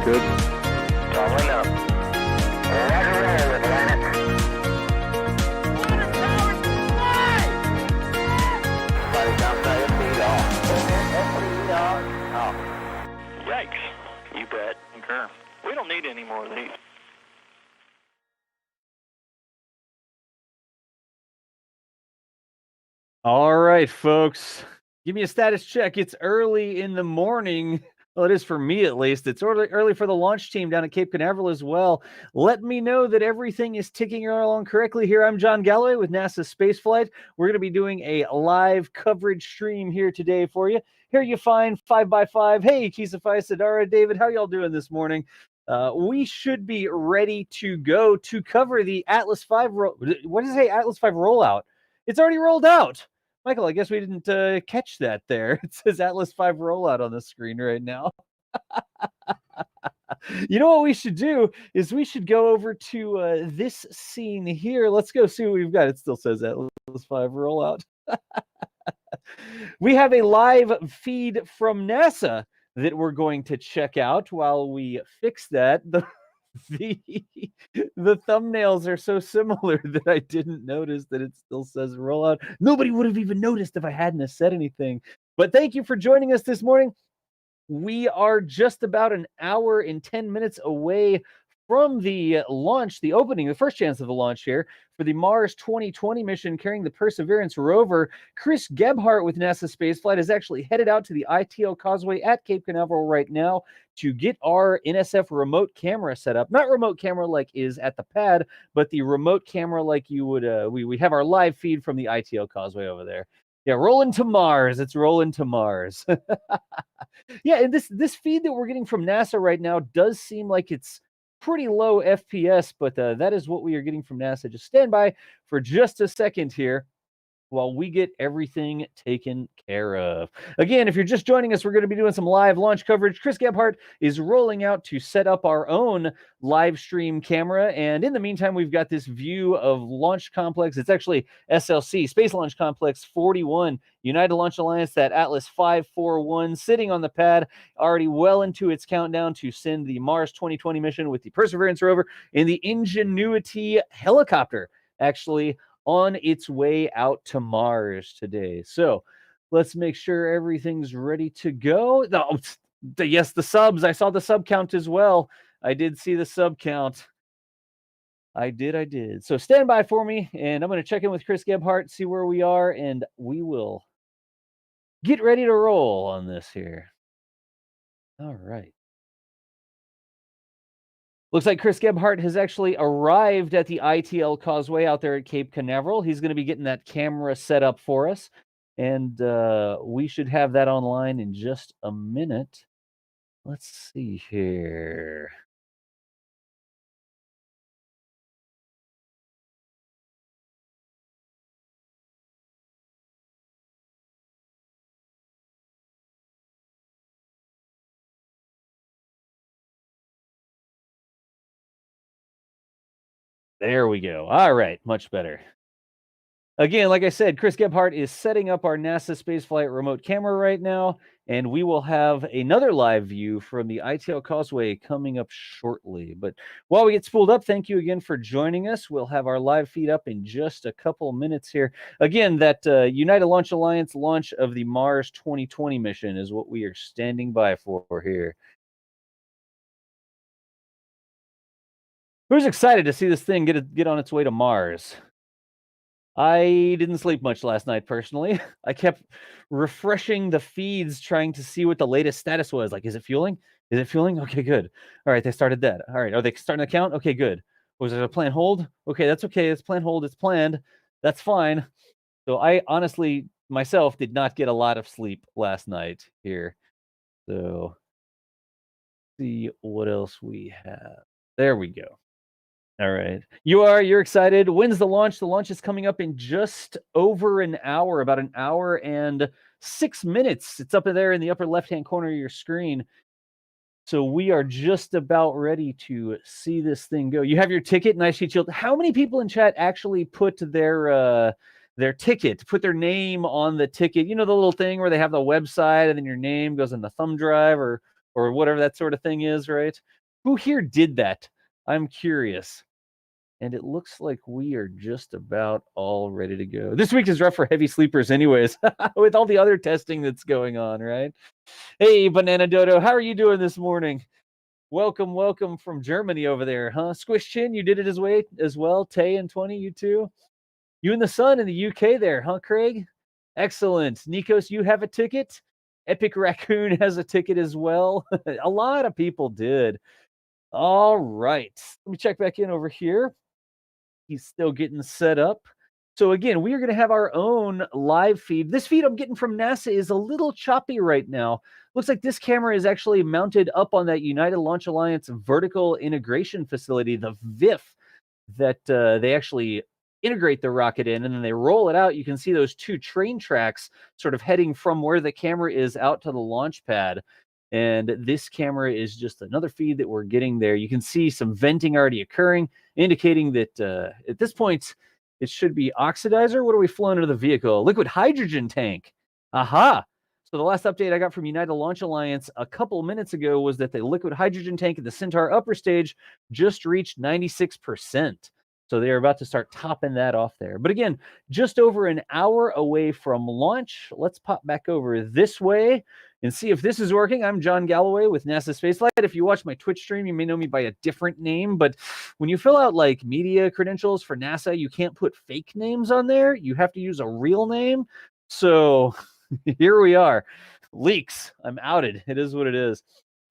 Good. Rolling up. Roger, roll, Atlantic. Flight outside speed off. Yikes. You bet. Okay. We don't need any more of these. All right, folks. Give me a status check. It's early in the morning. Well, it is for me at least. It's early for the launch team down at Cape Canaveral as well. Let me know that everything is ticking along correctly here. I'm John Galloway with NASASpaceflight. We're going to be doing a live coverage stream here today for you. Here you find 5x5. Hey, Kisafai, Sadara, David, how y'all doing this morning? We should be ready to go to cover the Atlas V. What does it say? Atlas V rollout. It's already rolled out. Michael, I guess we didn't catch that there. It says Atlas V rollout on the screen right now. You know what we should do is we should go over to this scene here. Let's go see what we've got. It still says Atlas V rollout. We have a live feed from NASA that we're going to check out while we fix that. The thumbnails are so similar that I didn't notice that it still says rollout. Nobody would have even noticed if I hadn't said anything. But thank you for joining us this morning. We are just about an hour and 10 minutes away from the launch, the opening, the first chance of the launch here for the Mars 2020 mission carrying the Perseverance rover. Chris Gebhardt with NASA Spaceflight is actually headed out to the ITL Causeway at Cape Canaveral right now to get our NSF remote camera set up. Not remote camera like is at the pad, but the remote camera like you would, we have our live feed from the ITL Causeway over there. Yeah, rolling to Mars. It's rolling to Mars. Yeah, and this feed that we're getting from NASA right now does seem like it's pretty low FPS, but that is what we are getting from NASA. Just stand by for just a second here while we get everything taken care of. Again, if you're just joining us, we're going to be doing some live launch coverage. Chris Gebhardt is rolling out to set up our own live stream camera. And in the meantime, we've got this view of Launch Complex. It's actually SLC, Space Launch Complex 41, United Launch Alliance, that Atlas 541, sitting on the pad, already well into its countdown to send the Mars 2020 mission with the Perseverance rover and the Ingenuity helicopter, actually on its way out to Mars today. So let's make sure everything's ready to go. No, yes, the subs. I saw the sub count as well. I did see the sub count. I did. So stand by for me, and I'm going to check in with Chris Gebhardt, see where we are, and we will get ready to roll on this here. All right. Looks like Chris Gebhardt has actually arrived at the ITL Causeway out there at Cape Canaveral. He's going to be getting that camera set up for us, and we should have that online in just a minute. Let's see here. There we go. All right, much better. Again, like I said, Chris Gebhardt is setting up our NASA Spaceflight remote camera right now, and we will have another live view from the ITL Causeway coming up shortly. But while we get spooled up, thank you again for joining us. We'll have our live feed up in just a couple minutes here. Again, that United Launch Alliance launch of the Mars 2020 mission is what we are standing by for here. Who's excited to see this thing get on its way to Mars? I didn't sleep much last night, personally. I kept refreshing the feeds, trying to see what the latest status was. Like, is it fueling? Is it fueling? Okay, good. All right, they started that. All right, are they starting to count? Okay, good. Was it a planned hold? Okay, that's okay. It's planned hold. It's planned. That's fine. So I honestly, myself, did not get a lot of sleep last night here. So, see what else we have. There we go. All right. You're excited. When's the launch? The launch is coming up in just over an hour, about an hour and 6 minutes. It's up there in the upper left-hand corner of your screen. So we are just about ready to see this thing go. You have your ticket, Nice Sheet Shield. How many people in chat actually put their ticket, put their name on the ticket? You know, the little thing where they have the website and then your name goes in the thumb drive, or or whatever that sort of thing is, right? Who here did that? I'm curious. And it looks like we are just about all ready to go. This week is rough for heavy sleepers anyways, with all the other testing that's going on, right? Hey, Banana Dodo, how are you doing this morning? Welcome from Germany over there, huh? Squish Chin, you did it as well. Tay and 20, you too. You and the sun in the UK there, huh, Craig? Excellent. Nikos, you have a ticket. Epic Raccoon has a ticket as well. A lot of people did. All right. Let me check back in over here. He's still getting set up. So again, we are going to have our own live feed. This feed I'm getting from NASA is a little choppy right now. Looks like this camera is actually mounted up on that United Launch Alliance vertical integration facility, the VIF, that they actually integrate the rocket in, and then they roll it out. You can see those two train tracks sort of heading from where the camera is out to the launch pad. And this camera is just another feed that we're getting there. You can see some venting already occurring, indicating that at this point, it should be oxidizer. What are we flowing into the vehicle? Liquid hydrogen tank. Aha. So the last update I got from United Launch Alliance a couple minutes ago was that the liquid hydrogen tank at the Centaur upper stage just reached 96%. So they're about to start topping that off there. But again, just over an hour away from launch. Let's pop back over this way and see if this is working. I'm John Galloway with NASASpaceflight. If you watch my Twitch stream, you may know me by a different name, but when you fill out like media credentials for NASA, you can't put fake names on there. You have to use a real name. So here we are. Leaks. I'm outed. It is what it is.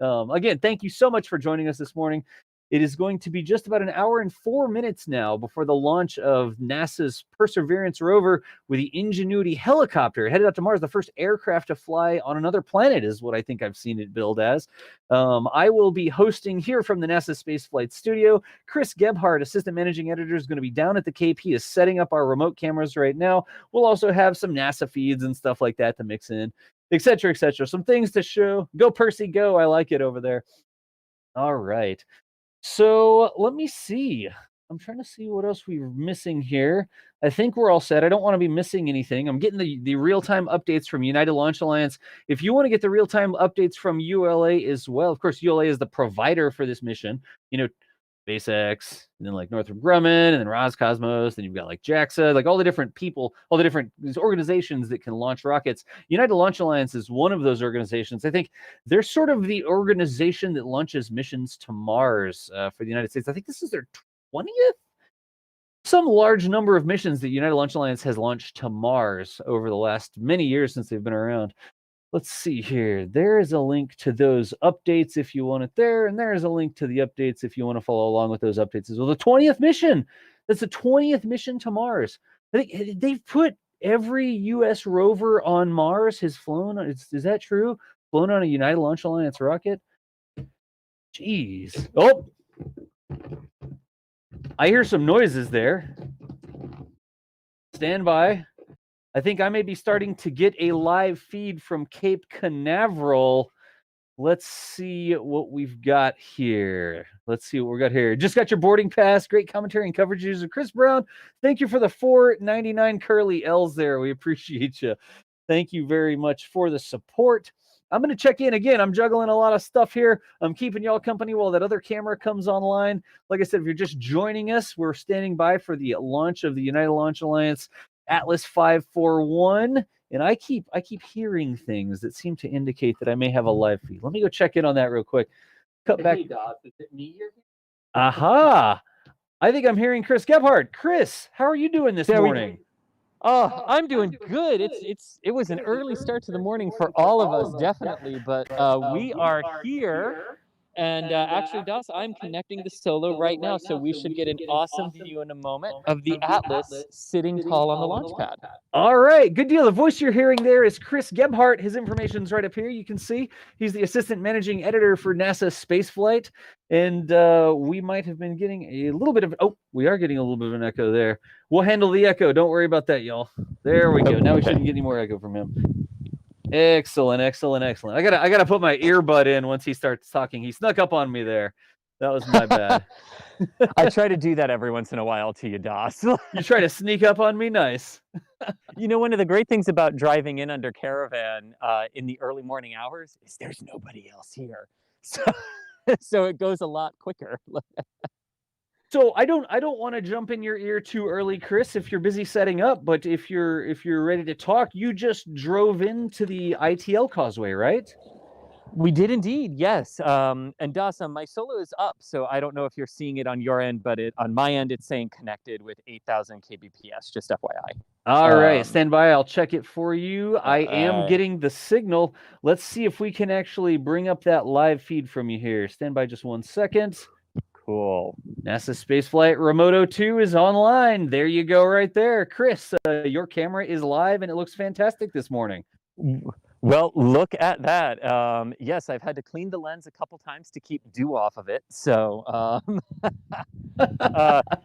Again, thank you so much for joining us this morning. It is going to be just about an hour and 4 minutes now before the launch of NASA's Perseverance rover with the Ingenuity helicopter headed out to Mars. The first aircraft to fly on another planet is what I think I've seen it billed as. I will be hosting here from the NASA Spaceflight studio. Chris Gebhardt, assistant managing editor, is going to be down at the Cape. He is setting up our remote cameras right now. We'll also have some NASA feeds and stuff like that to mix in, etc., etc. Some things to show. Go Percy, go. I like it over there. All right. So let me see. I'm trying to see what else we're missing here. I think we're all set. I don't want to be missing anything. I'm getting the real-time updates from United Launch Alliance. If you want to get the real-time updates from ULA as well, of course, ULA is the provider for this mission. You know, SpaceX, and then like Northrop Grumman, and then Roscosmos, then you've got like JAXA, like all the different people, all the different organizations that can launch rockets. United Launch Alliance is one of those organizations. I think they're sort of the organization that launches missions to Mars for the United States. I think this is their 20th? Some large number of missions that United Launch Alliance has launched to Mars over the last many years since they've been around. Let's see here. There is a link to those updates if you want it there. And there is a link to the updates if you want to follow along with those updates as well. The 20th mission. That's the 20th mission to Mars. I think they've put every U.S. rover on Mars has flown. Is that true? Flown on a United Launch Alliance rocket? Jeez. Oh, I hear some noises there. Stand by. I think I may be starting to get a live feed from Cape Canaveral. Let's see what we've got here. Let's see what we got here. Just got your boarding pass. Great commentary and coverage user Chris Brown. Thank you for the 499 curly L's there. We appreciate you. Thank you very much for the support. I'm going to check in again. I'm juggling a lot of stuff here. I'm keeping y'all company while that other camera comes online. Like I said, if you're just joining us, we're standing by for the launch of the United Launch Alliance Atlas 541, and I keep hearing things that seem to indicate that I may have a live feed. Let me go check in on that real quick. Cut back. Hey, Doc, is it me you're hearing? Aha! I think I'm hearing Chris Gebhardt. Chris, how are you doing this morning? Oh, I'm doing good. It was an early start to the morning for all of us, definitely, but we are here. And actually, Das, I'm connecting the solo right now, so we should get an awesome view in a moment of the Atlas sitting tall on the launch pad. All right, good deal. The voice you're hearing there is Chris Gebhardt. His information's right up here. You can see he's the assistant managing editor for NASASpaceflight. And we might have been getting a little bit of, we are getting a little bit of an echo there. We'll handle the echo. Don't worry about that, y'all. There we go. Now we shouldn't get any more echo from him. Excellent, excellent, excellent. I gotta put my earbud in once he starts talking. He snuck up on me there. That was my bad. I try to do that every once in a while to you, Das. You try to sneak up on me? Nice. You know, one of the great things about driving in under Caravan in the early morning hours is there's nobody else here. So, so it goes a lot quicker. So I don't want to jump in your ear too early, Chris, if you're busy setting up, but if you're ready to talk, you just drove into the ITL causeway, right? We did indeed, yes. And Dasa, my solo is up, so I don't know if you're seeing it on your end, but on my end, it's saying connected with 8,000 kbps, just FYI. All right, stand by. I'll check it for you. I am right. getting the signal. Let's see if we can actually bring up that live feed from you here. Stand by just 1 second. Cool. NASA Spaceflight Remoto 2 is online. There you go right there. Chris, your camera is live and it looks fantastic this morning. Well, look at that. Yes, I've had to clean the lens a couple times to keep dew off of it. So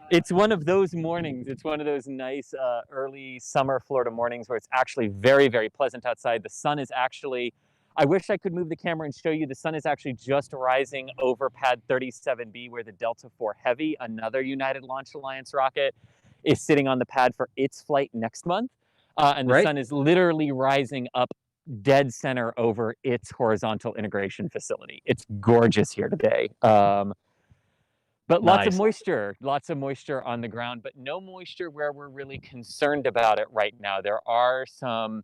it's one of those mornings. It's one of those nice early summer Florida mornings where it's actually very, very pleasant outside. The sun is actually, I wish I could move the camera and show you, the sun is actually just rising over pad 37B where the Delta IV Heavy, another United Launch Alliance rocket, is sitting on the pad for its flight next month. And the sun is literally rising up dead center over its horizontal integration facility. It's gorgeous here today. But lots of moisture on the ground, but no moisture where we're really concerned about it right now. There are some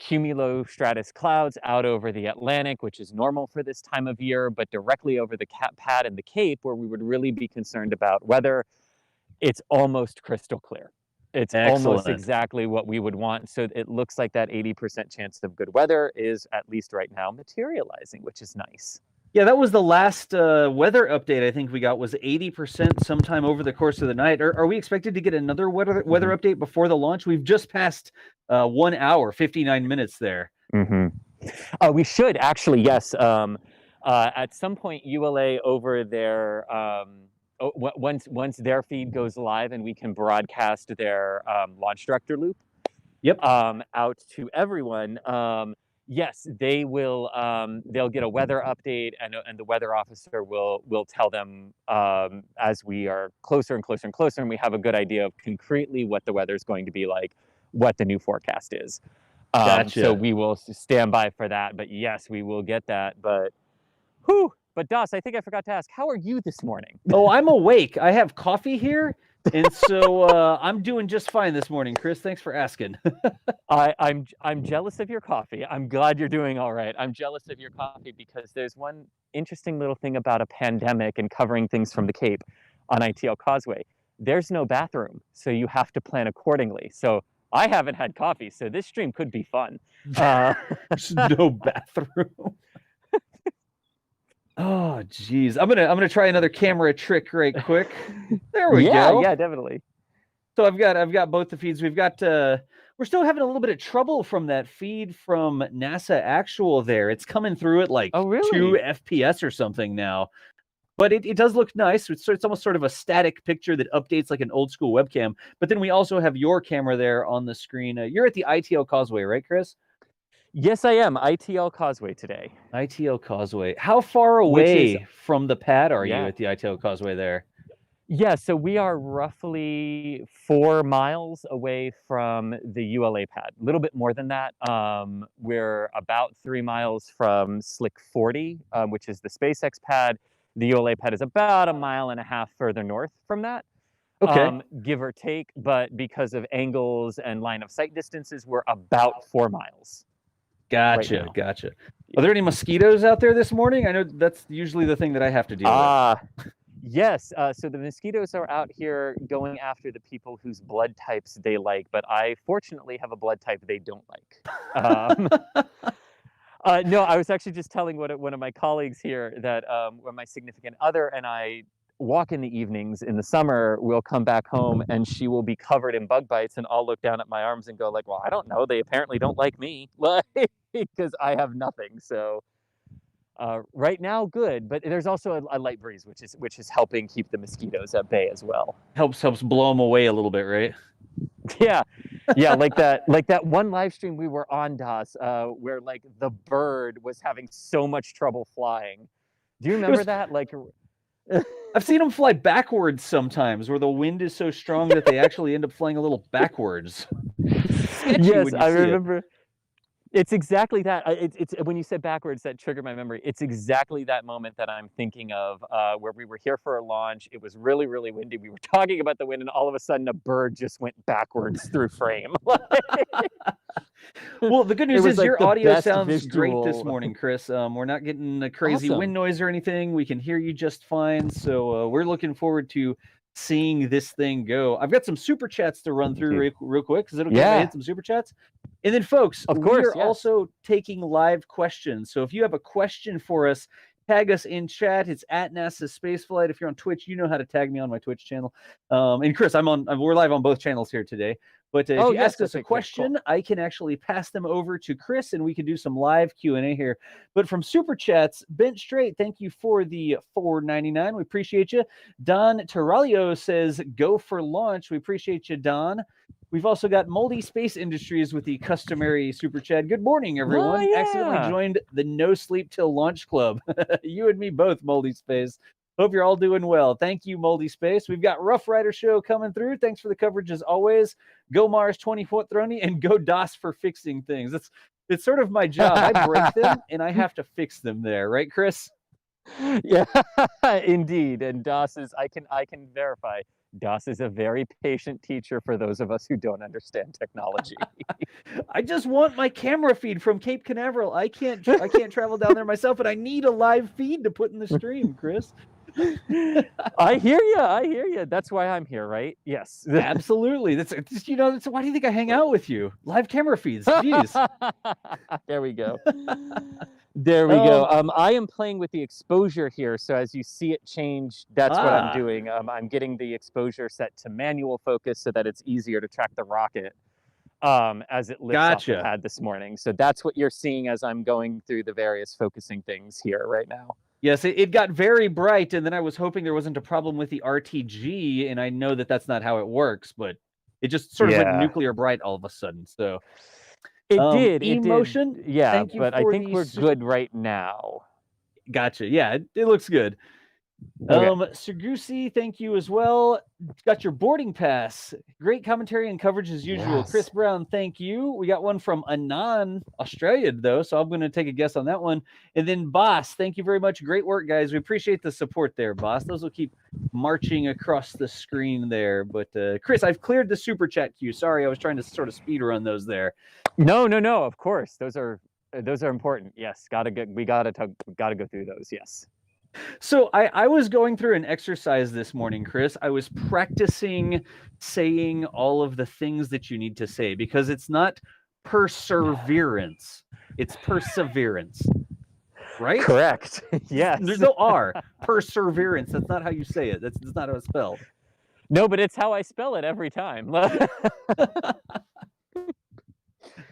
cumulostratus clouds out over the Atlantic, which is normal for this time of year, but directly over the pad and the Cape, where we would really be concerned about weather, it's almost crystal clear. It's almost exactly what we would want. So it looks like that 80% chance of good weather is, at least right now, materializing, which is nice. Yeah, that was the last weather update I think we got, was 80% sometime over the course of the night. Are we expected to get another weather update before the launch? We've just passed 1 hour, 59 minutes there. We should actually, yes. At some point, ULA over there, once their feed goes live and we can broadcast their launch director loop out to everyone, yes, they will. They'll get a weather update, and the weather officer will tell them as we are closer and closer and closer, and we have a good idea of concretely what the weather is going to be like, what the new forecast is. Gotcha. So we will stand by for that. But yes, we will get that. But whew. But Das, I think I forgot to ask, how are you this morning? Oh, I'm awake. I have coffee here, and so I'm doing just fine this morning. Chris, thanks for asking. I'm jealous of your coffee. I'm glad you're doing all right. I'm jealous of your coffee because there's one interesting little thing about a pandemic and covering things from the Cape on ITL Causeway. There's no bathroom, so you have to plan accordingly. So I haven't had coffee, so this stream could be fun. There's no bathroom. Oh, geez. I'm gonna try another camera trick right quick. There we go. Yeah, definitely. So I've got both the feeds. We've got we're still having a little bit of trouble from that feed from NASA Actual there. It's coming through at like 2 FPS or something now. But it does look nice. It's almost sort of a static picture that updates like an old school webcam. But then we also have your camera there on the screen. You're at the ITL Causeway, right, Chris? Yes, I am. ITL Causeway today. ITL Causeway. How far away from the pad are you at the ITL Causeway there? Yeah, so we are roughly 4 miles away from the ULA pad. A little bit more than that. We're about 3 miles from Slick 40, which is the SpaceX pad. The ULA pad is about 1.5 miles further north from that. Give or take. But because of angles and line of sight distances, we're about 4 miles. Gotcha, right gotcha. Are there any mosquitoes out there this morning? I know that's usually the thing that I have to deal with. Yes. So the mosquitoes are out here going after the people whose blood types they like, but I fortunately have a blood type they don't like. No, I was actually just telling one of my colleagues here that when my significant other and I walk in the evenings in the summer, we'll come back home and she will be covered in bug bites, and I'll look down at my arms and go like, well, I don't know. They apparently don't like me, because I have nothing. So right now, good. But there's also a light breeze, which is helping keep the mosquitoes at bay as well. Helps blow them away a little bit, right? Yeah, like that one live stream we were on, Das, where like the bird was having so much trouble flying. Do you remember that? Like, I've seen them fly backwards sometimes, where the wind is so strong that they actually end up flying a little backwards. Sketchy Yes, when you I see it. remember. It's exactly that. It's when you said backwards, that triggered my memory. It's exactly that moment that I'm thinking of, where we were here for a launch. It was really, really windy. We were talking about the wind, and all of a sudden, a bird just went backwards through frame. Well, the good It news was is like your the audio best sounds great this visual. morning, Chris. We're not getting a crazy wind Awesome. noise or anything. We can hear you just fine. So we're looking forward to seeing this thing go. I've got some super chats to run through real quick. Is it okay if I Yeah, hit some super chats? And then, folks, of we course, are yes. also taking live questions. So if you have a question for us, tag us in chat. It's at NASASpaceflight. If you're on Twitch, you know how to tag me on my Twitch channel. And Chris, we're live on both channels here today. But if you ask us a question, cool. I can actually pass them over to Chris, and we can do some live Q&A here. But from Super Chats, Bent Straight, thank you for the $4.99. We appreciate you. Don Terralio says, go for launch. We appreciate you, Don. We've also got Moldy Space Industries with the customary Super Chat. Good morning, everyone. Oh, yeah. Accidentally joined the No Sleep Till Launch Club. You and me both, Moldy Space. Hope you're all doing well. Thank you, Moldy Space. We've got Rough Rider Show coming through. Thanks for the coverage as always. Go Mars 20-foot Throny and go DOS for fixing things. It's sort of my job. I break them and I have to fix them there, right, Chris? Yeah, indeed. And DOS is, I can verify, DOS is a very patient teacher for those of us who don't understand technology. I just want my camera feed from Cape Canaveral. I can't travel down there myself, and I need a live feed to put in the stream, Chris. I hear you. That's why I'm here, right? Yes. Absolutely. That's why do you think I hang out with you? Live camera feeds. Jeez. There we go. There we go. I am playing with the exposure here, so as you see it change, that's what I'm doing. I'm getting the exposure set to manual focus so that it's easier to track the rocket as it lifts off the pad this morning. So that's what you're seeing as I'm going through the various focusing things here right now. Yes, it got very bright, and then I was hoping there wasn't a problem with the RTG, and I know that that's not how it works, but it just sort of went nuclear bright all of a sudden. So it did. Emotion. Yeah, thank you but I think we're good right now. Gotcha. Yeah, it looks good. Okay. Sugusi, thank you as well. Got your boarding pass. Great commentary and coverage as usual. Yes. Chris Brown, thank you. We got one from Anan, Australia, though, so I'm going to take a guess on that one. And then Boss, thank you very much. Great work, guys. We appreciate the support there, Boss. Those will keep marching across the screen there. But Chris, I've cleared the super chat queue. Sorry, I was trying to sort of speed run those there. No. Of course, those are important. Yes, we gotta go through those. Yes. So I was going through an exercise this morning, Chris. I was practicing saying all of the things that you need to say because it's not perseverance, it's perseverance, right? Correct. Yes. There's no R. Perseverance. That's not how you say it. That's not how it's spelled. No, but it's how I spell it every time.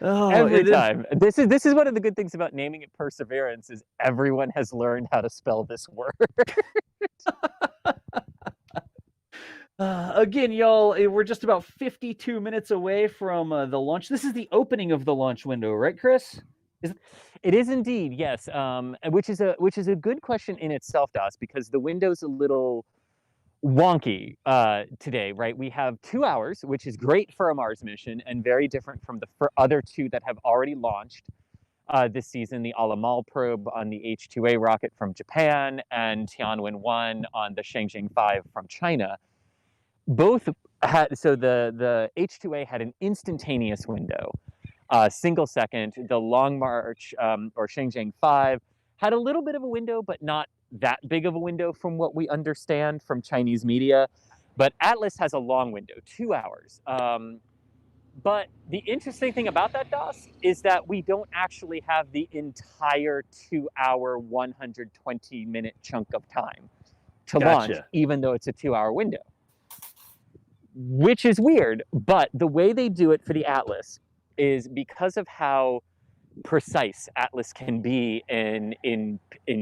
Every time. This is one of the good things about naming it perseverance is everyone has learned how to spell this word. Again, y'all, we're just about 52 minutes away from the launch. This is the opening of the launch window, right, Chris? It is indeed, yes. Which is a good question in itself, Das, because the window's a little wonky today, right? We have 2 hours, which is great for a Mars mission and very different from the other 2 that have already launched this season, the Alamal probe on the H-2A rocket from Japan and Tianwen-1 on the Shenzhou 5 from China. Both had, so the H-2A had an instantaneous window, single second. The Long March or Shenzhou 5 had a little bit of a window, but not that big of a window from what we understand from Chinese media. But Atlas has a long window, 2 hours. But the interesting thing about that, DOS, is that we don't actually have the entire 2 hour, 120-minute chunk of time to launch, even though it's a 2 hour window. Which is weird, but the way they do it for the Atlas is because of how precise Atlas can be in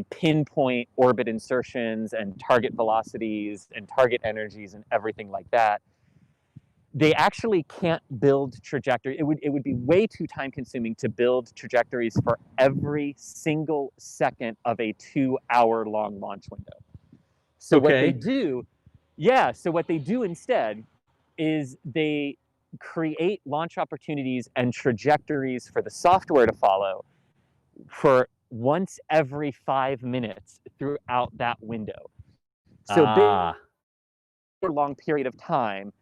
pinpoint orbit insertions and target velocities and target energies and everything like that. They actually can't build trajectory. It would be way too time consuming to build trajectories for every single second of a 2 hour long launch window. So what they Okay. do, so what they do instead is they create launch opportunities and trajectories for the software to follow for once every 5 minutes throughout that window. So Ah, a long period of time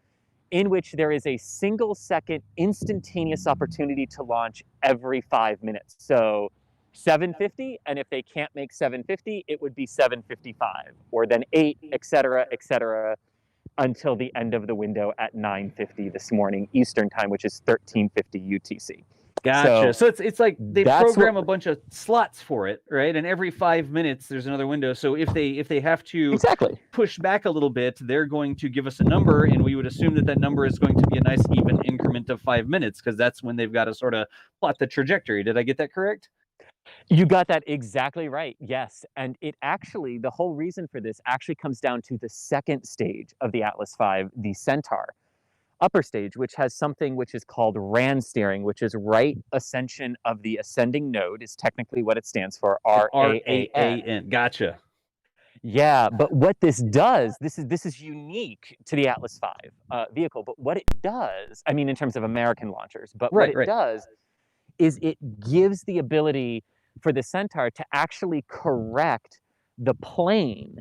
in which there is a single second instantaneous opportunity to launch every 5 minutes. So 7:50, and if they can't make 7:50, it would be 7:55, or then 8, et cetera, until the end of the window at 9:50 this morning Eastern time, which is 13:50 UTC. gotcha. So it's like they that's program what- a bunch of slots for it, right? And every 5 minutes there's another window. So if they have to Exactly. push back a little bit, they're going to give us a number, and we would assume that that number is going to be a nice even increment of 5 minutes, because that's when they've got to sort of plot the trajectory. Did I get that correct? You got that exactly right. Yes. And it actually, the whole reason for this actually comes down to the second stage of the Atlas V, the Centaur upper stage, which has something which is called RAN steering, which is right ascension of the ascending node, is technically what it stands for, RAAN. RAAN. Gotcha. Yeah, but what this does, this is unique to the Atlas V vehicle, but what it does, I mean, in terms of American launchers, but what it does is it gives the ability for the Centaur to actually correct the plane,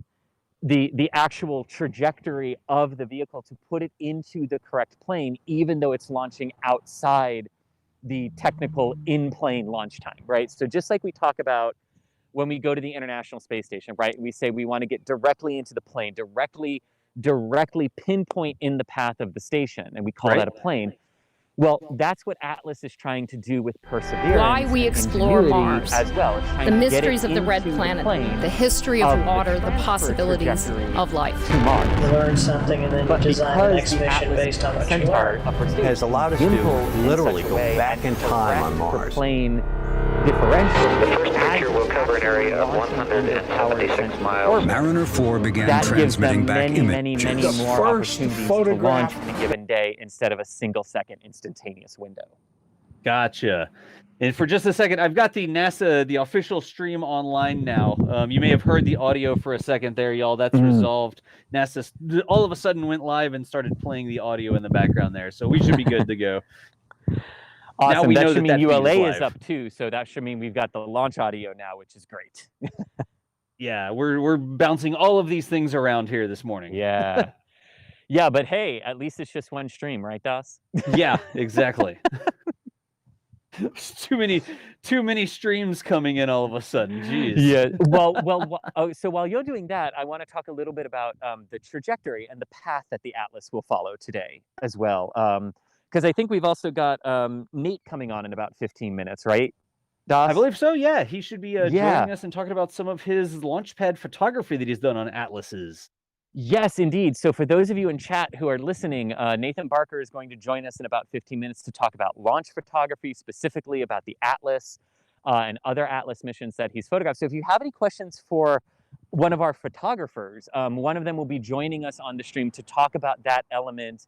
the actual trajectory of the vehicle, to put it into the correct plane, even though it's launching outside the technical in-plane launch time, right? So just like we talk about when we go to the International Space Station, right? We say we want to get directly into the plane, directly pinpoint in the path of the station, and we call that a plane. Well, that's what Atlas is trying to do with Perseverance. Why we explore Mars, as well. The mysteries of the red planet, the history of water, the possibilities of life. To Mars. You learn something and then you design the next mission based on what you learn. Has allowed us to literally go back in time on Mars. Plane differential. The first picture will cover an area of 176 miles. Mariner 4 began That transmitting gives them back many images. more opportunities to launch in a given day instead of a single second instantaneous window. Gotcha. And for just a second, I've got the NASA, the official stream online now. You may have heard the audio for a second there, y'all. That's resolved. NASA all of a sudden went live and started playing the audio in the background there. So we should be good to go. Awesome. Now we that know should that mean feed is ULA is live. up too, so that should mean we've got the launch audio now, which is great. Yeah, we're bouncing all of these things around here this morning. Yeah. Yeah, but hey, at least it's just one stream, right, Das? Yeah, exactly. too many streams coming in all of a sudden. Jeez. Yeah. Well. So while you're doing that, I want to talk a little bit about the trajectory and the path that the Atlas will follow today as well. Because I think we've also got Nate coming on in about 15 minutes, right, Das? I believe so. Yeah, he should be joining us and talking about some of his launchpad photography that he's done on Atlases. Yes, indeed. So for those of you in chat who are listening, Nathan Barker is going to join us in about 15 minutes to talk about launch photography, specifically about the Atlas and other Atlas missions that he's photographed. So if you have any questions for one of our photographers, one of them will be joining us on the stream to talk about that element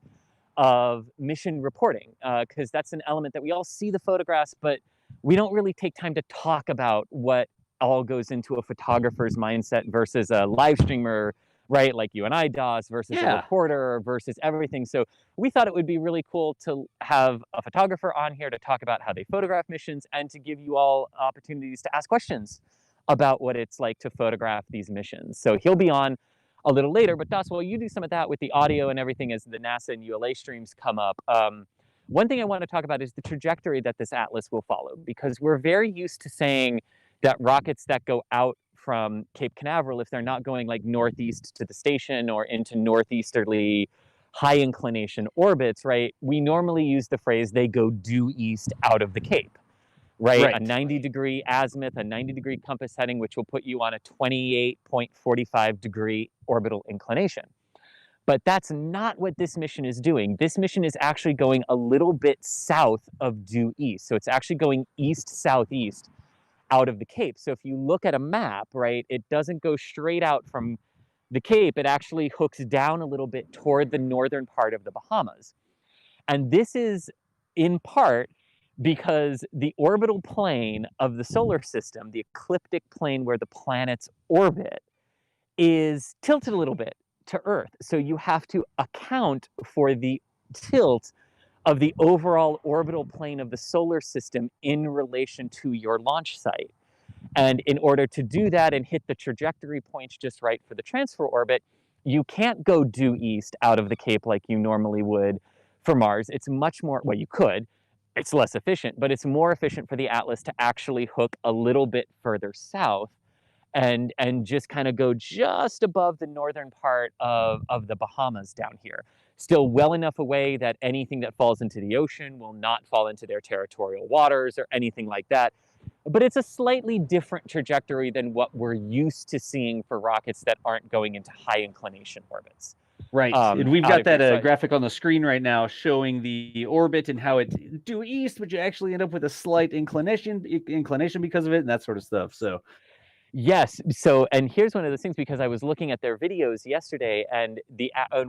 of mission reporting, because that's an element that we all see the photographs, but we don't really take time to talk about what all goes into a photographer's mindset versus a live streamer, right? Like you and I, Das, versus a reporter versus everything. So we thought it would be really cool to have a photographer on here to talk about how they photograph missions and to give you all opportunities to ask questions about what it's like to photograph these missions. So he'll be on a little later, but Das, while you do some of that with the audio and everything as the NASA and ULA streams come up, one thing I want to talk about is the trajectory that this Atlas will follow, because we're very used to saying that rockets that go out from Cape Canaveral, if they're not going like northeast to the station or into northeasterly high inclination orbits, right? We normally use the phrase they go due east out of the Cape. Right? A 90-degree azimuth, a 90-degree compass heading, which will put you on a 28.45 degree orbital inclination. But that's not what this mission is doing. This mission is actually going a little bit south of due east. So it's actually going east-southeast out of the Cape. So if you look at a map, right, it doesn't go straight out from the Cape. It actually hooks down a little bit toward the northern part of the Bahamas. And this is in part because the orbital plane of the solar system, the ecliptic plane where the planets orbit, is tilted a little bit to Earth. So you have to account for the tilt of the overall orbital plane of the solar system in relation to your launch site. And in order to do that and hit the trajectory points just right for the transfer orbit, you can't go due east out of the Cape like you normally would for Mars. It's much more, well, you could, it's less efficient, but it's more efficient for the Atlas to actually hook a little bit further south and just kind of go just above the northern part of the Bahamas down here. Still well enough away that anything that falls into the ocean will not fall into their territorial waters or anything like that. But it's a slightly different trajectory than what we're used to seeing for rockets that aren't going into high inclination orbits. Right. And we've got that graphic on the screen right now showing the orbit and how it due east, but you actually end up with a slight inclination because of it and that sort of stuff. So yes. So, and here's one of those things, because I was looking at their videos yesterday, and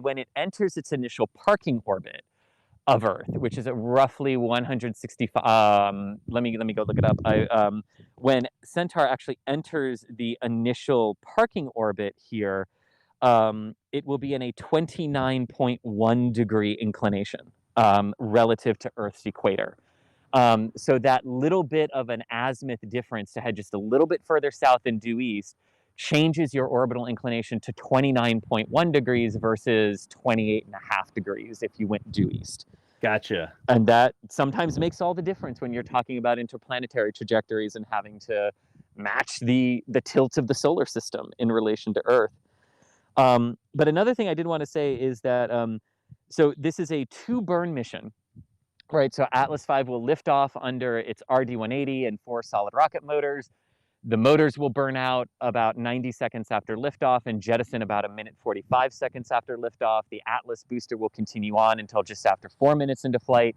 when it enters its initial parking orbit of Earth, which is at roughly 165. Let me go look it up. When Centaur actually enters the initial parking orbit here, it will be in a 29.1 degree inclination relative to Earth's equator. So that little bit of an azimuth difference to head just a little bit further south and due east changes your orbital inclination to 29.1 degrees versus 28.5 degrees if you went due east. Gotcha. And that sometimes makes all the difference when you're talking about interplanetary trajectories and having to match the tilt of the solar system in relation to Earth. But another thing I did want to say is that, so this is a 2-burn mission. Right, so Atlas V will lift off under its RD-180 and 4 solid rocket motors. The motors will burn out about 90 seconds after liftoff and jettison about 1:45 seconds after liftoff. The Atlas booster will continue on until just after 4 minutes into flight.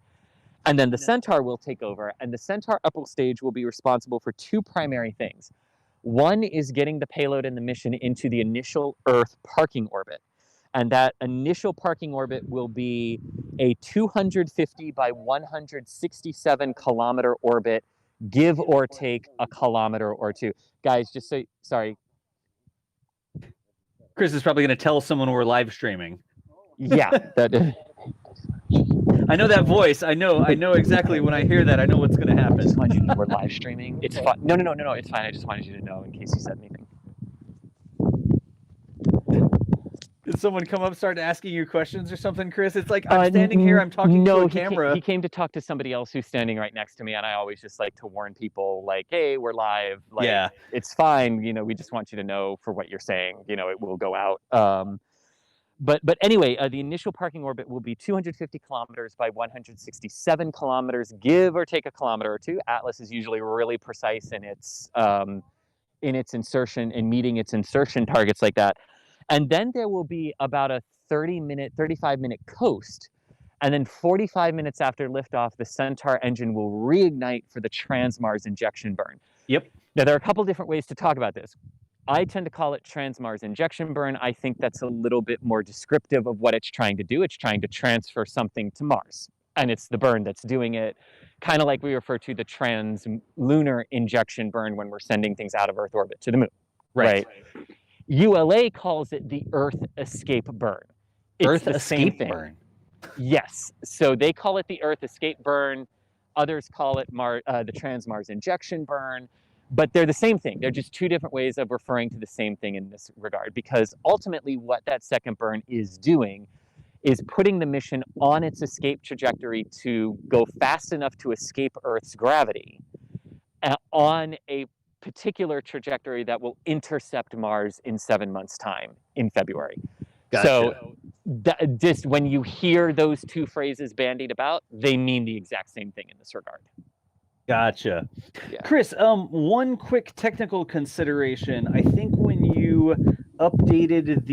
And then the Centaur will take over, and the Centaur upper stage will be responsible for 2 primary things. One is getting the payload and the mission into the initial Earth parking orbit. And that initial parking orbit will be a 250 by 167 kilometer orbit, give or take a kilometer or two. Guys, just so, sorry. Chris is probably going to tell someone we're live streaming. Yeah. I know that voice. I know exactly when I hear that. I know what's going to happen. I just wanted you to know we're live streaming. It's fine. No, it's fine. I just wanted you to know in case you said anything. Did someone come up, start asking you questions or something, Chris? It's like, I'm standing here, I'm talking to a camera. He came to talk to somebody else who's standing right next to me, and I always just like to warn people, like, hey, we're live. Like, yeah. It's fine. We just want you to know for what you're saying. It will go out. But anyway, the initial parking orbit will be 250 kilometers by 167 kilometers, give or take a kilometer or two. Atlas is usually really precise in its insertion and meeting its insertion targets like that. And then there will be about a 35-minute coast. And then 45 minutes after liftoff, the Centaur engine will reignite for the Trans-Mars injection burn. Yep. Now, there are a couple different ways to talk about this. I tend to call it Trans-Mars injection burn. I think that's a little bit more descriptive of what it's trying to do. It's trying to transfer something to Mars. And it's the burn that's doing it, kind of like we refer to the trans-lunar injection burn when we're sending things out of Earth orbit to the moon. Right? ULA calls it the Earth escape burn. It's Earth the escape same burn. Yes. So they call it the Earth escape burn. Others call it the Trans-Mars injection burn. But they're the same thing. They're just 2 different ways of referring to the same thing in this regard. Because ultimately what that second burn is doing is putting the mission on its escape trajectory to go fast enough to escape Earth's gravity on a particular trajectory that will intercept Mars in 7 months' time in February. Gotcha. So just when you hear those 2 phrases bandied about, they mean the exact same thing in this regard. Gotcha. Yeah. Chris, one quick technical consideration. I think when you updated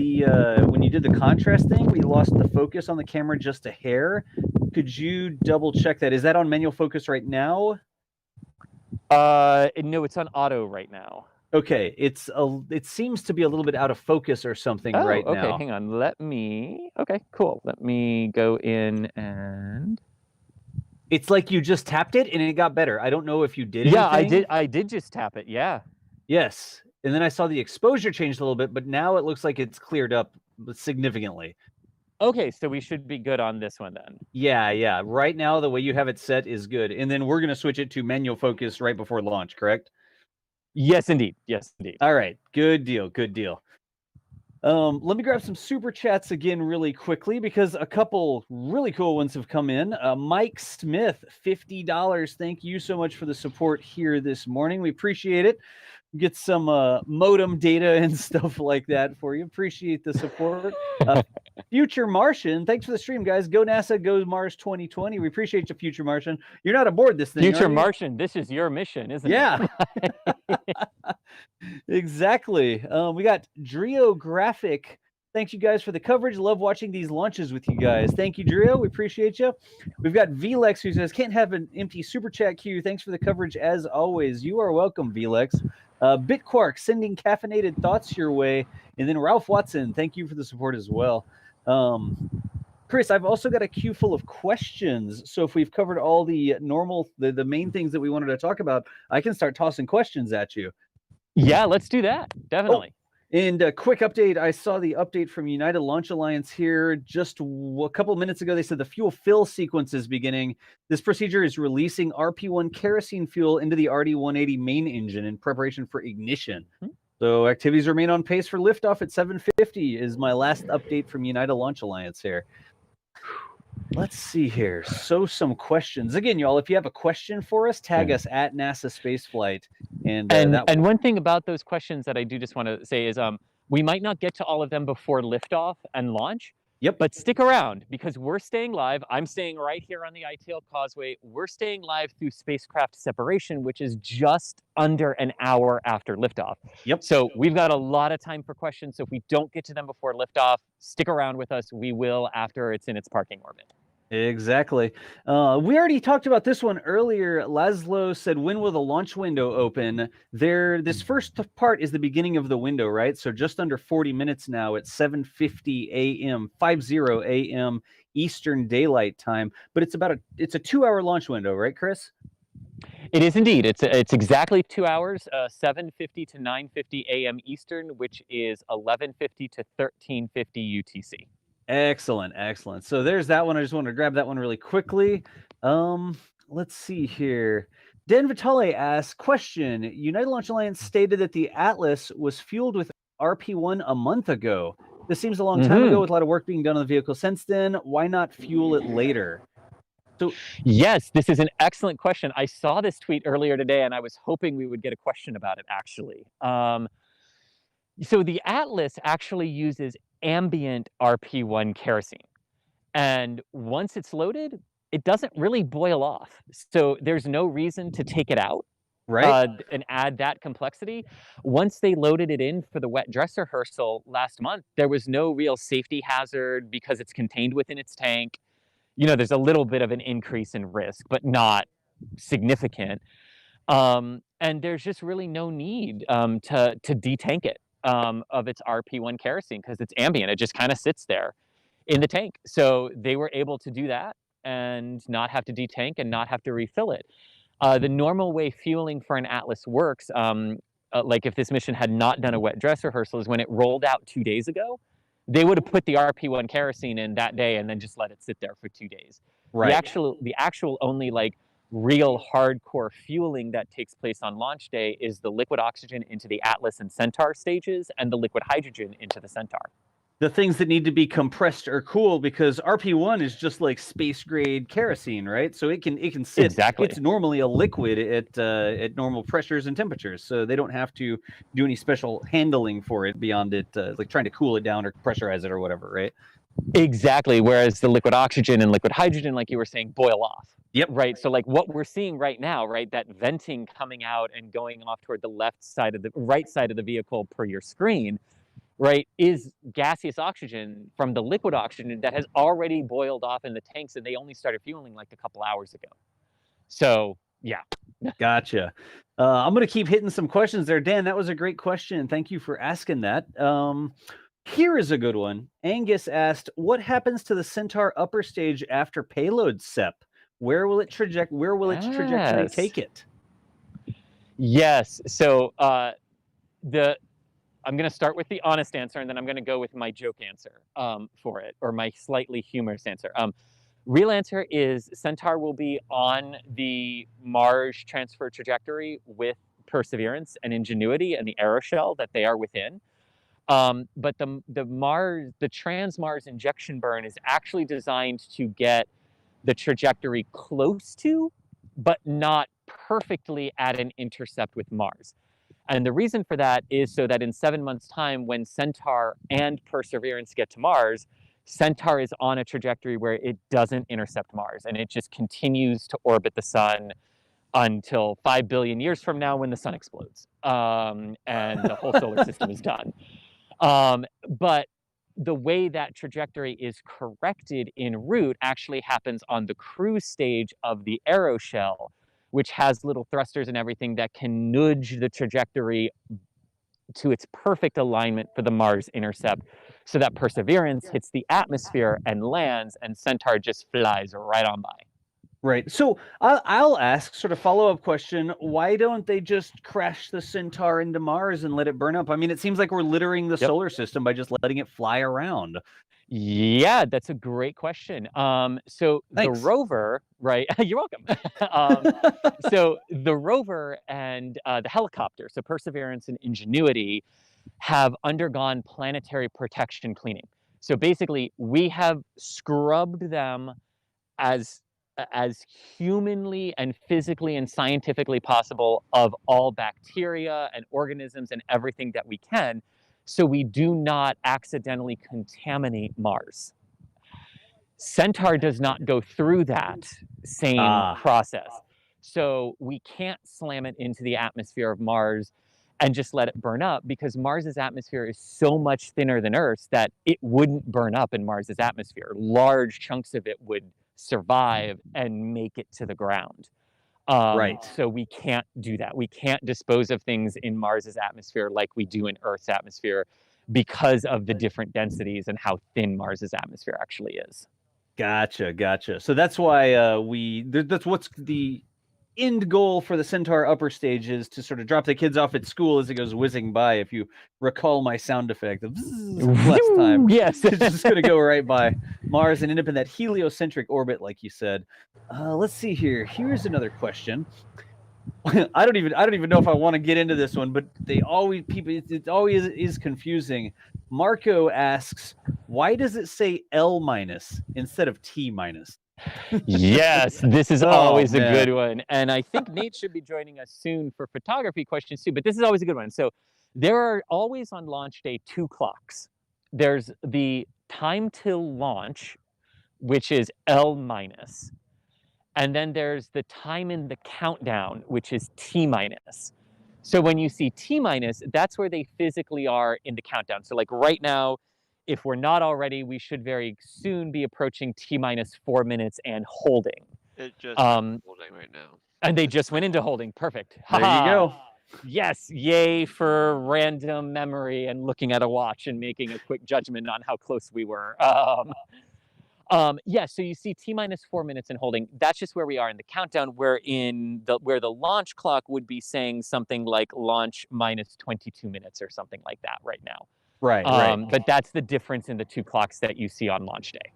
when you did the contrast thing, we lost the focus on the camera just a hair. Could you double check that? Is that on manual focus right now? No, it's on auto right now. Okay, it seems to be a little bit out of focus or something right now. Okay, hang on. Okay, cool. Let me go in and... It's like you just tapped it and it got better. I don't know if you did anything. Yeah, I did just tap it, yeah. Yes. and then I saw the exposure changed a little bit, but now it looks like it's cleared up significantly. Okay, so we should be good on this one then. Yeah. Right now, the way you have it set is good. And then we're going to switch it to manual focus right before launch, correct? Yes, indeed. Yes, indeed. All right. Good deal. Let me grab some super chats again really quickly because a couple really cool ones have come in. Mike Smith, $50. Thank you so much for the support here this morning. We appreciate it. Get some modem data and stuff like that for you. Appreciate the support. Future Martian, thanks for the stream, guys. Go NASA, go Mars 2020. We appreciate you, Future Martian. You're not aboard this thing, Future are you? Martian, this is your mission, isn't it? Yeah. Exactly. We got Drio Graphic. Thank you guys for the coverage. Love watching these launches with you guys. Thank you, Drio. We appreciate you. We've got Vlex who says, can't have an empty super chat queue. Thanks for the coverage as always. You are welcome, Vlex. Bitquark sending caffeinated thoughts your way. And then Ralph Watson, thank you for the support as well. Chris, I've also got a queue full of questions. So if we've covered all the the main things that we wanted to talk about, I can start tossing questions at you. Yeah, let's do that. Definitely. Oh, and a quick update. I saw the update from United Launch Alliance here just a couple minutes ago. They said the fuel fill sequence is beginning. This procedure is releasing RP1 kerosene fuel into the RD-180 main engine in preparation for ignition. So activities remain on pace for liftoff at 7:50 is my last update from United Launch Alliance here. Let's see here. So some questions. Again, y'all, if you have a question for us, tag us at NASASpaceflight. And one thing about those questions that I do just want to say is we might not get to all of them before liftoff and launch. Yep. But stick around because we're staying live. I'm staying right here on the ITL Causeway. We're staying live through spacecraft separation, which is just under an hour after liftoff. Yep. So we've got a lot of time for questions. So if we don't get to them before liftoff, stick around with us. We will after it's in its parking orbit. Exactly. We already talked about this one earlier. Laszlo said, when will the launch window open? This first part is the beginning of the window, right? So just under 40 minutes now at 7:50 a.m., 50 a.m. Eastern Daylight Time. But it's a 2-hour launch window, right, Chris? It is indeed. It's exactly 2 hours, 7:50 to 9:50 a.m. Eastern, which is 11:50 to 13:50 UTC. Excellent. So there's that one. I just wanted to grab that one really quickly. Let's see here. Dan Vitale asks, question, United Launch Alliance stated that the Atlas was fueled with RP1 a month ago. This seems a long time ago with a lot of work being done on the vehicle since then. Why not fuel it later? So yes, this is an excellent question. I saw this tweet earlier today and I was hoping we would get a question about it actually. So the Atlas actually uses ambient RP1 kerosene. And once it's loaded, it doesn't really boil off. So there's no reason to take it out, right, and add that complexity. Once they loaded it in for the wet dress rehearsal last month, there was no real safety hazard because it's contained within its tank. You know, there's a little bit of an increase in risk, but not significant. And there's just really no need to detank it of its RP1 kerosene because it's ambient. It just kind of sits there in the tank. So they were able to do that and not have to detank and not have to refill it. The normal way fueling for an Atlas works, like if this mission had not done a wet dress rehearsal, is when it rolled out 2 days ago, they would have put the RP1 kerosene in that day and then just let it sit there for 2 days. Right. The actual only like real hardcore fueling that takes place on launch day is the liquid oxygen into the Atlas and Centaur stages and the liquid hydrogen into the Centaur. The things that need to be compressed or cooled, because RP1 is just like space grade kerosene, right? So it can sit. Exactly. It's normally a liquid at normal pressures and temperatures, so they don't have to do any special handling for it beyond it, like trying to cool it down or pressurize it or whatever, right? Exactly. Whereas the liquid oxygen and liquid hydrogen, like you were saying, boil off. Yep. Right. So like what we're seeing right now, right, that venting coming out and going off toward the right side of the vehicle per your screen, right, is gaseous oxygen from the liquid oxygen that has already boiled off in the tanks, and they only started fueling like a couple hours ago. So yeah. Gotcha. I'm going to keep hitting some questions there. Dan, that was a great question. Thank you for asking that. Here is a good one. Angus asked, what happens to the Centaur upper stage after payload SEP? Where will its trajectory take it? Yes. So I'm going to start with the honest answer, and then I'm going to go with my joke answer for it, or my slightly humorous answer. Real answer is Centaur will be on the Mars transfer trajectory with Perseverance and Ingenuity and the aeroshell that they are within. But the trans-Mars injection burn is actually designed to get the trajectory close to, but not perfectly at an intercept with Mars. And the reason for that is so that in 7 months' time, when Centaur and Perseverance get to Mars, Centaur is on a trajectory where it doesn't intercept Mars, and it just continues to orbit the sun until 5 billion years from now when the sun explodes, and the whole solar system is done. But the way that trajectory is corrected en route actually happens on the cruise stage of the aeroshell, which has little thrusters and everything that can nudge the trajectory to its perfect alignment for the Mars intercept, so that Perseverance hits the atmosphere and lands, and Centaur just flies right on by. Right. So I'll ask, sort of follow-up question, why don't they just crash the Centaur into Mars and let it burn up? I mean, it seems like we're littering the solar system by just letting it fly around. Yeah, that's a great question. So Thanks. the rover, right? You're welcome. So the rover and the helicopter, so Perseverance and Ingenuity, have undergone planetary protection cleaning. So basically, we have scrubbed them as humanly and physically and scientifically possible of all bacteria and organisms and everything that we can, so we do not accidentally contaminate Mars. Centaur does not go through that same process. So we can't slam it into the atmosphere of Mars and just let it burn up, because Mars's atmosphere is so much thinner than Earth's that it wouldn't burn up in Mars's atmosphere. Large chunks of it would survive and make it to the ground. Right. So we can't do that. We can't dispose of things in Mars's atmosphere like we do in Earth's atmosphere, because of the different densities and how thin Mars's atmosphere actually is. Gotcha. So that's why that's what's the end goal for the Centaur upper stage, is to sort of drop the kids off at school as it goes whizzing by. If you recall my sound effect of last time. Yes. It's just going to go right by Mars and end up in that heliocentric orbit, like you said. Let's see here. Here's another question. I don't even know if I want to get into this one, but it always is confusing. Marco asks, why does it say L- instead of T-? Yes, this is always a good one. And I think Nate should be joining us soon for photography questions too, but this is always a good one. So there are always on launch day 2 clocks. There's the time till launch, which is L-. And then there's the time in the countdown, which is T-. So when you see T-, that's where they physically are in the countdown. So like right now, if we're not already, we should very soon be approaching T-4 minutes and holding. It just holding right now. And they just went into holding. Perfect. There you go. Yes, yay for random memory and looking at a watch and making a quick judgment on how close we were. Yeah, so you see T-4 minutes and holding. That's just where we are in the countdown. Where the launch clock would be saying something like launch minus 22 minutes or something like that right now. Right. But that's the difference in the 2 clocks that you see on launch day.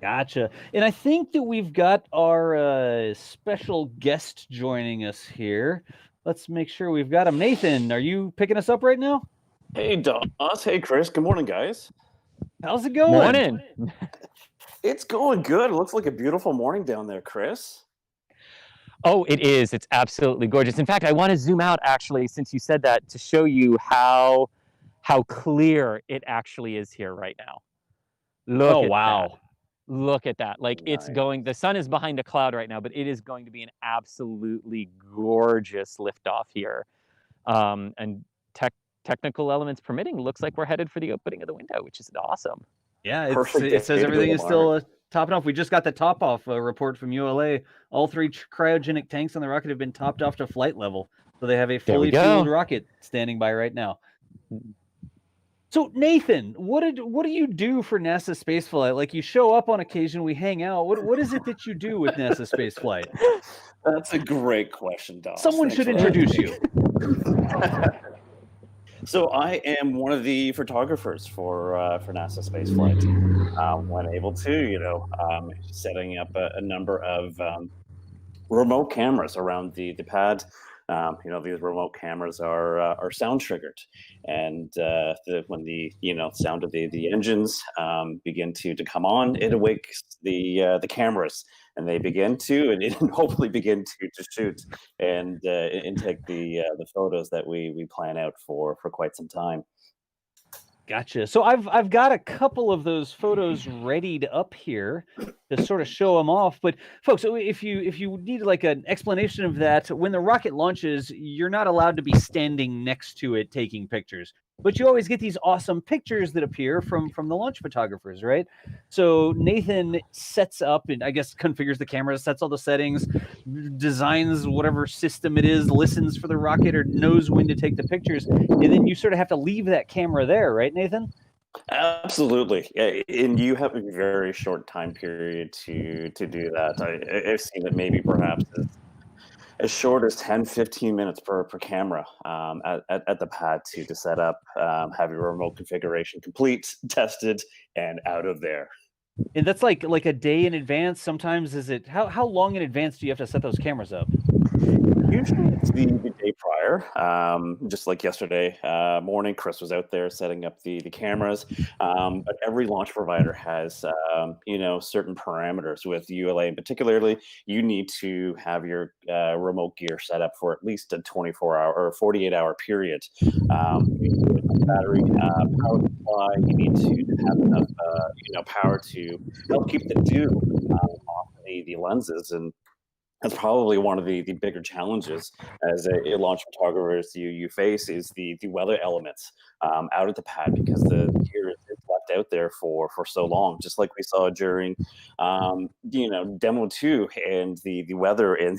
Gotcha. And I think that we've got our special guest joining us here. Let's make sure we've got him. Nathan, are you picking us up right now? Hey, Doss. Hey, Chris. Good morning, guys. How's it going? Morning. It's going good. It looks like a beautiful morning down there, Chris. Oh, it is. It's absolutely gorgeous. In fact, I want to zoom out, actually, since you said that, to show you how clear it actually is here right now. Look at that. Look at that. Like, nice. It's going, the sun is behind a cloud right now, but it is going to be an absolutely gorgeous liftoff here. And technical elements permitting, looks like we're headed for the opening of the window, which is awesome. Yeah, it says everything is still topping off. We just got the top off report from ULA. All 3 cryogenic tanks on the rocket have been topped off to flight level. So they have a fully fueled rocket standing by right now. So Nathan, what do you do for NASA Spaceflight? Like, you show up on occasion, we hang out. What is it that you do with NASA Spaceflight? That's a great question, Doss. Someone should introduce you. So I am one of the photographers for NASA Spaceflight. When able to, setting up a number of remote cameras around the pad. These remote cameras are sound triggered, and when the sound of the engines begin to come on, it awakes the cameras, and they begin to and hopefully begin to shoot and take the photos that we plan out for quite some time. Gotcha. So I've got a couple of those photos readied up here to sort of show them off. But folks, so if you need like an explanation of that, when the rocket launches, you're not allowed to be standing next to it taking pictures. But you always get these awesome pictures that appear from the launch photographers, right? So Nathan sets up and I guess configures the camera, sets all the settings, designs whatever system it is, listens for the rocket or knows when to take the pictures, and then you sort of have to leave that camera there, right, Nathan? Absolutely, yeah, and you have a very short time period to do that. I've seen it maybe perhaps as short as 10, 15 minutes per camera at the pad to set up, have your remote configuration complete, tested, and out of there. And that's like a day in advance. Sometimes is it how long in advance do you have to set those cameras up? Usually it's the day prior. Just like yesterday morning, Chris was out there setting up the cameras. But every launch provider has certain parameters. With ULA in particularly, you need to have your remote gear set up for at least a 24-hour or 48-hour period. You need enough battery power supply. You need to have enough power to help keep the dew off the lenses, and that's probably one of the bigger challenges as a launch photographers you face is the weather elements out at the pad, because the gear is left out there for so long, just like we saw during demo 2 and the weather and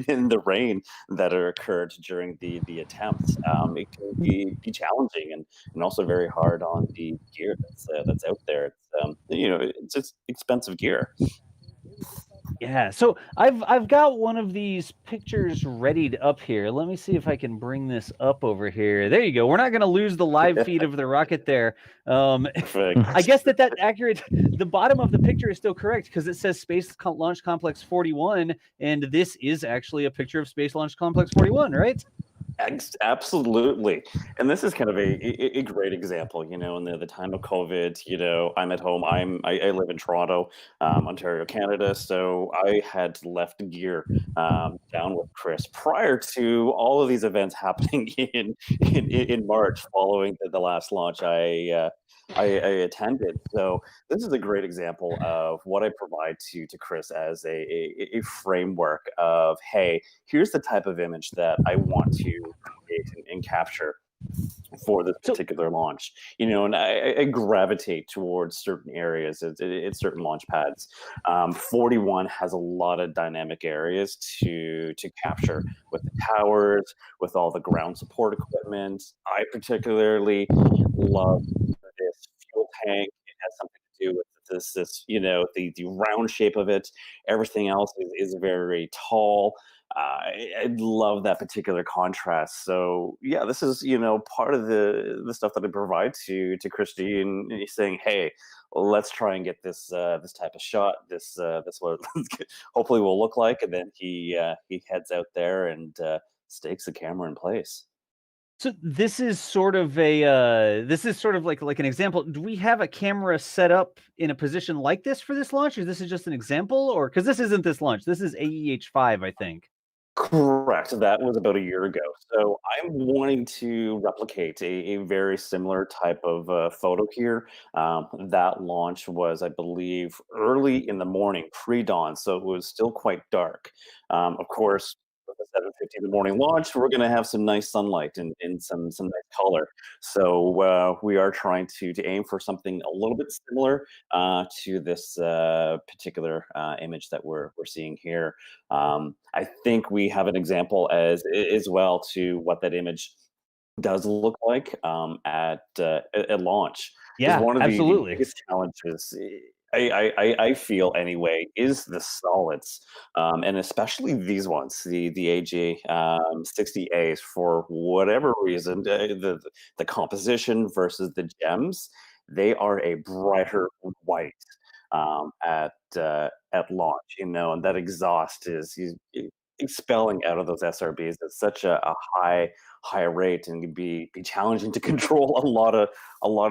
in the rain that occurred during the attempts. It can be challenging and also very hard on the gear that's out there. It's just expensive gear. Yeah, so I've got one of these pictures readied up here. Let me see if I can bring this up over here. There you go. We're not going to lose the live feed of the rocket there. I guess that accurate. The bottom of the picture is still correct because it says Space Launch Complex 41, and this is actually a picture of Space Launch Complex 41, right? Absolutely, and this is kind of a great example. In the time of COVID, I'm at home. I live in Toronto, Ontario, Canada. So I had left gear down with Chris prior to all of these events happening in March, following the last launch I attended. So this is a great example of what I provide to Chris as a framework of, hey, here's the type of image that I want to create and capture for this particular launch. And I gravitate towards certain areas at certain launch pads. 41 has a lot of dynamic areas to capture, with the towers, with all the ground support equipment. I particularly love this fuel tank. It has something to do with the round shape of it. Everything else is very tall. I love that particular contrast. So yeah, this is part of the stuff that I provide to Christy, and he's saying, hey, let's try and get this type of shot. This what hopefully will look like, and then he heads out there and stakes the camera in place. So this is sort of like an example. Do we have a camera set up in a position like this for this launch, or this is just an example? Or because this isn't this launch, this is AEH-5, I think. Correct. That was about a year ago. So I'm wanting to replicate a very similar type of photo here. That launch was, I believe, early in the morning, pre-dawn, so it was still quite dark. Of course, with a 7:50 in the morning launch, we're going to have some nice sunlight and some nice color. So we are trying to aim for something a little bit similar to this particular image that we're seeing here. I think we have an example as well to what that image does look like at launch. Yeah, One of the absolutely. biggest challenges I feel anyway is the solids, and especially these ones, the AG 60As, for whatever reason, the composition versus the gems, they are a brighter white at launch, and that exhaust is expelling out of those SRBs at such a high rate, and can be challenging to control a lot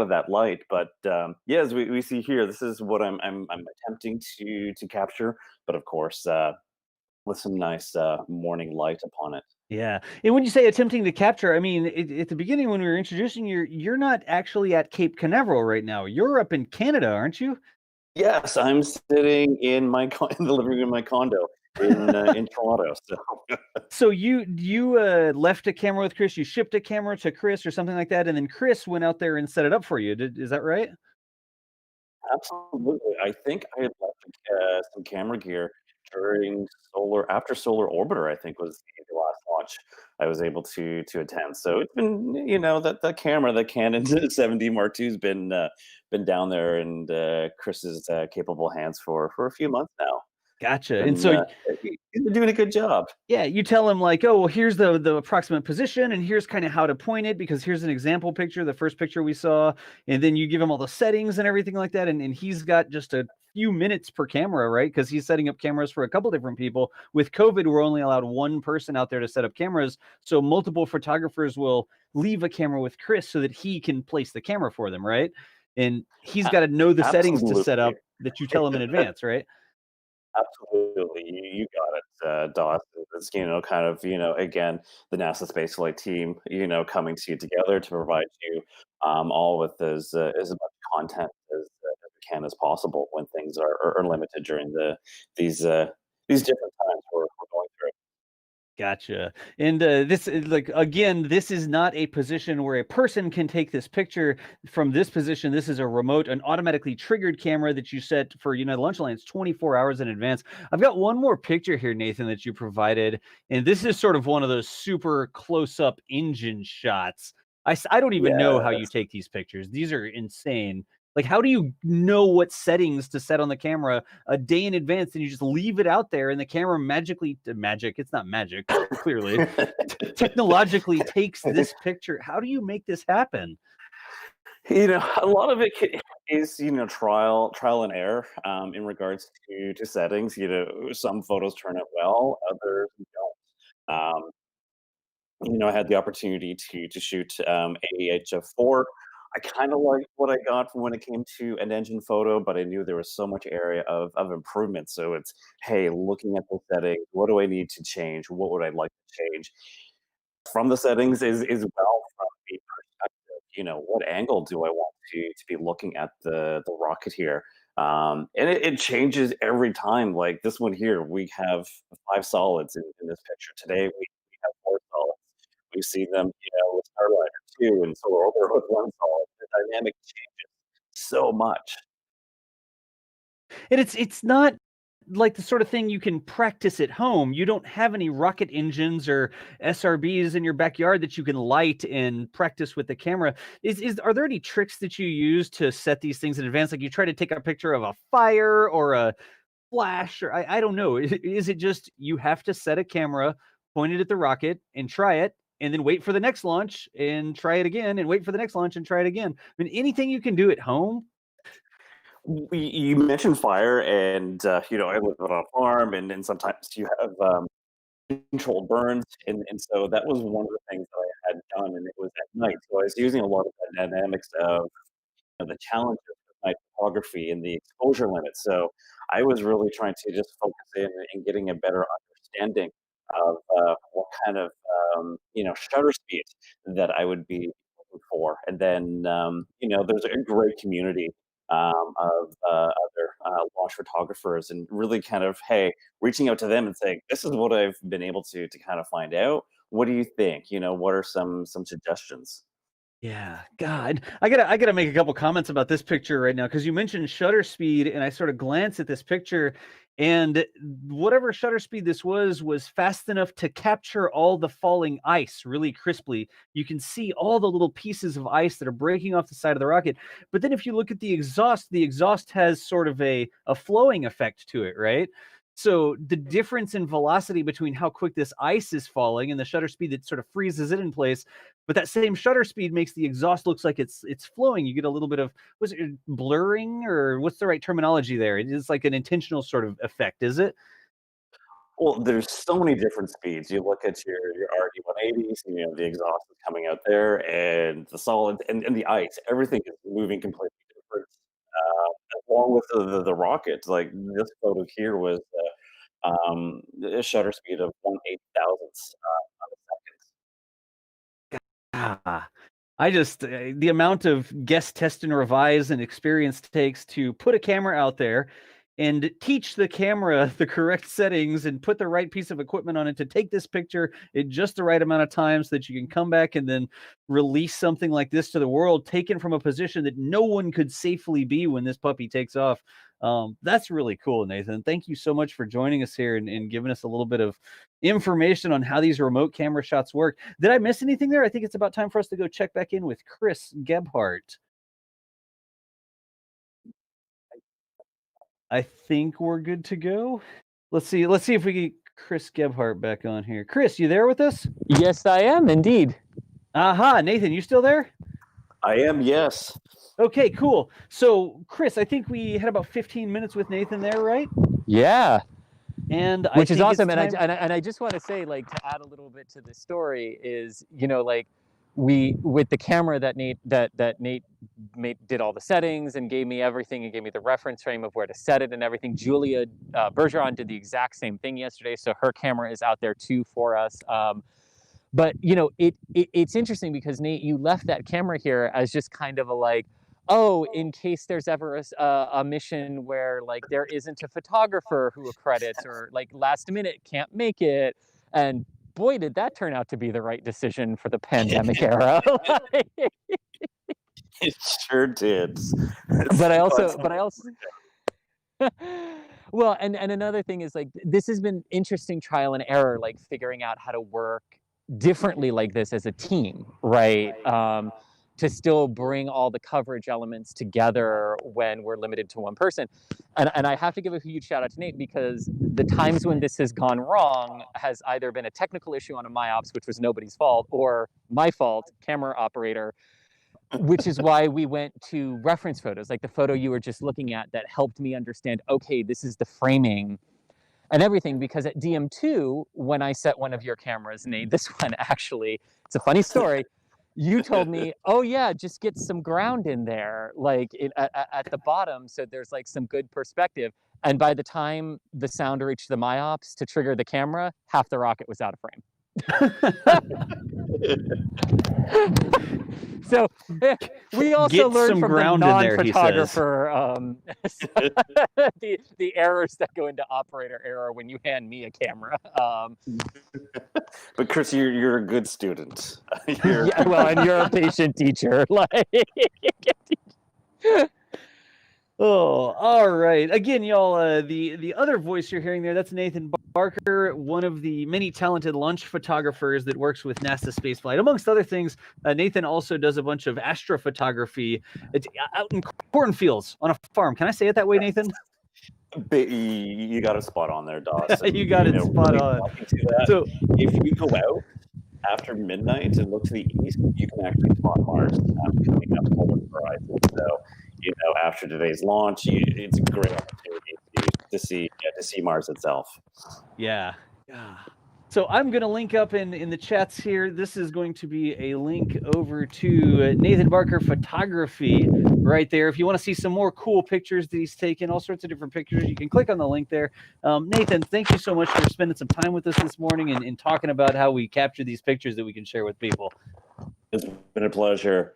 of that light. But yeah, as we see here, this is what I'm attempting to capture, but of course with some nice morning light upon it. Yeah. And when you say attempting to capture, I mean, at the beginning when we were introducing you, you're not actually at Cape Canaveral right now. You're up in Canada, aren't you? Yes, I'm sitting in in the living room of my condo in Toronto. So So you left a camera with Chris, you shipped a camera to Chris or something like that, and then Chris went out there and set it up for you. Is that right? absolutely, I think I had left some camera gear during after Solar Orbiter. I think was the last launch I was able to attend. So it's been, that camera, the Canon 7D Mark II's been down there in Chris's capable hands for a few months now. Gotcha. And And so he's been doing a good job. yeah, you tell him like, "Oh, well, here's the approximate position, and here's kind of how to point it, because here's an example picture, the first picture we saw," and then you give him all the settings and everything like that, and he's got just a few minutes per camera, right? Because he's setting up cameras for a couple different people. With COVID, we're only allowed one person out there to set up cameras, so multiple photographers will leave a camera with Chris so that he can place the camera for them, right? And he's A- got to know the settings to set Absolutely. up that you tell him in advance, right? Absolutely, you got it, Doss. It's, kind of, again, the NASA spaceflight team, coming to you together to provide you all with as much content as we can as possible when things are limited during these different times we're going through. Gotcha. And this is like, again, this is not a position where a person can take this picture from this position. This is a remote, an automatically triggered camera that you set for United Launch Alliance 24 hours in advance. I've got one more picture here, Nathan, that you provided, and this is sort of one of those super close-up engine shots. I don't even know how you Yes. take these pictures. These are insane. Like, how do you know what settings to set on the camera a day in advance, and you just leave it out there and the camera magically it's not magic, clearly, technologically takes this picture? How do you make this happen? A lot of it is, trial and error in regards to settings. Some photos turn out well, others don't. I had the opportunity to shoot AEHF4. I kind of liked what I got from when it came to an engine photo, but I knew there was so much area of improvement. So it's, hey, looking at the settings, what do I need to change? What would I like to change? From the settings is well, from the perspective, what angle do I want to be looking at the rocket here? And it changes every time. Like this one here, we have 5 solids in this picture. Today we have 4 solids. We see them, with Starliner 2 and Solar Orbiter with 1 solid. The dynamic changes so much. And it's not like the sort of thing you can practice at home. You don't have any rocket engines or SRBs in your backyard that you can light and practice with the camera. Are there any tricks that you use to set these things in advance? Like you try to take a picture of a fire or a flash, or I don't know. Is it just you have to set a camera pointed at the rocket and try it, and then wait for the next launch and try it again, and wait for the next launch and try it again? I mean, anything you can do at home. You mentioned fire, and I live on a farm, and sometimes you have controlled burns, and so that was one of the things that I had done, and it was at night. So I was using a lot of the dynamics of the challenges of night photography and the exposure limit. So I was really trying to just focus in and getting a better understanding of what kind of shutter speed that I would be looking for. And then there's a great community of other launch photographers, and really kind of, hey, reaching out to them and saying, this is what I've been able to kind of find out. What do you think? What are some suggestions? Yeah, God, I gotta make a couple comments about this picture right now, because you mentioned shutter speed, and I sort of glance at this picture, And whatever shutter speed this was fast enough to capture all the falling ice really crisply. You can see all the little pieces of ice that are breaking off the side of the rocket. But then if you look at the exhaust has sort of a flowing effect to it, right? So the difference in velocity between how quick this ice is falling and the shutter speed that sort of freezes it in place, but that same shutter speed makes the exhaust looks like it's flowing. You get a little bit of, was it blurring, or what's the right terminology there? It is like an intentional sort of effect, is it? Well, there's so many different speeds. You look at your RD-180s, you know, the exhaust is coming out there, and the solid and the ice, everything is moving completely different. Along with the rocket, like this photo here was a shutter speed of 1/8 thousandths of a second. Ah, I just the amount of guess, test, and revise and experience takes to put a camera out there and teach the camera the correct settings and put the right piece of equipment on it to take this picture in just the right amount of time so that you can come back and then release something like this to the world, taken from a position that no one could safely be when this puppy takes off. That's really cool, Nathan. Thank you so much for joining us here and giving us a little bit of information on how these remote camera shots work. Did I miss anything there? I think it's about time for us to go check back in with Chris Gebhardt. I think we're good to go. Let's see if we get Chris Gebhardt back on here. Chris, you there with us? Yes, I am indeed. Aha, Nathan, you still there? I am, yes. Okay, cool. So, Chris, I think we had about 15 minutes with Nathan there, right? Yeah. And which is awesome. And I just want to say, like, to add a little bit to this story is, you know, like, we, with the camera that Nate did all the settings and gave me everything and gave me the reference frame of where to set it and everything. Julia Bergeron did the exact same thing yesterday, so her camera is out there too for us. But you know, it's interesting because Nate, you left that camera here as just kind of a like, oh, in case there's ever a mission where like there isn't a photographer who accredits or like last minute can't make it. And boy, did that turn out to be the right decision for the pandemic era. It sure did. But I also well, and another thing is like, this has been interesting trial and error, like figuring out how to work differently like this as a team, right? To still bring all the coverage elements together when we're limited to one person. And I have to give a huge shout out to Nate, because the times when this has gone wrong has either been a technical issue on a MyOps, which was nobody's fault, or my fault, camera operator, which is why we went to reference photos, like the photo you were just looking at that helped me understand, okay, this is the framing and everything. Because at DM2, when I set one of your cameras, Nate, this one actually, it's a funny story. You told me, oh yeah, just get some ground in there, like at the bottom, so there's like some good perspective. And by the time the sound reached the MyOps to trigger the camera, half the rocket was out of frame. So we also learned from the non-photographer the errors that go into operator error when you hand me a camera. But Chris, you're a good student. Yeah, well, and you're a patient teacher. Like, oh, all right. Again, y'all, the other voice you're hearing there, that's Nathan Barker, one of the many talented launch photographers that works with NASA Spaceflight. Amongst other things, Nathan also does a bunch of astrophotography. It's out in cornfields on a farm. Can I say it that way, Nathan? You got a spot on there, Dawson. You got it spot really on. So if you go out after midnight and look to the east, you can actually spot Mars coming up over the horizon. So, you know, after today's launch, it's a great opportunity to see Mars itself. Yeah. So I'm going to link up in the chats here. This is going to be a link over to Nathan Barker Photography right there. If you want to see some more cool pictures that he's taken, all sorts of different pictures, you can click on the link there. Nathan, thank you so much for spending some time with us this morning and talking about how we capture these pictures that we can share with people. It's been a pleasure.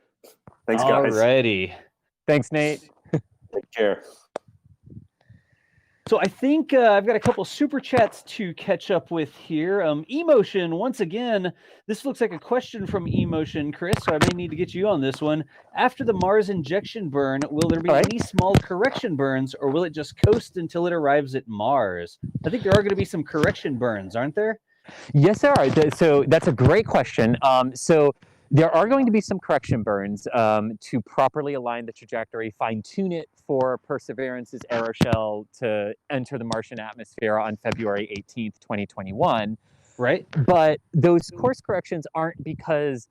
Thanks, guys. Alrighty. Thanks, Nate. Take care. So I think I've got a couple super chats to catch up with here. Emotion, once again, this looks like a question from Emotion, Chris, so I may need to get you on this one. After the Mars injection burn, will there be any small correction burns, or will it just coast until it arrives at Mars? I think there are going to be some correction burns, aren't there? Yes, there are. So that's a great question. So there are going to be some correction burns to properly align the trajectory, fine-tune it for Perseverance's aeroshell to enter the Martian atmosphere on February 18th, 2021. Right. But those course corrections aren't because,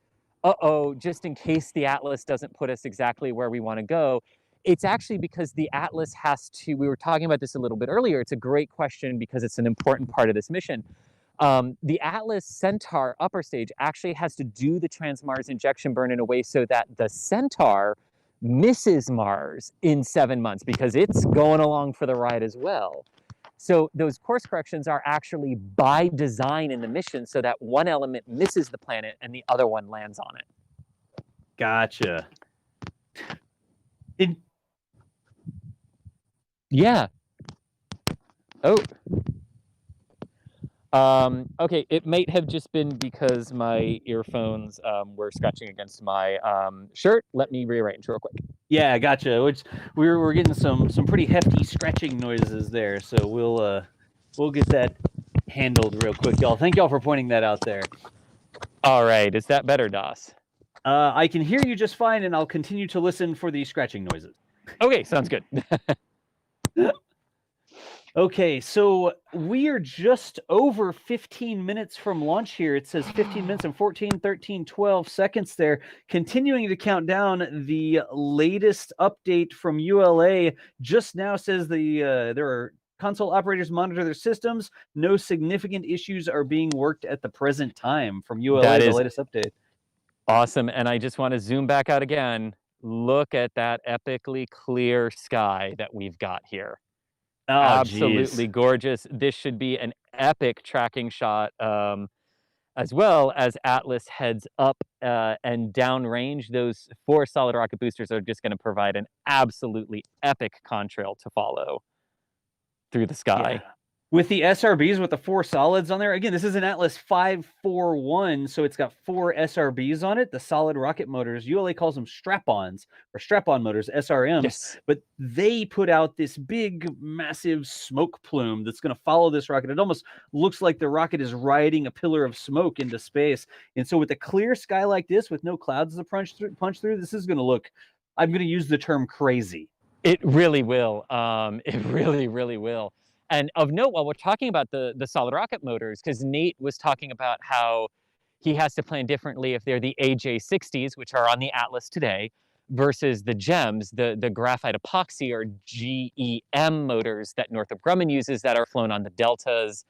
just in case the Atlas doesn't put us exactly where we want to go. It's actually because the Atlas has to, we were talking about this a little bit earlier. It's a great question because it's an important part of this mission. The Atlas Centaur upper stage actually has to do the trans-Mars injection burn in a way so that the Centaur misses Mars in 7 months because it's going along for the ride as well. So those course corrections are actually by design in the mission so that one element misses the planet and the other one lands on it. Gotcha. Yeah. Oh. Okay, it might have just been because my earphones were scratching against my shirt. Let me rearrange real quick. Yeah, gotcha. Which we're getting some pretty hefty scratching noises there, so we'll get that handled real quick, y'all. Thank y'all for pointing that out there. All right, is that better, Das? I can hear you just fine, and I'll continue to listen for the scratching noises. Okay, sounds good. Okay, so we are just over 15 minutes from launch here. It says 15 minutes and 14, 13, 12 seconds there. Continuing to count down, the latest update from ULA just now says there are console operators monitor their systems. No significant issues are being worked at the present time from ULA, the latest update. Awesome, and I just want to zoom back out again. Look at that epically clear sky that we've got here. Oh, absolutely gorgeous. This should be an epic tracking shot, as well as Atlas heads up and downrange. Those 4 solid rocket boosters are just going to provide an absolutely epic contrail to follow through the sky. Yeah. With the SRBs, with the 4 solids on there, again, this is an Atlas 541, so it's got 4 SRBs on it, the solid rocket motors. ULA calls them strap-ons, or strap-on motors, SRMs. Yes. But they put out this big, massive smoke plume that's going to follow this rocket. It almost looks like the rocket is riding a pillar of smoke into space. And so with a clear sky like this, with no clouds to punch through, this is going to look, I'm going to use the term crazy. It really will. It really, really will. And of note, while we're talking about the solid rocket motors, because Nate was talking about how he has to plan differently if they're the AJ60s, which are on the Atlas today, versus the GEMs, the graphite epoxy or GEM motors that Northrop Grumman uses that are flown on the Deltas,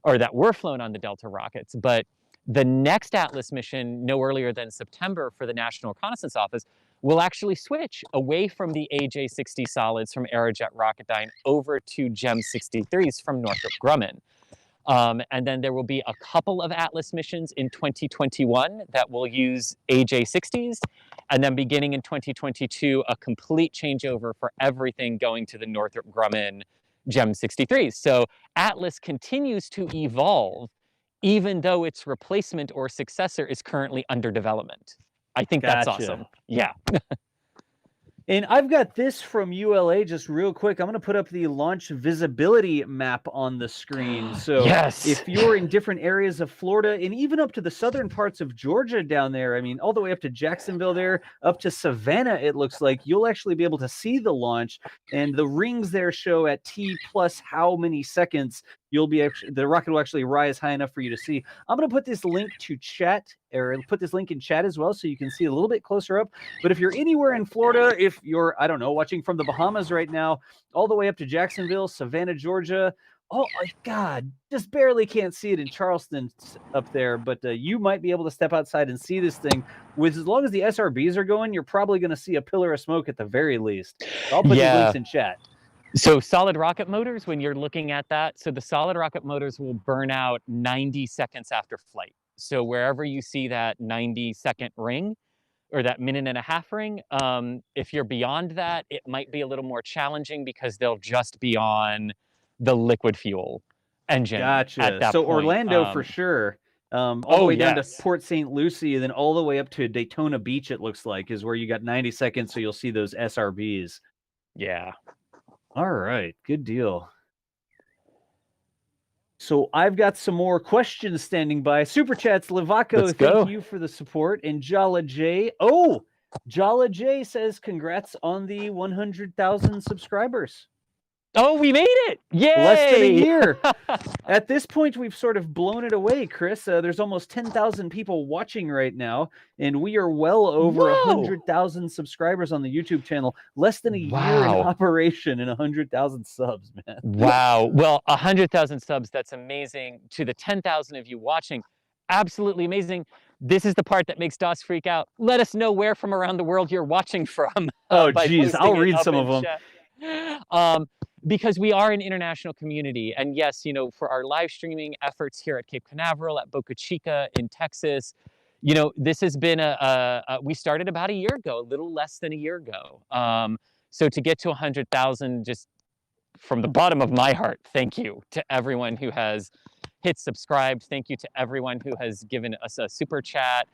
or that were flown on the Delta rockets. But the next Atlas mission, no earlier than September for the National Reconnaissance Office, will actually switch away from the AJ60 solids from Aerojet Rocketdyne over to GEM 63s from Northrop Grumman. And then there will be a couple of Atlas missions in 2021 that will use AJ60s. And then beginning in 2022, a complete changeover for everything going to the Northrop Grumman GEM 63s. So Atlas continues to evolve, even though its replacement or successor is currently under development. I think that's awesome. Yeah. And I've got this from ULA just real quick. I'm going to put up the launch visibility map on the screen. So if you're in different areas of Florida and even up to the southern parts of Georgia down there, I mean, all the way up to Jacksonville there, up to Savannah, it looks like you'll actually be able to see the launch. And the rings there show at T plus how many seconds the rocket will actually rise high enough for you to see. I'm going to put this link to chat, or put this link in chat as well, so you can see a little bit closer up. But if you're anywhere in Florida, if you're, I don't know, watching from the Bahamas right now, all the way up to Jacksonville, Savannah, Georgia, oh my God, just barely can't see it in Charleston up there, but you might be able to step outside and see this thing. With as long as the SRBs are going, you're probably going to see a pillar of smoke at the very least. I'll put these links in chat. So solid rocket motors, when you're looking at that, so the solid rocket motors will burn out 90 seconds after flight. So wherever you see that 90-second ring, or that minute-and-a-half ring, if you're beyond that, it might be a little more challenging because they'll just be on the liquid fuel engine. Gotcha. At that so point. Orlando for sure. All the way down yes. to Port St. Lucie, and then all the way up to Daytona Beach, it looks like, is where you got 90 seconds, so you'll see those SRBs. Yeah. All right, good deal. So I've got some more questions standing by. Super chats, Levaco, thank you for the support. And Jala J. Oh, Jala J says congrats on the 100,000 subscribers. Oh, we made it! Yay! Less than a year. At this point, we've sort of blown it away, Chris. There's almost 10,000 people watching right now, and we are well over 100,000 subscribers on the YouTube channel. Less than a year in operation and 100,000 subs, man. Wow. Well, 100,000 subs, that's amazing. To the 10,000 of you watching, absolutely amazing. This is the part that makes DOS freak out. Let us know where from around the world you're watching from. Oh, geez. I'll read some of them. Because we are an international community. And yes, you know, for our live streaming efforts here at Cape Canaveral, at Boca Chica in Texas, you know, this has been we started about a year ago, a little less than a year ago. So to get to 100,000, just from the bottom of my heart, thank you to everyone who has hit subscribe. Thank you to everyone who has given us a super chat.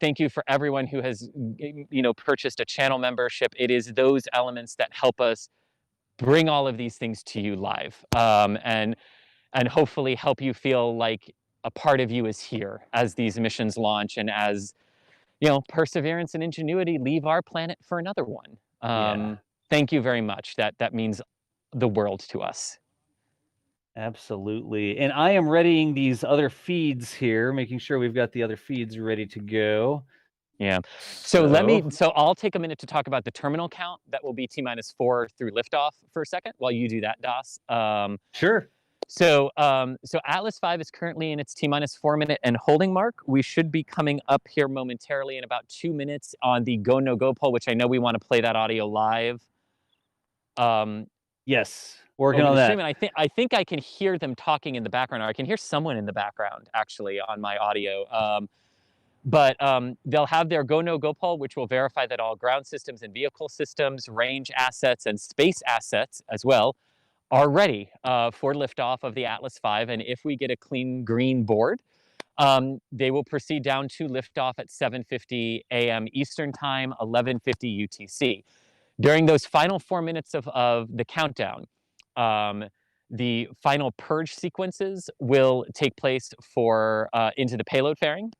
Thank you for everyone who has, you know, purchased a channel membership. It is those elements that help us bring all of these things to you live, and hopefully help you feel like a part of you is here as these missions launch, and as, you know, perseverance and ingenuity leave our planet for another one. Thank you very much. That means the world to us. Absolutely. And I am readying these other feeds here, making sure we've got the other feeds ready to go. Yeah. So I'll take a minute to talk about the terminal count. That will be T-4 through liftoff for a second while you do that, DOS. Sure. So Atlas V is currently in its T-4 minute and holding mark. We should be coming up here momentarily in about 2 minutes on the go, no go poll, which I know we want to play that audio live. Yes. Working on that. I think I can hear them talking in the background, or I can hear someone in the background actually on my audio. But they'll have their go, no go poll, which will verify that all ground systems and vehicle systems, range assets, and space assets as well are ready for liftoff of the Atlas V. And if we get a clean green board, they will proceed down to liftoff at 7:50 a.m. Eastern Time, 11:50 UTC. During those final 4 minutes of the countdown, the final purge sequences will take place for into the payload fairing,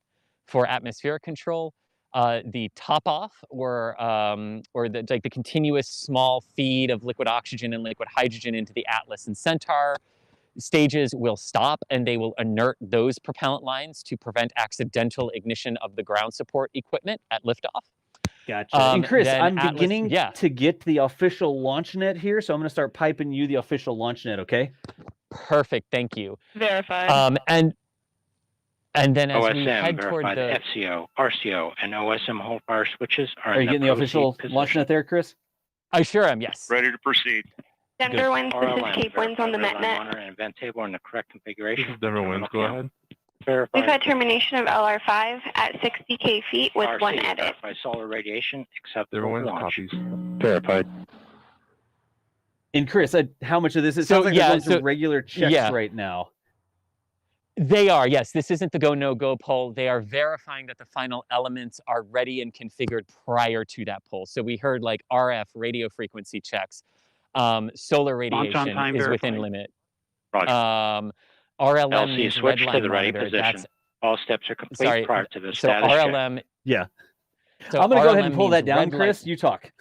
for atmospheric control, the top off, or the continuous small feed of liquid oxygen and liquid hydrogen into the Atlas and Centaur stages will stop, and they will inert those propellant lines to prevent accidental ignition of the ground support equipment at liftoff. Gotcha. And Chris, I'm beginning to get the official launch net here, so I'm going to start piping you the official launch net, okay? Perfect, thank you. Verified. And then as OSM we head toward verified, the FCO, RCO, and OSM whole fire switches are you getting the official launch net there, Chris? I sure am, yes. Ready to proceed. Denver winds, this is Cape winds on the MetNet. And event table in the correct configuration. This is Denver winds, go ahead. Verified. We've had termination of LR5 at 60K feet with RC, one edit. Verified solar radiation, except Denver winds, launch. copies. Verified. And Chris, how much of this? It sounds like they're going through regular checks right now. They are, yes. This isn't the go, no go poll. They are verifying that the final elements are ready and configured prior to that poll. So we heard like RF radio frequency checks. Solar radiation is within limit. RLM RLM switch to the ready position. All steps are complete prior to the status RLM. check. Yeah. So I'm going to go ahead and RLM pull that down, red Chris. light. You talk.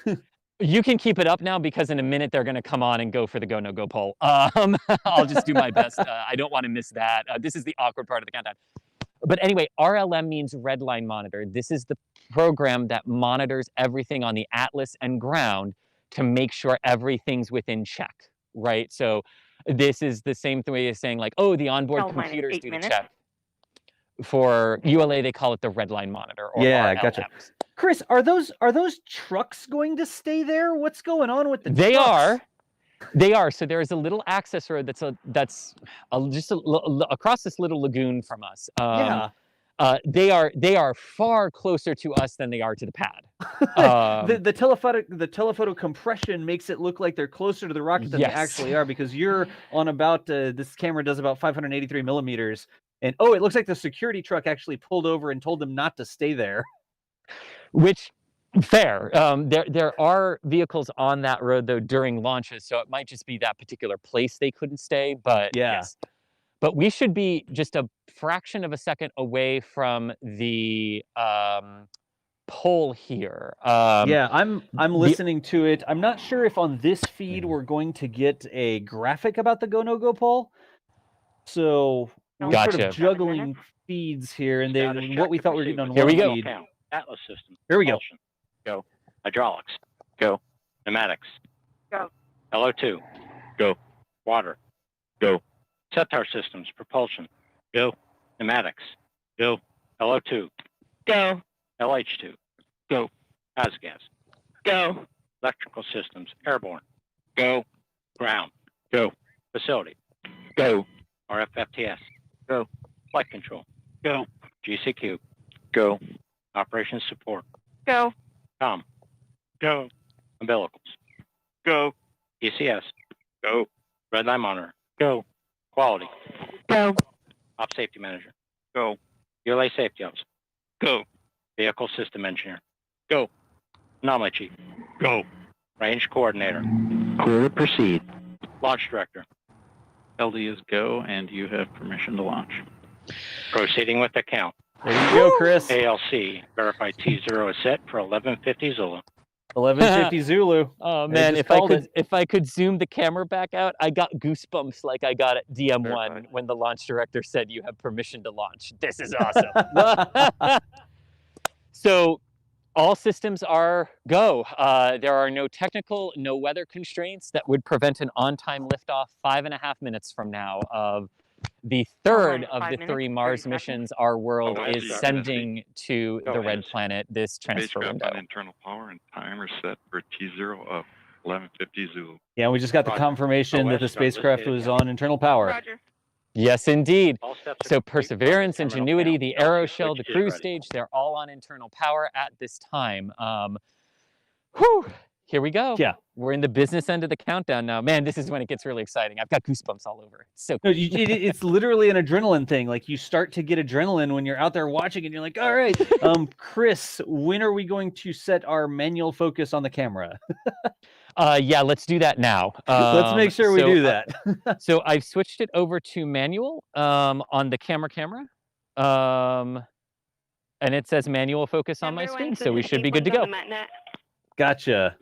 You can keep it up now, because in a minute they're going to come on and go for the go, no go poll. I'll just do my best. I don't want to miss that. This is the awkward part of the countdown. But anyway, RLM means red line monitor. This is the program that monitors everything on the Atlas and ground to make sure everything's within check, right? So this is the same way as saying like, oh, the onboard computers do the check. For ULA, they call it the red line monitor. Or RLMs. Gotcha. Chris, are those trucks going to stay there? What's going on with the trucks? They are. So there is a little access road that's just across this little lagoon from us. They are far closer to us than they are to the pad. The telephoto compression makes it look like they're closer to the rocket than they actually are, because you're on about this camera does about 583 millimeters, and it looks like the security truck actually pulled over and told them not to stay there. Which fair. There are vehicles on that road though during launches, so it might just be that particular place they couldn't stay. But yes. But we should be just a fraction of a second away from the pole here. Yeah, I'm listening to it. I'm not sure if on this feed we're going to get a graphic about the go-no-go pole. So we're sort of juggling feeds here, and what we thought we were getting on one feed. Atlas system. Here we go. Go. Hydraulics. Go. Pneumatics. Go. LO2. Go. Water. Go. Septar systems. Propulsion. Go. Pneumatics. Go. LO2. Go. LH2. Go. Gas. Go. Electrical systems. Airborne. Go. Ground. Go. Facility. Go. RFFTS. Go. Flight control. Go. GCQ. Go. Operations support. Go. Com. Go. Umbilicals. Go. ECS. Go. Red line monitor. Go. Quality. Go. Op safety manager. Go. ULA safety officer. Go. Vehicle system engineer. Go. Anomaly chief. Go. Range coordinator. Clear to proceed. Launch director. LD is go, and you have permission to launch. Proceeding with the count. There you go, Chris. ALC. Verified T0 is set for 1150 Zulu. 1150 Zulu. Oh man, if I could zoom the camera back out, I got goosebumps like I got at DM1 when the launch director said you have permission to launch. This is awesome. So all systems are go. There are no weather constraints that would prevent an on-time liftoff 5.5 minutes from now of the third of the 3 Mars missions our world is sending to the red planet this transfer window. On internal power and timer set for T0 of 1150 Zulu. Yeah, we just got the confirmation that the spacecraft was on internal power. Roger. Yes, indeed. So Perseverance, Ingenuity, the Aeroshell, the cruise stage, they're all on internal power at this time. Here we go. Yeah. We're in the business end of the countdown now. Man, this is when it gets really exciting. I've got goosebumps all over. It's so cool. It's literally an adrenaline thing. Like, you start to get adrenaline when you're out there watching and you're like, all right, Chris, when are we going to set our manual focus on the camera? Yeah, let's do that now. Let's make sure we do that. So I've switched it over to manual on the camera. And it says manual focus on my screen, so we should be good to go. Gotcha.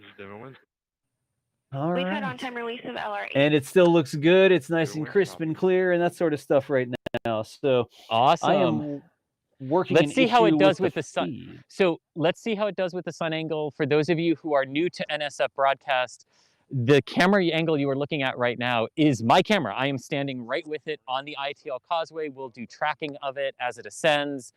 All We've right. had on-time release of LR8. And it still looks good. It's nice and crisp and clear and that sort of stuff right now. So awesome. I am working. Let's see how it does with the sun. So let's see how it does with the sun angle. For those of you who are new to NSF broadcast, the camera angle you are looking at right now is my camera. I am standing right with it on the ITL causeway. We'll do tracking of it as it ascends.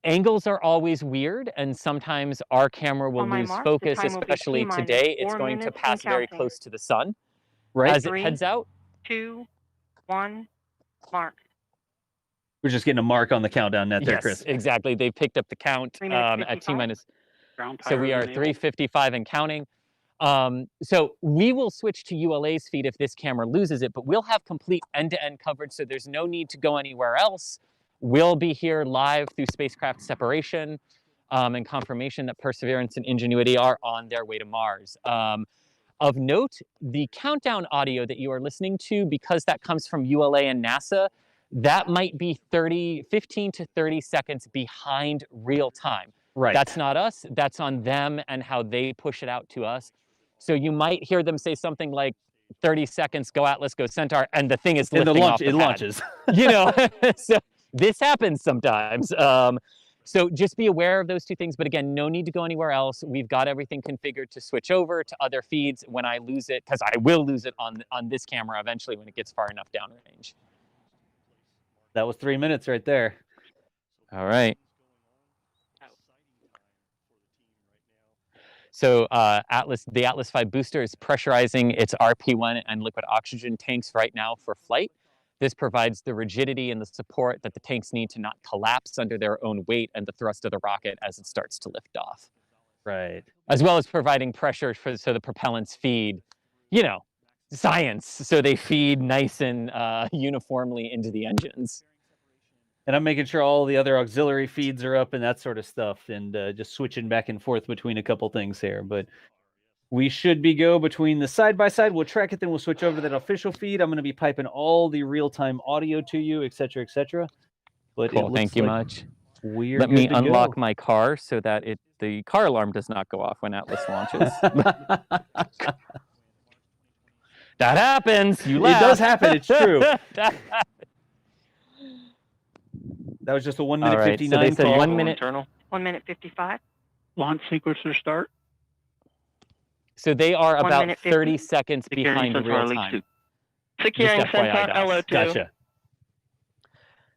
Angles are always weird, and sometimes our camera will lose focus, especially today. It's going to pass very close to the sun. Right. As it heads out. 2, 1, mark. We're just getting a mark on the countdown net there, Chris. Exactly. They picked up the count at T-minus. So we are 3:55 and counting. So we will switch to ULA's feed if this camera loses it, but we'll have complete end-to-end coverage, so there's no need to go anywhere else. We'll be here live through spacecraft separation and confirmation that Perseverance and Ingenuity are on their way to Mars. Of note, the countdown audio that you are listening to, because that comes from ULA and NASA, that might be 15 to 30 seconds behind real time. Right. That's not us. That's on them and how they push it out to us. So you might hear them say something like 30 seconds, go Atlas, go Centaur, and the thing is lifting off the pad. It launches. You know, so this happens sometimes. So just be aware of those two things. But again, no need to go anywhere else. We've got everything configured to switch over to other feeds when I lose it, because I will lose it on this camera eventually when it gets far enough downrange. That was 3 minutes right there. All right. So the Atlas V booster is pressurizing its RP1 and liquid oxygen tanks right now for flight. This provides the rigidity and the support that the tanks need to not collapse under their own weight and the thrust of the rocket as it starts to lift off. Right. As well as providing pressure so the propellants feed, you know, science, so they feed nice and uniformly into the engines. And I'm making sure all the other auxiliary feeds are up and that sort of stuff, and just switching back and forth between a couple things here. But we should be go between the side-by-side. We'll track it, then we'll switch over to that official feed. I'm going to be piping all the real-time audio to you, et cetera, et cetera. But cool, thank you much. Let me unlock my car so that the car alarm does not go off when Atlas launches. That happens. You laugh. It does happen. It's true. That was just a 1 minute 59 so they said call. 1 minute. Internal. 1 minute 55. Launch sequencer start. So they are 1 about minute 30 50. seconds behind real time. Securing Just Centaur FYI, LO2. Gotcha.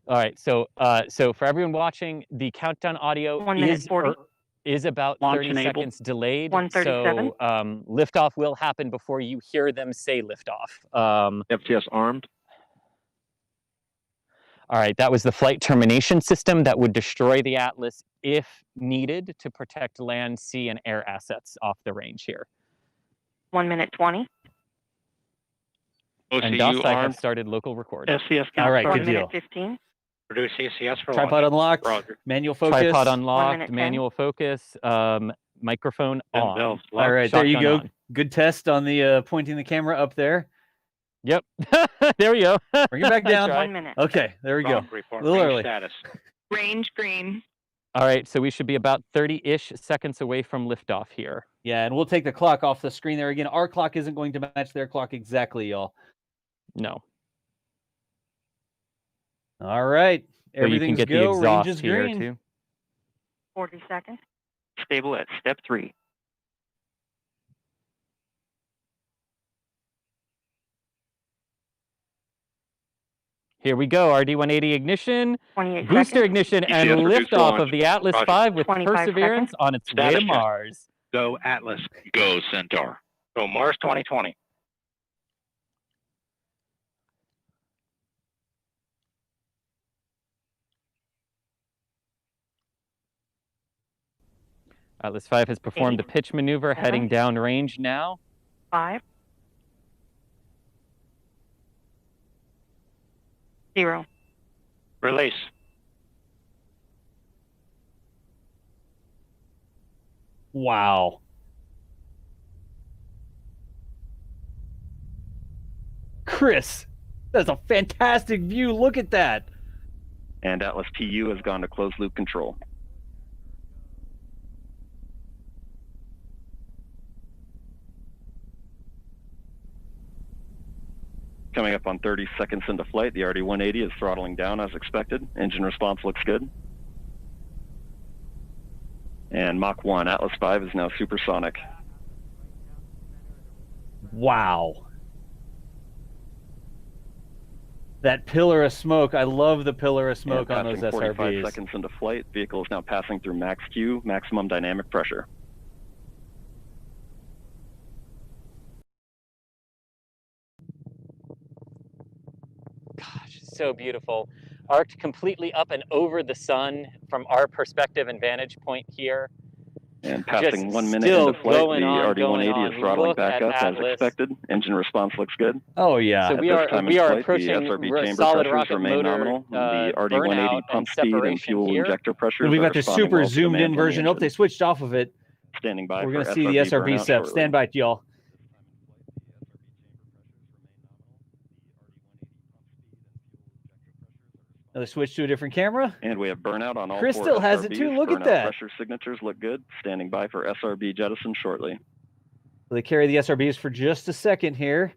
All right, so for everyone watching, the countdown audio 1 minute 40. is about Launch 30 enabled. seconds delayed. 137. So liftoff will happen before you hear them say liftoff. FTS armed. All right, that was the flight termination system that would destroy the Atlas if needed to protect land, sea, and air assets off the range here. 1 minute 20. And DOS, I have started local record. SCS count. All right, start. good 1 deal. minute 15. Produce CCS for Tripod launch. unlocked. Roger. Manual focus. Tripod 1 unlocked, minute 10. manual focus, microphone And on. bells All locked. right, there you Shotgun go. on. Good test on the pointing the camera up there. Yep, there we go. Bring it back down. 1 minute. Okay, there we go. Rock report. A little Range early. Status. Range green. All right, so we should be about 30-ish seconds away from liftoff here. Yeah, and we'll take the clock off the screen there again. Our clock isn't going to match their clock exactly, y'all. No. All right. So you can Everything's get the go. Range exhaust is here green. too. 40 seconds. Stable at step 3. Here we go, RD-180 ignition, 28 booster seconds. ignition, and ECS reduced liftoff launch. of the Atlas Roger. V with 25 Perseverance seconds. on its way Status to check. Mars. Go Atlas. Go Centaur. Go Mars 2020. Atlas V has performed the pitch maneuver, heading downrange now. 5. 0. Release. Wow. Chris, that's a fantastic view. Look at that. And Atlas TU has gone to closed loop control. Coming up on 30 seconds into flight, the RD-180 is throttling down as expected. Engine response looks good. And Mach 1, Atlas V is now supersonic. Wow. That pillar of smoke. I love the pillar of smoke on those passing 45 SRBs. seconds into flight, vehicle is now passing through max Q, maximum dynamic pressure. Gosh, so beautiful. Arced completely up and over the sun from our perspective and vantage point here. And passing Just 1 minute still into flight, going the on, RD-180 is throttling Look back at up as Atlas. expected. Engine response looks good. Oh, yeah. So At we this are time in we are flight, approaching the SRB chamber solid pressures rocket remain motor nominal. The RD-180 burnout pump and speed and separation fuel here. injector pressures And we've are got the responding super well to zoomed in demand on the version. Oh, engine. they switched off of it. Standing by We're for going to see the SRB burnout SEP. shortly. Stand by, y'all. Another switch to a different camera. And we have burnout on all Chris 4 still has it SRBs. too. Look at Burnout that. Pressure signatures look good. Standing by for SRB jettison shortly. They carry the SRBs for just a second here.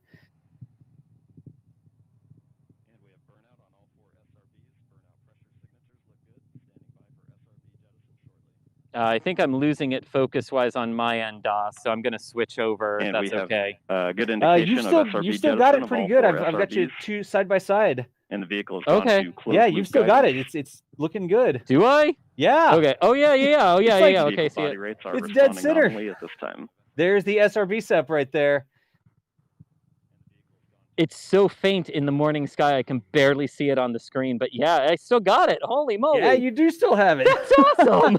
I think I'm losing it focus-wise on my end, DOS, so I'm going to switch over if And that's we have okay. good indication You of still SRB got jettison it of pretty all good. 4 I've got you SRBs, two side by side. and the vehicle has gone Okay. to closed Yeah, loop you've still got it. guidance. It's looking good. Do I? Yeah. Okay. Oh, yeah. Oh, yeah, It's like yeah. Vehicle Okay, see body it. rates are It's dead responding center. nominally at this time. There's the SRB SEP right there. It's so faint in the morning sky, I can barely see it on the screen. But yeah, I still got it. Holy moly! Yeah, you do still have it. That's awesome.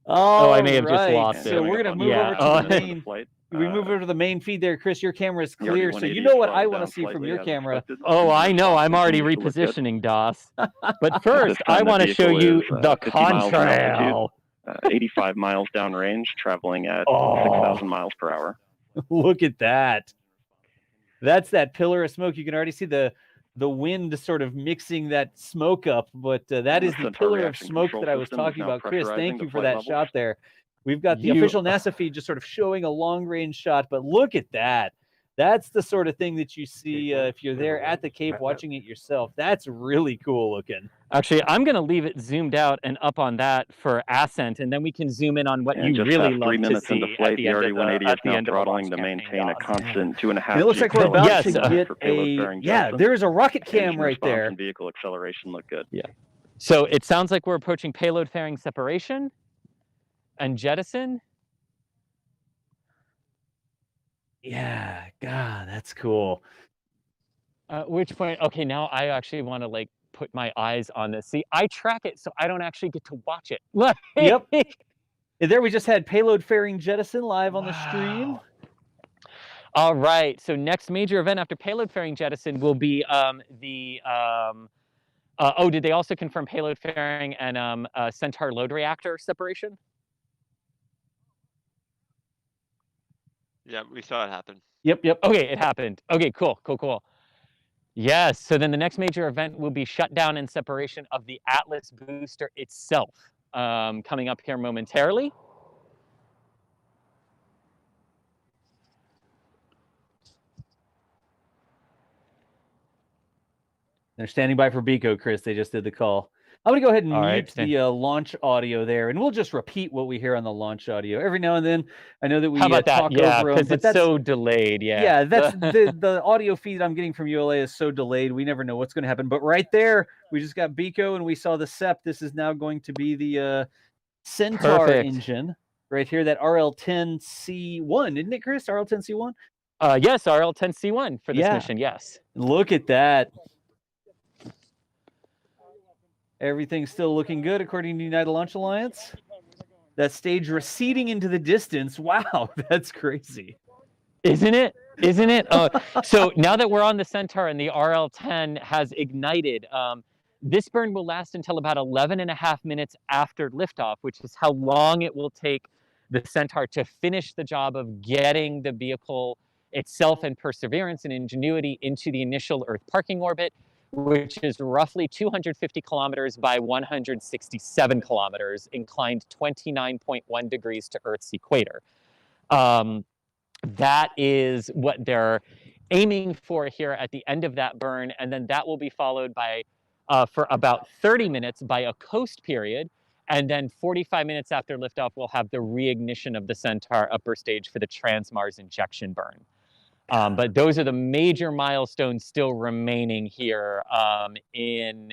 Oh, I may have just lost so it. we're gonna move over to the main. We move over to the main feed there, Chris. Your camera is clear, so you know what I want to see from your camera. Oh, I know. I'm already repositioning, DOS. But first, I want to show you the contrail. 85 miles downrange, traveling at 6,000 miles per hour. Look at that. That's that pillar of smoke. You can already see the wind sort of mixing that smoke up, but that is the pillar of smoke that I was talking about. Chris, thank you for that shot there. We've got the official NASA feed just sort of showing a long-range shot, but look at that. That's the sort of thing that you see if you're there at the Cape watching it yourself. That's really cool looking. Actually, I'm going to leave it zoomed out and up on that for ascent, and then we can zoom in on what you really love to see flight, at the end of the Arty-180 is now end of the throttling launch to maintain campaign, a constant 2.5 It looks like we're about to get a there is a rocket cam right there. And vehicle acceleration look good. Yeah. So it sounds like we're approaching payload fairing separation and jettison. Yeah, God, that's cool. At which point, okay, now I actually want to like put my eyes on this. See, I track it, so I don't actually get to watch it. Yep. And there we just had payload fairing jettison live on the stream. All right. So next major event after payload fairing jettison will be did they also confirm payload fairing and Centaur load reactor separation? Yeah, we saw it happen. Yep. Okay, it happened. Okay, cool. Yes, so then the next major event will be shutdown and separation of the Atlas booster itself, coming up here momentarily. They're standing by for Bico, Chris. They just did the call. I'm going to go ahead and mute the launch audio there, and we'll just repeat what we hear on the launch audio. Every now and then, I know that we talk over them. Yeah, because it's so delayed, Yeah, that's the audio feed I'm getting from ULA is so delayed. We never know what's going to happen. But right there, we just got Bico, and we saw the SEP. This is now going to be the Centaur engine. Right here, that RL-10C1, isn't it, Chris? RL-10C1? Yes, RL-10C1 for this mission, yes. Look at that. Everything's still looking good according to United Launch Alliance. That stage receding into the distance. Wow, that's crazy. Isn't it? So now that we're on the Centaur and the RL-10 has ignited, this burn will last until about 11.5 minutes after liftoff, which is how long it will take the Centaur to finish the job of getting the vehicle itself and Perseverance and Ingenuity into the initial Earth parking orbit, which is roughly 250 kilometers by 167 kilometers, inclined 29.1 degrees to Earth's equator. That is what they're aiming for here at the end of that burn, and then that will be followed by, for about 30 minutes, by a coast period, and then 45 minutes after liftoff, we'll have the reignition of the Centaur upper stage for the Trans-Mars injection burn. But those are the major milestones still remaining here in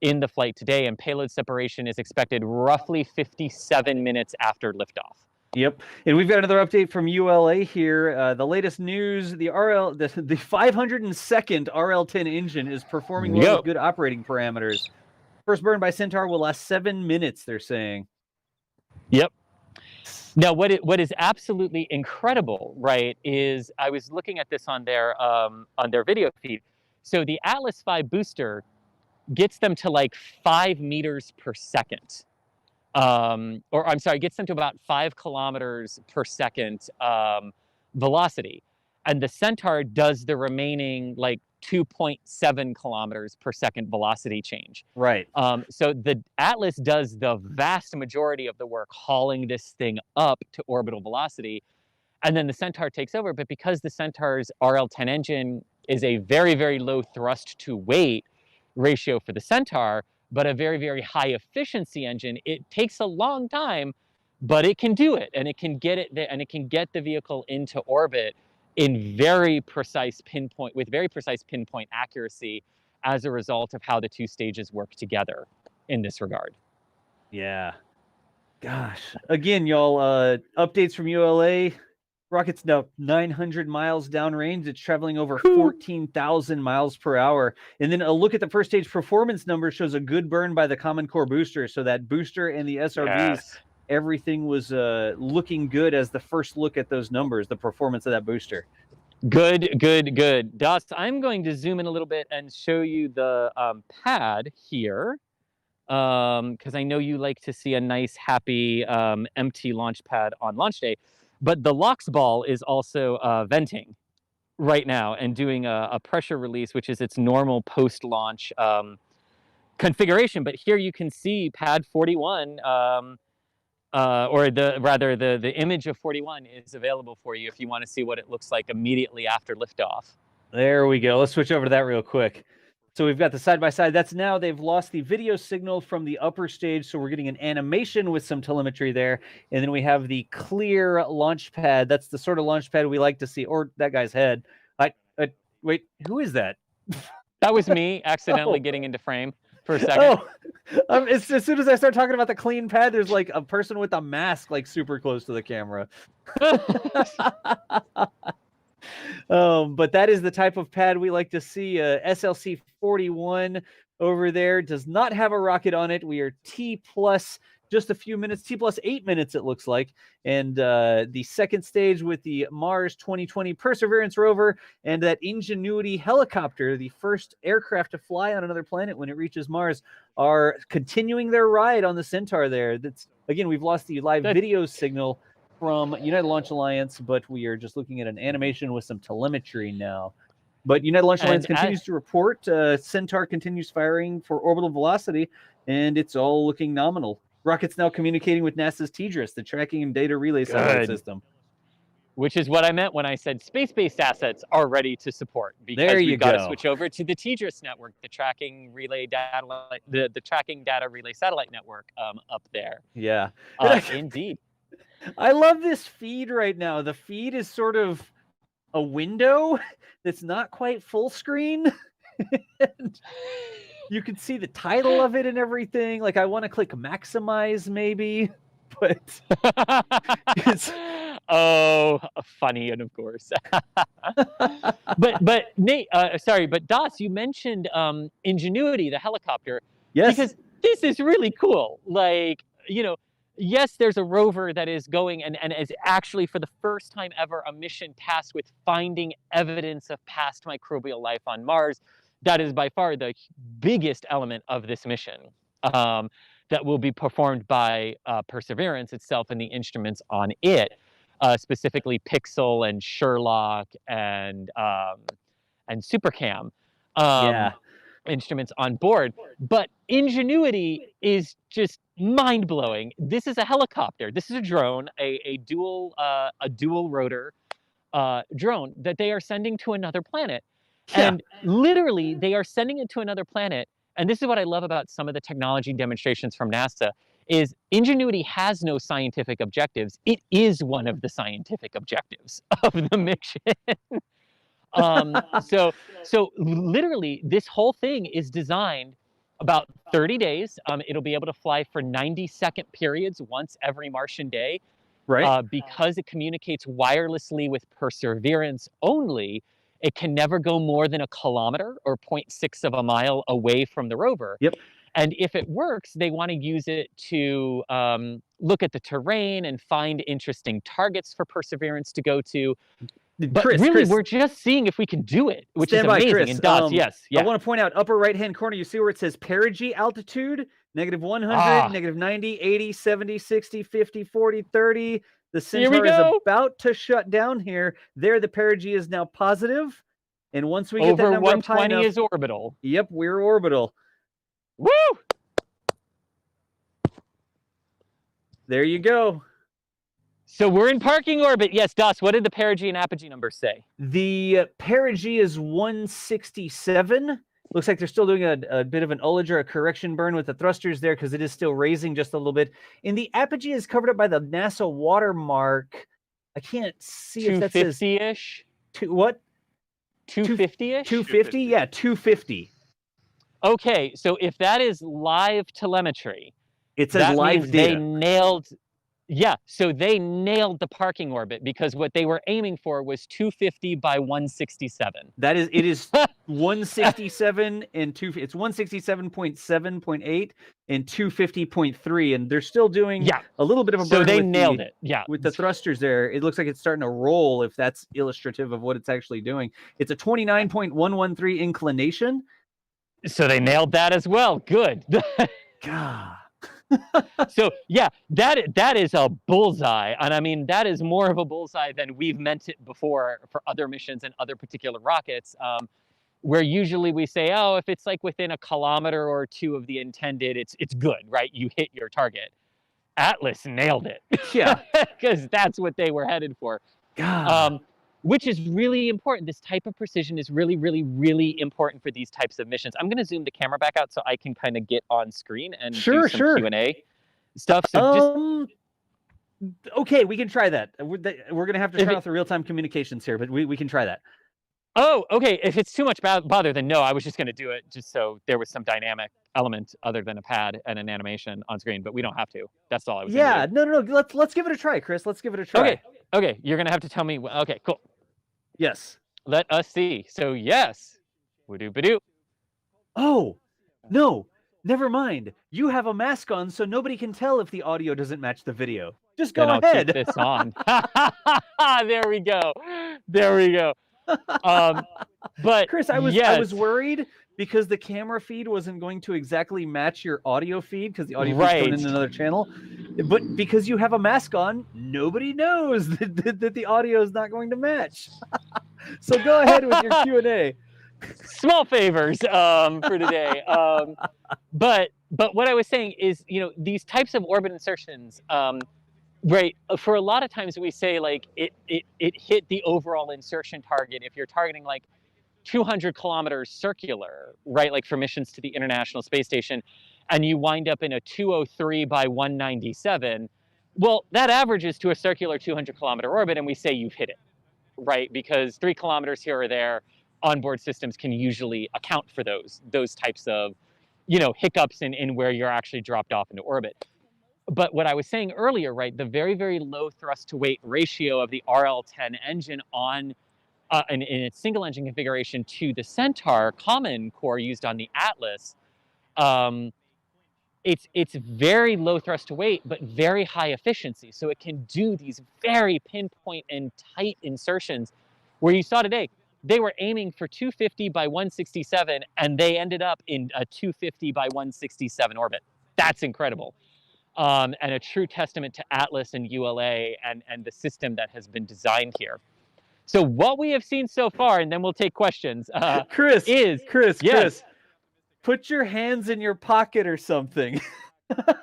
the flight today, and payload separation is expected roughly 57 minutes after liftoff. Yep, and we've got another update from ULA here. The latest news: the 502nd RL-10 engine is performing well with good operating parameters. First burn by Centaur will last 7 minutes. They're saying. Yep. Now, what is absolutely incredible, right, is I was looking at this on their video feed. So the Atlas V booster gets them to like 5 meters per second, gets them to about 5 kilometers per second velocity, and the Centaur does the remaining like 2.7 kilometers per second velocity change. Right. So the Atlas does the vast majority of the work hauling this thing up to orbital velocity, and then the Centaur takes over. But because the Centaur's RL-10 engine is a very, very low thrust to weight ratio for the Centaur, but a very, very high efficiency engine, it takes a long time, but it can do it, and it can get it there, and it can get the vehicle into orbit in very precise pinpoint accuracy as a result of how the two stages work together in this regard. Yeah. Gosh. Again, y'all, updates from ULA. Rocket's now 900 miles downrange. It's traveling over 14,000 miles per hour. And then a look at the first stage performance number shows a good burn by the Common Core booster. So that booster and the SRBs, everything was looking good as the first look at those numbers, the performance of that booster. Good, good, good. Das, I'm going to zoom in a little bit and show you the pad here, because I know you like to see a nice, happy, empty launch pad on launch day. But the LOX ball is also venting right now and doing a pressure release, which is its normal post-launch configuration. But here you can see pad 41, or the image of 41 is available for you if you want to see what it looks like immediately after liftoff. There we go. Let's switch over to that real quick. So we've got the side-by-side. That's now they've lost the video signal from the upper stage, so we're getting an animation with some telemetry there. And then we have the clear launch pad. That's the sort of launch pad we like to see. Or that guy's head. Wait, who is that? That was me accidentally getting into frame for a second. As soon as I start talking about the clean pad, there's like a person with a mask like super close to the camera. But that is the type of pad we like to see. SLC 41 over there does not have a rocket on it. We are T plus just a few minutes, T plus 8 minutes it looks like. And the second stage with the Mars 2020 Perseverance rover and that Ingenuity helicopter, the first aircraft to fly on another planet when it reaches Mars, are continuing their ride on the Centaur there. That's, again, we've lost the live video signal from United Launch Alliance, but we are just looking at an animation with some telemetry now. But United Launch Alliance continues to report. Centaur continues firing for orbital velocity, and it's all looking nominal. Rocket's now communicating with NASA's TDRS, the Tracking and Data Relay Satellite System. Which is what I meant when I said space-based assets are ready to support. Because there you we've got to switch over to the TDRS network, the Tracking Relay Data, the Tracking Data Relay Satellite Network up there. Yeah, indeed. I love this feed right now. The feed is sort of a window that's not quite full screen. And you can see the title of it and everything. Like I want to click maximize maybe, but it's funny, and of course. but Nate, but Das, you mentioned Ingenuity, the helicopter. Yes. Because this is really cool. Like, yes, there's a rover that is going and is actually for the first time ever a mission tasked with finding evidence of past microbial life on Mars. That is by far the biggest element of this mission that will be performed by Perseverance itself and the instruments on it, specifically Pixel and Sherlock and SuperCam. Instruments on board. But Ingenuity is just mind-blowing. This is a helicopter. This is a drone, a dual rotor drone that they are sending to another planet. Yeah. And literally, they are sending it to another planet. And this is what I love about some of the technology demonstrations from NASA, is Ingenuity has no scientific objectives. It is one of the scientific objectives of the mission. So literally, this whole thing is designed about 30 days. It'll be able to fly for 90-second periods once every Martian day. Right. Because it communicates wirelessly with Perseverance only, it can never go more than 1 kilometer or 0.6 of a mile away from the rover. Yep. And if it works, they want to use it to look at the terrain and find interesting targets for Perseverance to go to. But Chris, we're just seeing if we can do it, which is amazing. Chris. And Das, yes. I want to point out, upper right-hand corner, you see where it says perigee altitude, -100, -90, 80, 70, 60, 50, 40, 30. The Centaur is about to shut down here. There, the perigee is now positive. And once we get that number up high 120 is orbital. Yep, we're orbital. Woo! There you go. So we're in parking orbit. Yes, Das, what did the perigee and apogee numbers say? The perigee is 167. Looks like they're still doing a bit of an ullage or a correction burn with the thrusters there because it is still raising just a little bit. And the apogee is covered up by the NASA watermark. I can't see if that says 250-ish. What? 250-ish? 250? Yeah, 250. Okay, so if that is live telemetry, it says live data. They nailed. Yeah, so they nailed the parking orbit because what they were aiming for was 250 by 167. It is 167 and it's 167.7.8 and 250.3, and they're still doing a little bit of a burn. So they with nailed it. Yeah. With the thrusters there. It looks like it's starting to roll, if that's illustrative of what it's actually doing. It's a 29.113 inclination. So they nailed that as well. Good. God. So yeah, that is a bullseye, and I mean that is more of a bullseye than we've meant it before for other missions and other particular rockets, where usually we say, oh, if it's like within a kilometer or two of the intended, it's good, right? You hit your target. Atlas nailed it. Yeah, because that's what they were headed for. God. Which is really important. This type of precision is really, really, really important for these types of missions. I'm going to zoom the camera back out so I can kind of get on screen and do some Q&A stuff. So okay, we can try that. We're going to have to turn off the real-time communications here, but we can try that. Oh, okay. If it's too much bother, then no. I was just going to do it just so there was some dynamic element other than a pad and an animation on screen, but we don't have to. That's all I was Yeah, gonna do. no. Let's give it a try, Chris. Let's give it a try. Okay. You're going to have to tell me. Okay, cool. Yes. Let us see. So yes. Wadoo-badoo. Oh, no. Never mind. You have a mask on, so nobody can tell if the audio doesn't match the video. Just go then ahead. I'll keep this on. There we go. But Chris, I was worried because the camera feed wasn't going to exactly match your audio feed because the audio feed's going in another channel. But because you have a mask on, nobody knows that the audio is not going to match. So go ahead with your Q&A. Small favors for today. But what I was saying is, these types of orbit insertions, right, for a lot of times we say like it hit the overall insertion target if you're targeting like 200 kilometers circular, right, like for missions to the International Space Station, and you wind up in a 203 by 197. Well, that averages to a circular 200 kilometer orbit, and we say you've hit it, right? Because 3 kilometers here or there, onboard systems can usually account for those types of, hiccups in where you're actually dropped off into orbit. But what I was saying earlier, right, the very, very low thrust to weight ratio of the RL-10 engine on in its single engine configuration to the Centaur common core used on the Atlas, it's very low thrust to weight, but very high efficiency. So it can do these very pinpoint and tight insertions where you saw today, they were aiming for 250 by 167, and they ended up in a 250 by 167 orbit. That's incredible. And a true testament to Atlas and ULA and the system that has been designed here. So what we have seen so far, and then we'll take questions, Chris, yes. Put your hands in your pocket or something.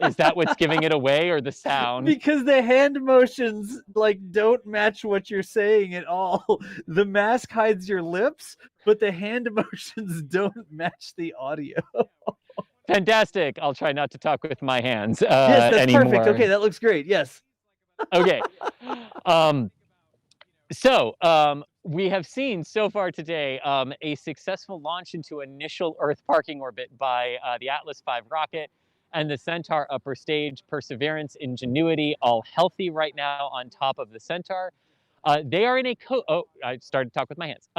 Is that what's giving it away, or the sound? Because the hand motions don't match what you're saying at all. The mask hides your lips, but the hand motions don't match the audio. Fantastic. I'll try not to talk with my hands yes, that's anymore. perfect. Okay, that looks great. Yes. Okay. So we have seen so far today a successful launch into initial Earth parking orbit by the Atlas V rocket and the Centaur upper stage. Perseverance, Ingenuity, all healthy right now on top of the Centaur. They are in a I started to talk with my hands.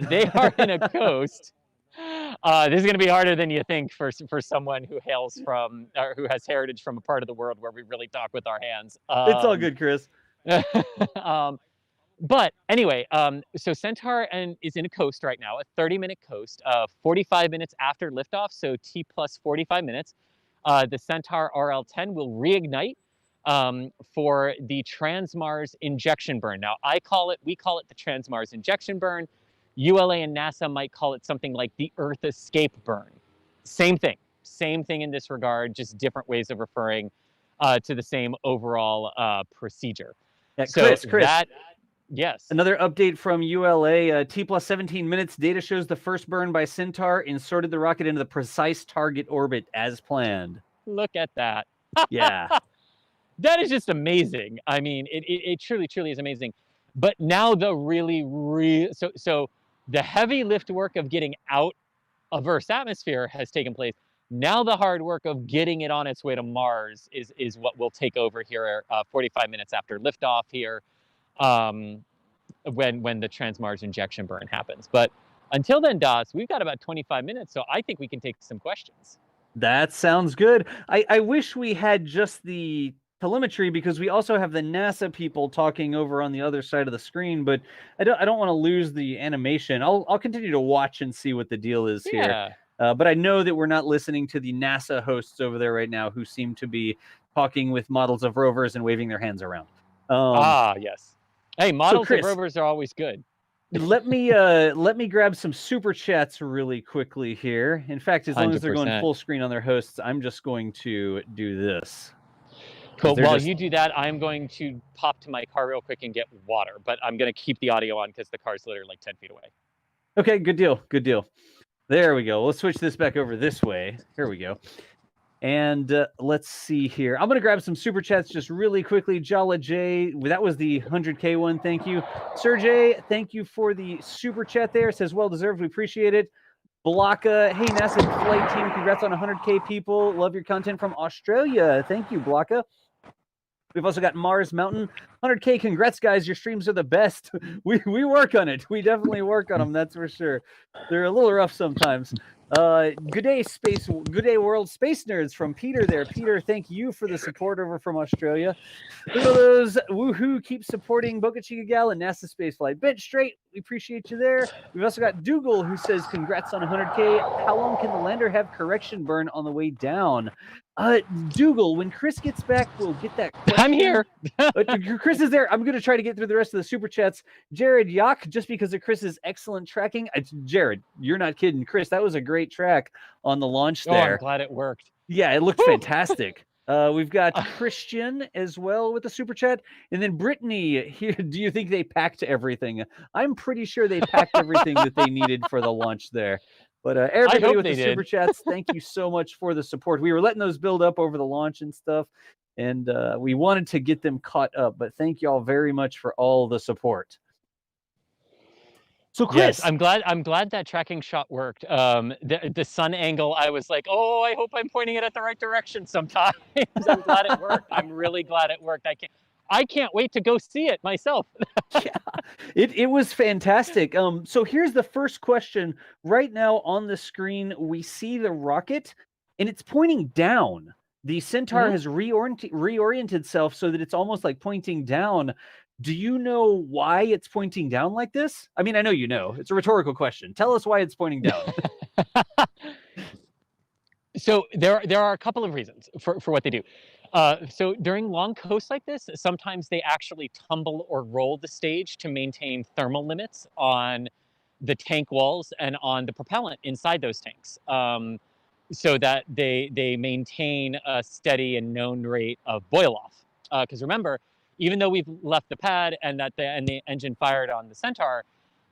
They are in a coast. This is going to be harder than you think for someone who hails from or who has heritage from a part of the world where we really talk with our hands. It's all good, Chris. But anyway, so Centaur is in a coast right now, a 30-minute coast, 45 minutes after liftoff, so T plus 45 minutes. The Centaur RL-10 will reignite for the Trans-Mars injection burn. Now, we call it the Trans-Mars injection burn. ULA and NASA might call it something like the Earth escape burn. Same thing in this regard, just different ways of referring to the same overall procedure. Yeah, so Chris. Yes. Another update from ULA. T plus 17 minutes. Data shows the first burn by Centaur inserted the rocket into the precise target orbit as planned. Look at that. Yeah. That is just amazing. I mean, it truly, truly is amazing. But now the so the heavy lift work of getting out of Earth's atmosphere has taken place. Now the hard work of getting it on its way to Mars is what will take over here 45 minutes after liftoff here, when the Trans-Mars injection burn happens. But until then, DOS, we've got about 25 minutes, so I think we can take some questions. That sounds good. I wish we had just the telemetry, because we also have the NASA people talking over on the other side of the screen, but I don't want to lose the animation. I'll continue to watch and see what the deal is here. But I know that we're not listening to the NASA hosts over there right now, who seem to be talking with models of rovers and waving their hands around. Yes. Hey, models Chris, of rovers are always good. let me grab some super chats really quickly here. In fact, as long as they're going 100%. full screen on their hosts, I'm just going to do this. Cool. While you do that, I'm going to pop to my car real quick and get water, but I'm going to keep the audio on because the car's literally like 10 feet away. Okay, good deal. Good deal. There we go. Let's switch this back over this way. Here we go. And let's see here. I'm going to grab some super chats just really quickly. Jala J, that was the 100K one. Thank you. Sergey, thank you for the super chat there. Says, well deserved. We appreciate it. Blocka, hey, NASA flight team, congrats on 100K people. Love your content from Australia. Thank you, Blocka. We've also got Mars Mountain. 100K, congrats, guys. Your streams are the best. We work on it. We definitely work on them, that's for sure. They're a little rough sometimes. Good day, world space nerds from Peter there. Peter, thank you for the support over from Australia. Look at those. Woohoo, keep supporting Boca Chica Gal and NASA Spaceflight. Bench straight, we appreciate you there. We've also got Dougal, who says, congrats on 100K. How long can the lander have correction burn on the way down? Dougal, when Chris gets back, we'll get that question. I'm here. Chris is there. I'm going to try to get through the rest of the super chats. Jared Yak, just because of Chris's excellent tracking. Jared, you're not kidding. Chris, that was a great track on the launch there. Oh, I'm glad it worked. Yeah, it looked fantastic. We've got Christian as well with the super chat. And then Brittany here. Do you think they packed everything? I'm pretty sure they packed everything that they needed for the launch there. But everybody with the super chats, thank you so much for the support. We were letting those build up over the launch and stuff, and we wanted to get them caught up. But thank you all very much for all the support. So, Chris, yes, I'm glad that tracking shot worked. The sun angle, I was like, oh, I hope I'm pointing it at the right direction sometimes. I'm glad it worked. I'm really glad it worked. I can't wait to go see it myself. Yeah, it was fantastic. So here's the first question. Right now on the screen, we see the rocket, and it's pointing down. The Centaur has reoriented itself so that it's almost like pointing down. Do you know why it's pointing down like this? I mean, I know you know. It's a rhetorical question. Tell us why it's pointing down. So there are a couple of reasons for what they do. So during long coasts like this, sometimes they actually tumble or roll the stage to maintain thermal limits on the tank walls and on the propellant inside those tanks, so that they maintain a steady and known rate of boil off. Because remember, even though we've left the pad and the engine fired on the Centaur,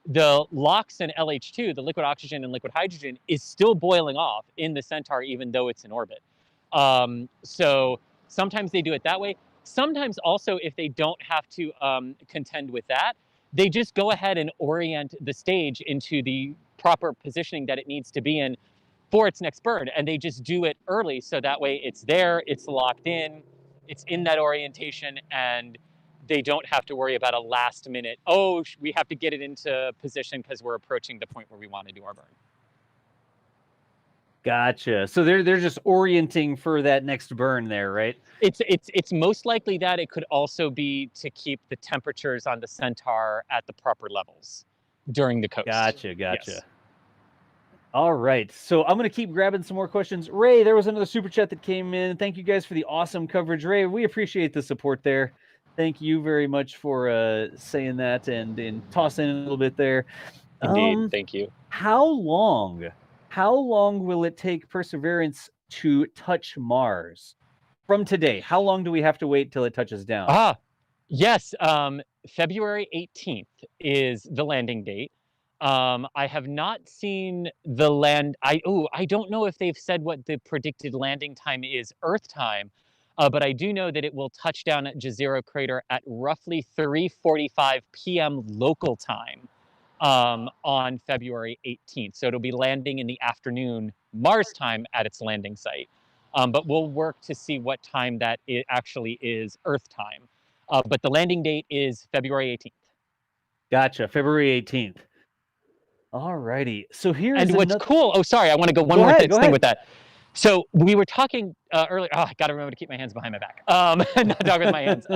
the LOX and LH2, the liquid oxygen and liquid hydrogen, is still boiling off in the Centaur even though it's in orbit. So sometimes they do it that way. Sometimes also, if they don't have to contend with that, they just go ahead and orient the stage into the proper positioning that it needs to be in for its next burn. And they just do it early, so that way it's there, it's locked in, it's in that orientation, and they don't have to worry about a last minute, oh, we have to get it into position because we're approaching the point where we want to do our burn. Gotcha. So they're just orienting for that next burn there, right? It's most likely that. It could also be to keep the temperatures on the Centaur at the proper levels during the coast. Gotcha. Yes. All right. So I'm going to keep grabbing some more questions. Ray, there was another super chat that came in. Thank you guys for the awesome coverage. Ray, we appreciate the support there. Thank you very much for saying that and tossing in a little bit there. Indeed. Thank you. How long will it take Perseverance to touch Mars from today? How long do we have to wait till it touches down? Yes. February 18th is the landing date. I have not seen the land. I don't know if they've said what the predicted landing time is Earth time, but I do know that it will touch down at Jezero Crater at roughly 3:45 p.m. local time on February 18th. So it'll be landing in the afternoon Mars time at its landing site. But we'll work to see what time that it actually is Earth time. But the landing date is February 18th. Gotcha, February 18th. All righty. So here's and what's cool. Oh, sorry, I want to go one Go more ahead, thing with that. So we were talking earlier. Oh, I got to remember to keep my hands behind my back. Not talk with my hands.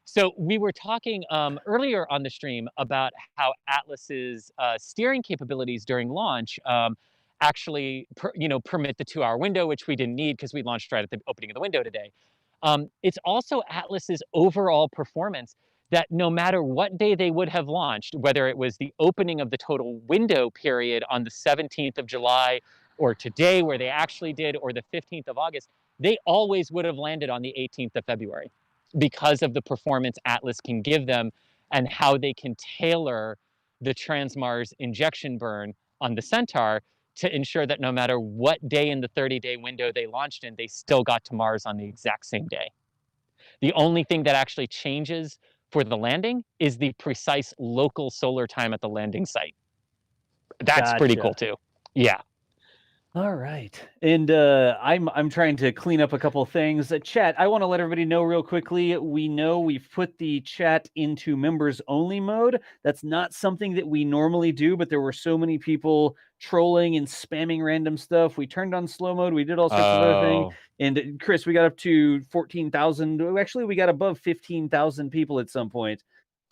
So we were talking earlier on the stream about how Atlas's steering capabilities during launch actually, permit the 2-hour window, which we didn't need because we launched right at the opening of the window today. It's also Atlas's overall performance that no matter what day they would have launched, whether it was the opening of the total window period on the 17th of July, or today where they actually did, or the 15th of August, they always would have landed on the 18th of February because of the performance Atlas can give them and how they can tailor the Transmars injection burn on the Centaur to ensure that no matter what day in the 30-day window they launched in, they still got to Mars on the exact same day. The only thing that actually changes for the landing is the precise local solar time at the landing site. That's pretty cool too. Yeah. All right. And I'm trying to clean up a couple things. Chat, I want to let everybody know real quickly. We know we've put the chat into members only mode. That's not something that we normally do, but there were so many people trolling and spamming random stuff. We turned on slow mode. We did all sorts of other things. And Chris, we got up to 14,000. Actually, we got above 15,000 people at some point.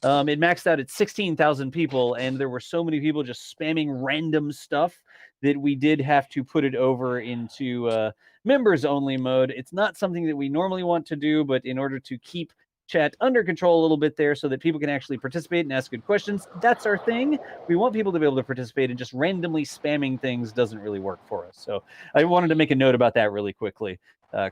It maxed out at 16,000 people, and there were so many people just spamming random stuff that we did have to put it over into members only mode. It's not something that we normally want to do, but in order to keep chat under control a little bit there so that people can actually participate and ask good questions, that's our thing. We want people to be able to participate, and just randomly spamming things doesn't really work for us. So I wanted to make a note about that really quickly.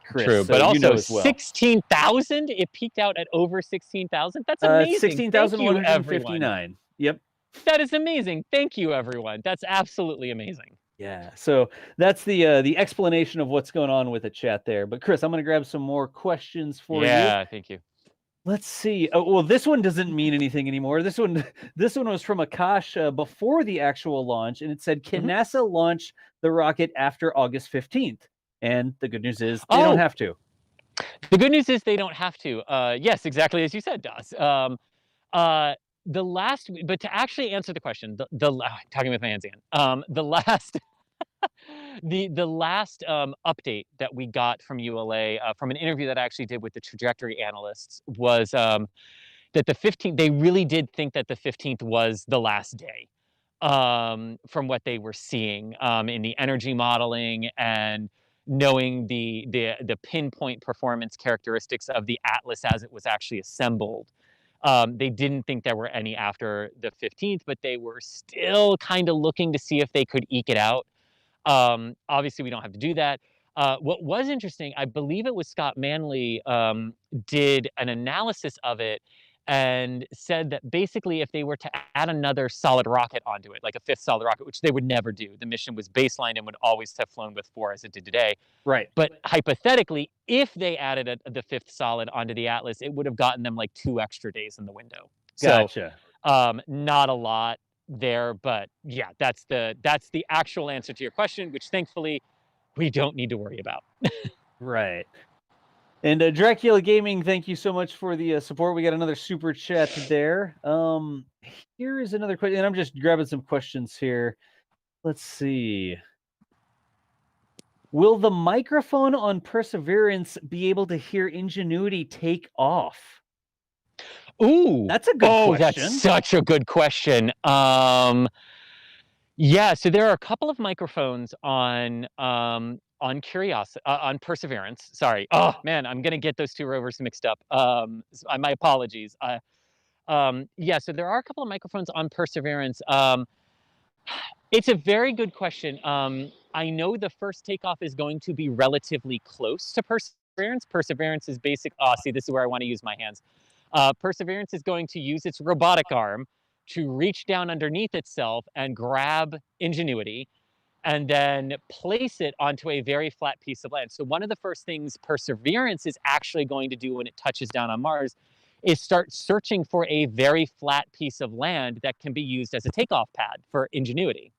Chris. True, So but also you know as well. 16,000. It peaked out at over 16,000. That's amazing. 16,159. Yep. That is amazing. Thank you, everyone. That's absolutely amazing. Yeah. So that's the explanation of what's going on with the chat there. But Chris, I'm going to grab some more questions for you. Yeah, thank you. Let's see. Oh, well, this one doesn't mean anything anymore. This one was from Akash before the actual launch, and it said, "Can NASA launch the rocket after August 15th?" And the good news is they don't have to. The good news is they don't have to. Yes, exactly as you said, Das. The last, but to actually answer the question, talking with my hands again, the last, the last update that we got from ULA from an interview that I actually did with the trajectory analysts was that the 15th, they really did think that the 15th was the last day from what they were seeing in the energy modeling and knowing the pinpoint performance characteristics of the Atlas as it was actually assembled. They didn't think there were any after the 15th, but they were still kind of looking to see if they could eke it out. Obviously, we don't have to do that. What was interesting, I believe it was Scott Manley did an analysis of it and said that basically if they were to add another solid rocket onto it, like a 5th solid rocket, which they would never do, the mission was baselined and would always have flown with 4 as it did today. Right. But hypothetically, if they added the 5th solid onto the Atlas, it would have gotten them like 2 extra days in the window. Gotcha. So, not a lot there, but yeah, that's the actual answer to your question, which thankfully we don't need to worry about. Right. And Dracula Gaming, thank you so much for the support. We got another super chat there. Here is another question, and I'm just grabbing some questions here. Let's see. Will the microphone on Perseverance be able to hear Ingenuity take off? Ooh, that's a good question. That's such a good question. Yeah, so there are a couple of microphones on Curiosity, on Perseverance. Sorry. Oh man, I'm gonna get those 2 rovers mixed up. My apologies. Yeah, so there are a couple of microphones on Perseverance. It's a very good question. I know the first takeoff is going to be relatively close to Perseverance. Perseverance is basic. Oh, see, this is where I want to use my hands. Perseverance is going to use its robotic arm to reach down underneath itself and grab Ingenuity and then place it onto a very flat piece of land. So one of the first things Perseverance is actually going to do when it touches down on Mars is start searching for a very flat piece of land that can be used as a takeoff pad for Ingenuity.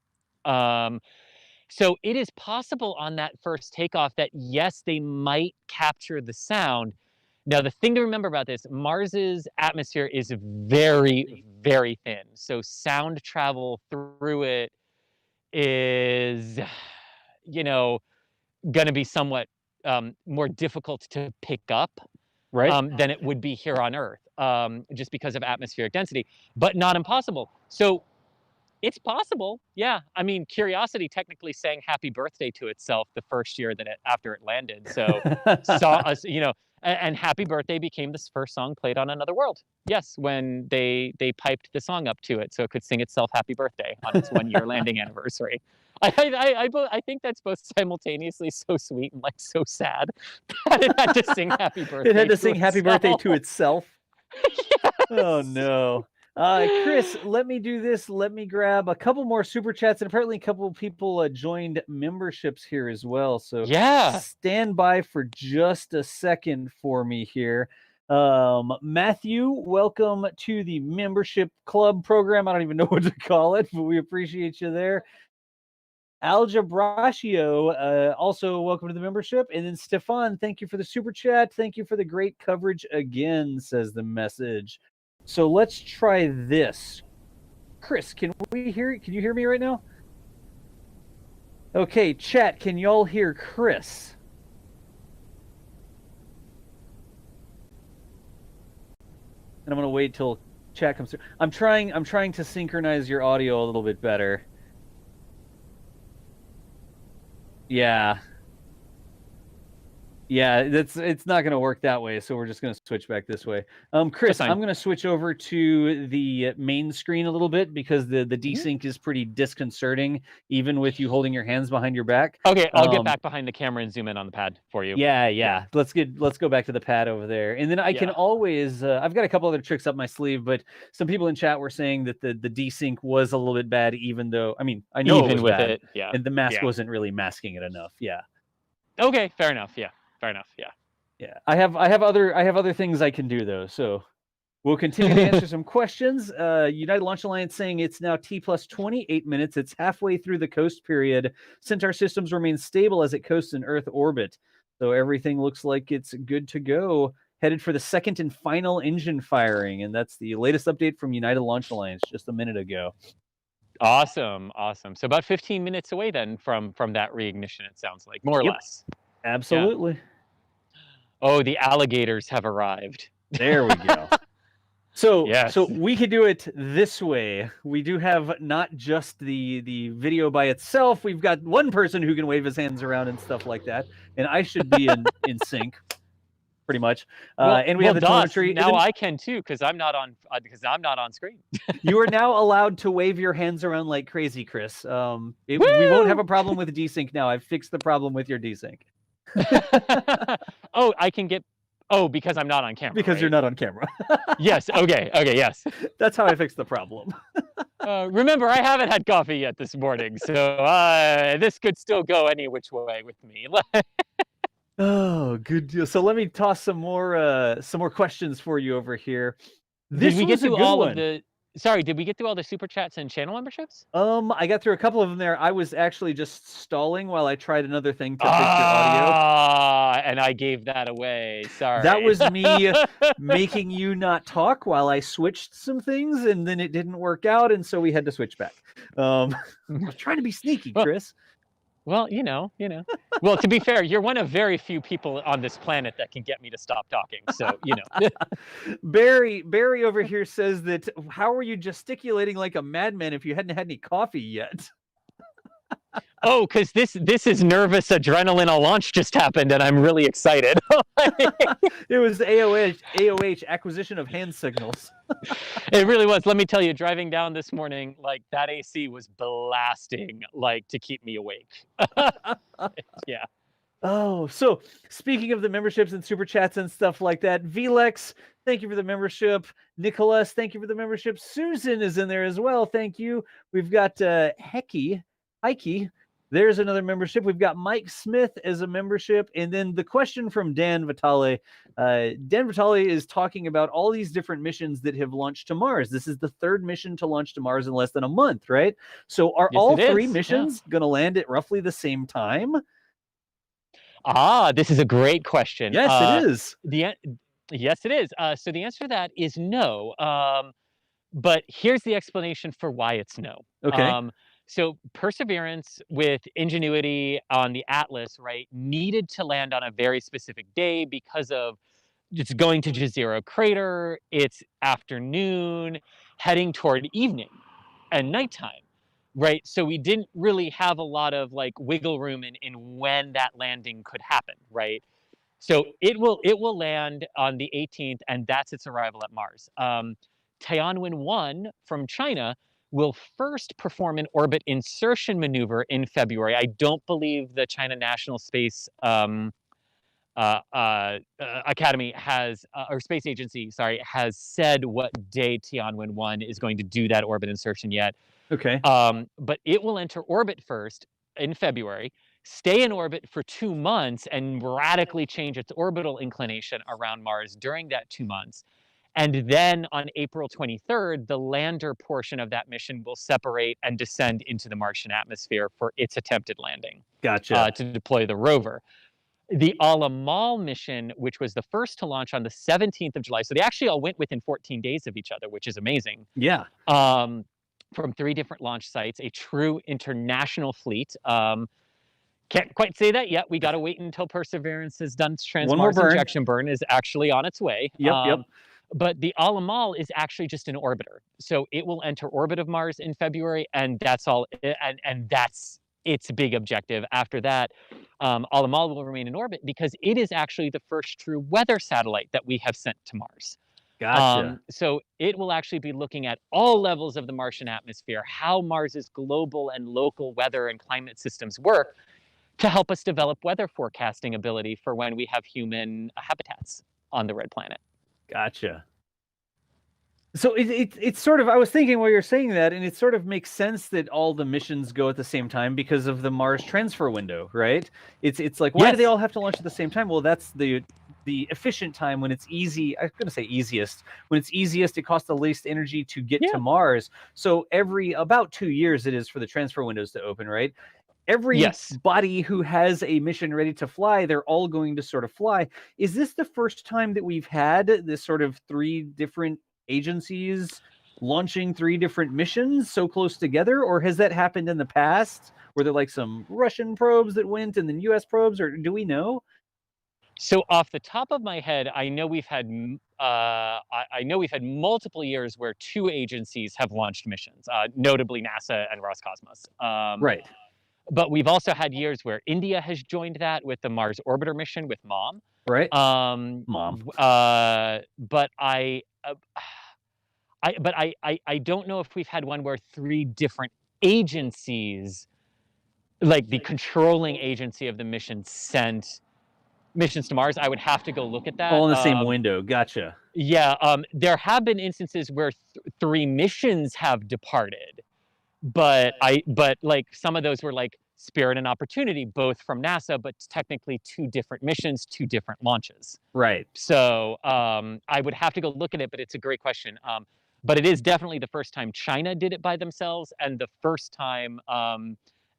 So it is possible on that first takeoff that, yes, they might capture the sound. Now, the thing to remember about this, Mars's atmosphere is very, very thin. So sound travel through it is, you know, going to be somewhat more difficult to pick up than it would be here on Earth, just because of atmospheric density, but not impossible. So it's possible, yeah. I mean, Curiosity technically sang "Happy Birthday" to itself the first year after it landed. So saw us, you know, and "Happy Birthday" became the first song played on Another World. Yes, when they piped the song up to it, so it could sing itself "Happy Birthday" on its 1-year landing anniversary. I think that's both simultaneously so sweet and like so sad that it had to sing "Happy Birthday." It had to sing itself. "Happy Birthday" to itself. Yes. Oh no. Chris, let me do this. Let me grab a couple more super chats, and apparently a couple of people joined memberships here as well. So yeah, stand by for just a second for me here. Matthew, welcome to the membership club program. I don't even know what to call it, but we appreciate you there. Algebraccio, also welcome to the membership. And then Stefan, thank you for the super chat. Thank you for the great coverage again, says the message. So let's try this. Chris, can you hear me right now? Okay, chat, can y'all hear Chris? And I'm gonna wait till chat comes through. I'm trying to synchronize your audio a little bit better. Yeah. Yeah, it's not going to work that way, so we're just going to switch back this way. Chris, I'm going to switch over to the main screen a little bit because the desync is pretty disconcerting, even with you holding your hands behind your back. Okay, I'll get back behind the camera and zoom in on the pad for you. Yeah. Let's go back to the pad over there, and then I can always. I've got a couple other tricks up my sleeve, but some people in chat were saying that the desync was a little bit bad, even though I know even it was with bad, it, yeah, and the mask wasn't really masking it enough. Yeah. Okay, fair enough. Yeah. Fair enough. Yeah. Yeah. I have other things I can do though. So we'll continue to answer some questions. United Launch Alliance saying it's now T+20, 8 minutes. It's halfway through the coast period since our systems remain stable as it coasts in Earth orbit. So everything looks like it's good to go. Headed for the second and final engine firing. And that's the latest update from United Launch Alliance just a minute ago. Awesome. So about 15 minutes away then from that reignition, it sounds like, more or less. Absolutely. Yeah. Oh, the alligators have arrived. There we go. So we could do it this way. We do have not just the video by itself. We've got one person who can wave his hands around and stuff like that, and I should be in sync, pretty much. And we have the telemetry. Now I can too, because I'm not on screen. You are now allowed to wave your hands around like crazy, Chris. We won't have a problem with desync now. I've fixed the problem with your desync. Oh, I can get. Oh, because I'm not on camera. Because you're not on camera. Yes. Okay. Yes. That's how I fixed the problem. Remember, I haven't had coffee yet this morning, so this could still go any which way with me. Oh, good deal. So let me toss some more questions for you over here. Did we get through all of the? Sorry, did we get through all the super chats and channel memberships? I got through a couple of them there. I was actually just stalling while I tried another thing to fix your audio. And I gave that away. Sorry. That was me making you not talk while I switched some things, and then it didn't work out, and so we had to switch back. I was trying to be sneaky, Chris. Well, you know. Well, to be fair, you're one of very few people on this planet that can get me to stop talking. So, Barry over here says that, how are you gesticulating like a madman if you hadn't had any coffee yet? Oh, because this is nervous adrenaline. A launch just happened, and I'm really excited. It was AOH, acquisition of hand signals. It really was. Let me tell you, driving down this morning, like that AC was blasting, like to keep me awake. Yeah. Oh, so speaking of the memberships and super chats and stuff like that, Vlex, thank you for the membership. Nicholas, thank you for the membership. Susan is in there as well. Thank you. We've got Heike, There's another membership. We've got Mike Smith as a membership. And then the question from Dan Vitale. Dan Vitale is talking about all these different missions that have launched to Mars. This is the third mission to launch to Mars in less than a month, right? So are Yes, all it three is. missions going to land at roughly the same time? This is a great question. Yes, it is. Yes, it is. So the answer to that is no. But here's the explanation for why it's no. Okay. So Perseverance with Ingenuity on the Atlas, right, needed to land on a very specific day because of it's going to Jezero Crater, it's afternoon, heading toward evening and nighttime, right? So we didn't really have a lot of like wiggle room in when that landing could happen, right? So it will land on the 18th, and that's its arrival at Mars. Tianwen-1 from China will first perform an orbit insertion maneuver in February. I don't believe the China National Space Academy has, or Space Agency, sorry, has said what day Tianwen-1 is going to do that orbit insertion yet. Okay. But it will enter orbit first in February, stay in orbit for 2 months, and radically change its orbital inclination around Mars during that 2 months. And then on April 23rd, the lander portion of that mission will separate and descend into the Martian atmosphere for its attempted landing. Gotcha. To deploy the rover. The Al-Amal mission, which was the first to launch on the 17th of July, so they actually all went within 14 days of each other, which is amazing. Yeah. From 3 different launch sites, a true international fleet. Can't quite say that yet. We got to wait until Perseverance has done its trans-Mars injection burn, is actually on its way. Yep. But the Al-Amal is actually just an orbiter. So it will enter orbit of Mars in February, and that's all. And that's its big objective. After that, Al-Amal will remain in orbit because it is actually the first true weather satellite that we have sent to Mars. Gotcha. So it will actually be looking at all levels of the Martian atmosphere, how Mars's global and local weather and climate systems work to help us develop weather forecasting ability for when we have human habitats on the red planet. Gotcha. So it's sort of, I was thinking while you're saying that, and it sort of makes sense that all the missions go at the same time because of the Mars transfer window, right? It's like, why do they all have to launch at the same time? Well, that's the efficient time when it's easy. I'm going to say easiest. When it's easiest, it costs the least energy to get to Mars. So every about 2 years it is for the transfer windows to open, right? Everybody who has a mission ready to fly, they're all going to sort of fly. Is this the first time that we've had this sort of 3 different agencies launching 3 different missions so close together, or has that happened in the past? Were there like some Russian probes that went and then US probes, or do we know? So off the top of my head, I know we've had multiple years where 2 agencies have launched missions, notably NASA and Roscosmos. Right. But we've also had years where India has joined that with the Mars orbiter mission with MOM. Right. MOM. But I don't know if we've had one where 3 different agencies, like the controlling agency of the mission, sent missions to Mars. I would have to go look at that. All in the same window. Gotcha. Yeah. There have been instances where 3 missions have departed, but like some of those were like Spirit and Opportunity, both from NASA, but technically 2 different missions, 2 different launches. Right. So I would have to go look at it, but it's a great question. But it is definitely the first time China did it by themselves, and the first time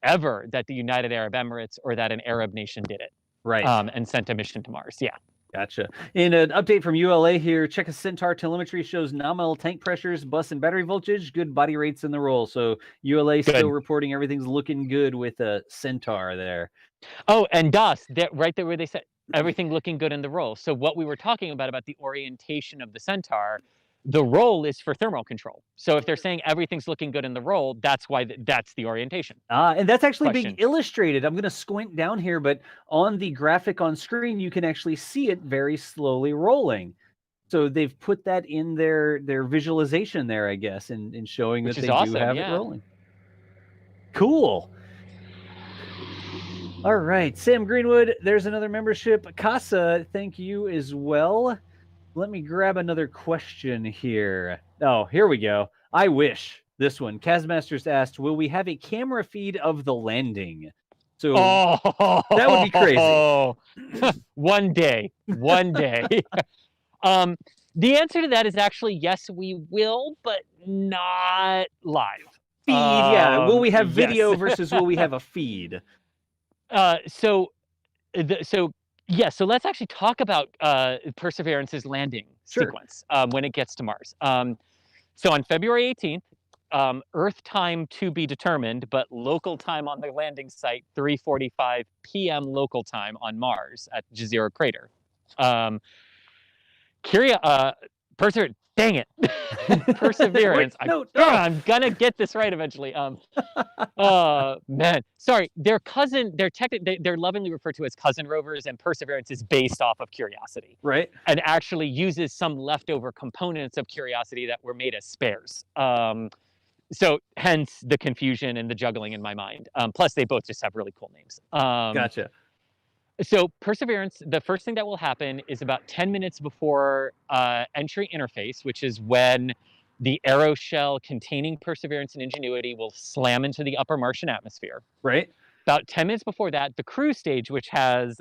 ever that the United Arab Emirates or that an Arab nation did it. Right. And sent a mission to Mars. Yeah. Gotcha. In an update from ULA here, check a Centaur telemetry shows nominal tank pressures, bus and battery voltage, good body rates in the roll. So ULA still reporting everything's looking good with a Centaur there. Oh, and DOS, right there where they said everything looking good in the roll. So what we were talking about the orientation of the Centaur, the roll is for thermal control. So if they're saying everything's looking good in the roll, that's why that's the orientation. And that's actually being illustrated. I'm going to squint down here, but on the graphic on screen, you can actually see it very slowly rolling. So they've put that in their visualization there, I guess, and showing that they do have it rolling. Cool. All right, Sam Greenwood, there's another membership. Casa, thank you as well. Let me grab another question here. Oh, here we go. I wish. This one. Kazmasters asked, will we have a camera feed of the landing? So Oh, that would be crazy. One day. The answer to that is actually yes, we will, but not live. Feed, yeah. Will we have video yes. versus will we have a feed? So let's actually talk about Perseverance's landing sequence when it gets to Mars. So on February 18th, Earth time to be determined, but local time on the landing site, 3:45 p.m. local time on Mars at Jezero Crater. Perseverance, dang it. Perseverance. No. I'm gonna get this right eventually. Man, sorry. They're lovingly referred to as cousin rovers, and Perseverance is based off of Curiosity. Right. And actually uses some leftover components of Curiosity that were made as spares. So hence the confusion and the juggling in my mind. Plus, they both just have really cool names. Gotcha. So Perseverance, the first thing that will happen is about 10 minutes before entry interface, which is when the aeroshell containing Perseverance and Ingenuity will slam into the upper Martian atmosphere. Right. About 10 minutes before that, the cruise stage, which has